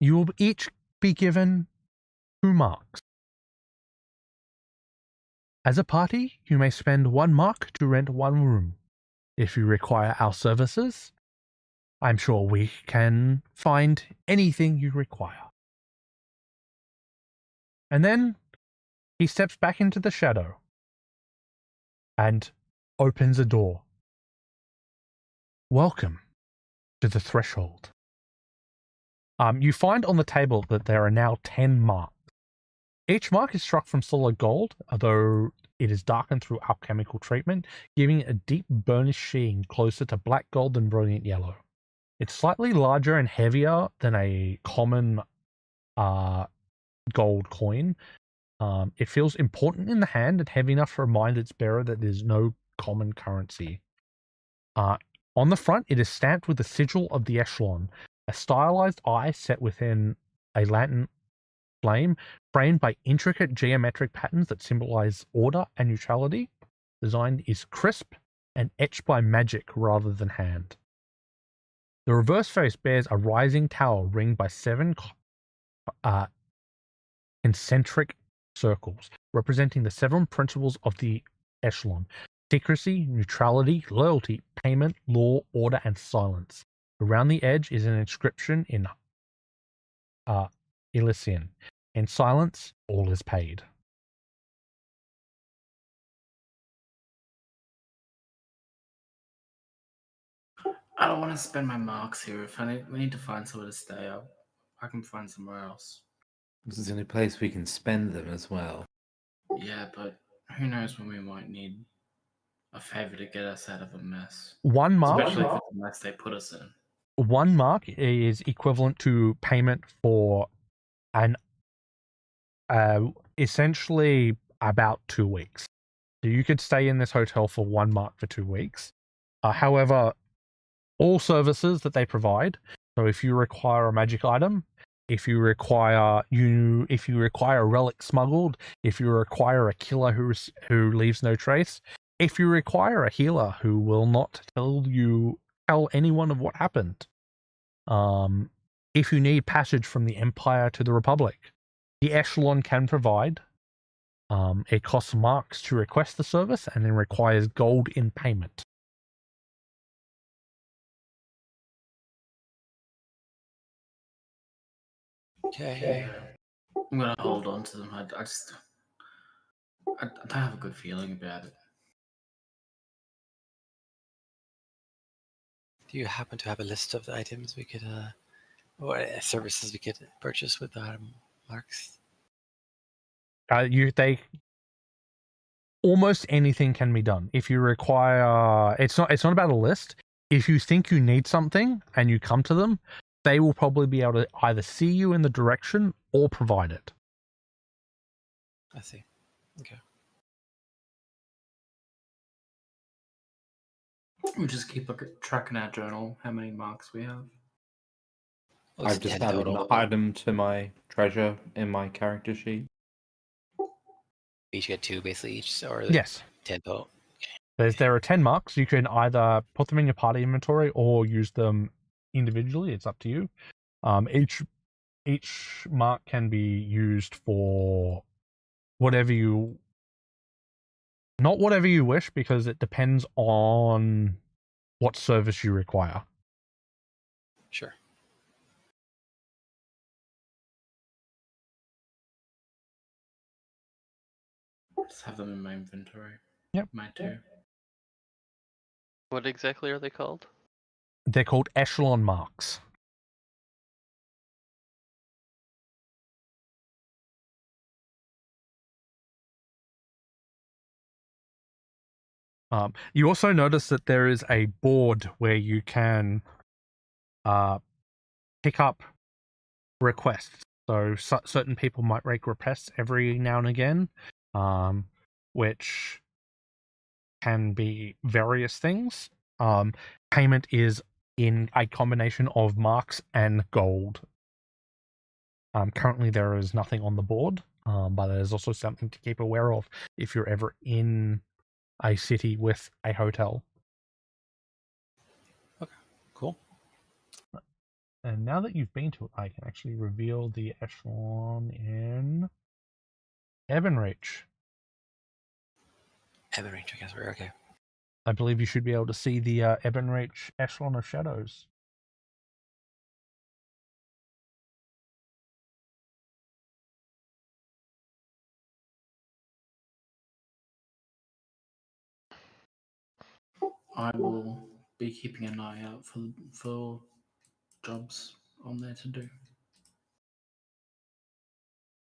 You will each be given 2 marks. As a party, you may spend 1 mark to rent 1 room. If you require our services, I'm sure we can find anything you require. And then he steps back into the shadow and opens a door. Welcome to the threshold. You find on the table that there are now 10 marks. Each mark is struck from solid gold, although it is darkened through alchemical treatment, giving it a deep burnished sheen closer to black gold than brilliant yellow. It's slightly larger and heavier than a common gold coin. It feels important in the hand and heavy enough to remind its bearer that there's no common currency. On the front, it is stamped with the sigil of the echelon, a stylized eye set within a lantern flame, framed by intricate geometric patterns that symbolize order and neutrality. Design is crisp and etched by magic rather than hand. The reverse face bears a rising tower ringed by 7 concentric circles, representing the 7 principles of the echelon: secrecy, neutrality, loyalty, payment, law, order, and silence. Around the edge is an inscription in Elysium. In silence, all is paid. I don't want to spend my marks here. If we need to find somewhere to stay, I can find somewhere else. This is the only place we can spend them as well. Yeah, but who knows when we might need a favor to get us out of a mess. 1 mark. Especially if it's a mess they put us in. 1 mark is equivalent to payment for an essentially about 2 weeks. So you could stay in this hotel for 1 mark for 2 weeks. However, all services that they provide, so if you require a magic item, if you require a relic smuggled, if you require a killer who leaves no trace, if you require a healer who will not tell anyone of what happened, if you need passage from the Empire to the Republic, the echelon can provide. It costs marks to request the service and then requires gold in payment. Okay. I'm gonna hold on to them. I don't have a good feeling about it. Do you happen to have a list of the items we could, or services we could purchase with marks? They almost anything can be done. If you require, it's not about a list. If you think you need something and you come to them, they will probably be able to either see you in the direction or provide it. I see. Okay. We just keep track in our journal how many marks we have. I've just 10 added an total. item to my treasure in my character sheet. Each get 2 basically each, or Yes. 10 total. There are 10 marks. You can either put them in your party inventory or use them individually. It's up to you. Each mark can be used for whatever you wish, because it depends on what service you require. Sure. Just have them in my inventory. Yep. My 2. What exactly are they called? They're called echelon marks. You also notice that there is a board where you can pick up requests. So certain people might make requests every now and again, which can be various things. Payment is in a combination of marks and gold. Currently, there is nothing on the board, but there's also something to keep aware of if you're ever in a city with a hotel. Okay, cool. And now that you've been to it, I can actually reveal the echelon in Ebonreach. Ebonreach, I guess we're okay. I believe you should be able to see the Ebonreach echelon of shadows. I will be keeping an eye out for jobs on there to do.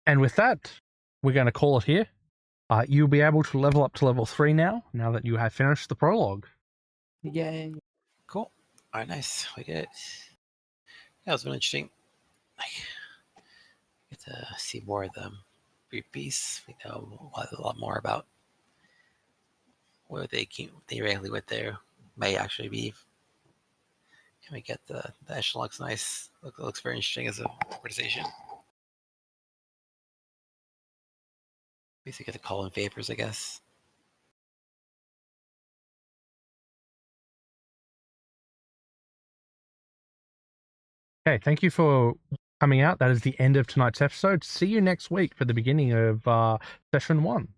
And with that, we're going to call it here. You'll be able to level up to level 3 now that you have finished the prologue. Yay! Cool. All right, nice. We did it. Yeah, it was really interesting. Like, get to see more of the brief piece. We know a lot more about where they directly with there may actually be. And we get the echelon looks nice. Looks very interesting as a organization. Basically, get to call in favors, I guess. Okay, thank you for coming out. That is the end of tonight's episode. See you next week for the beginning of session 1.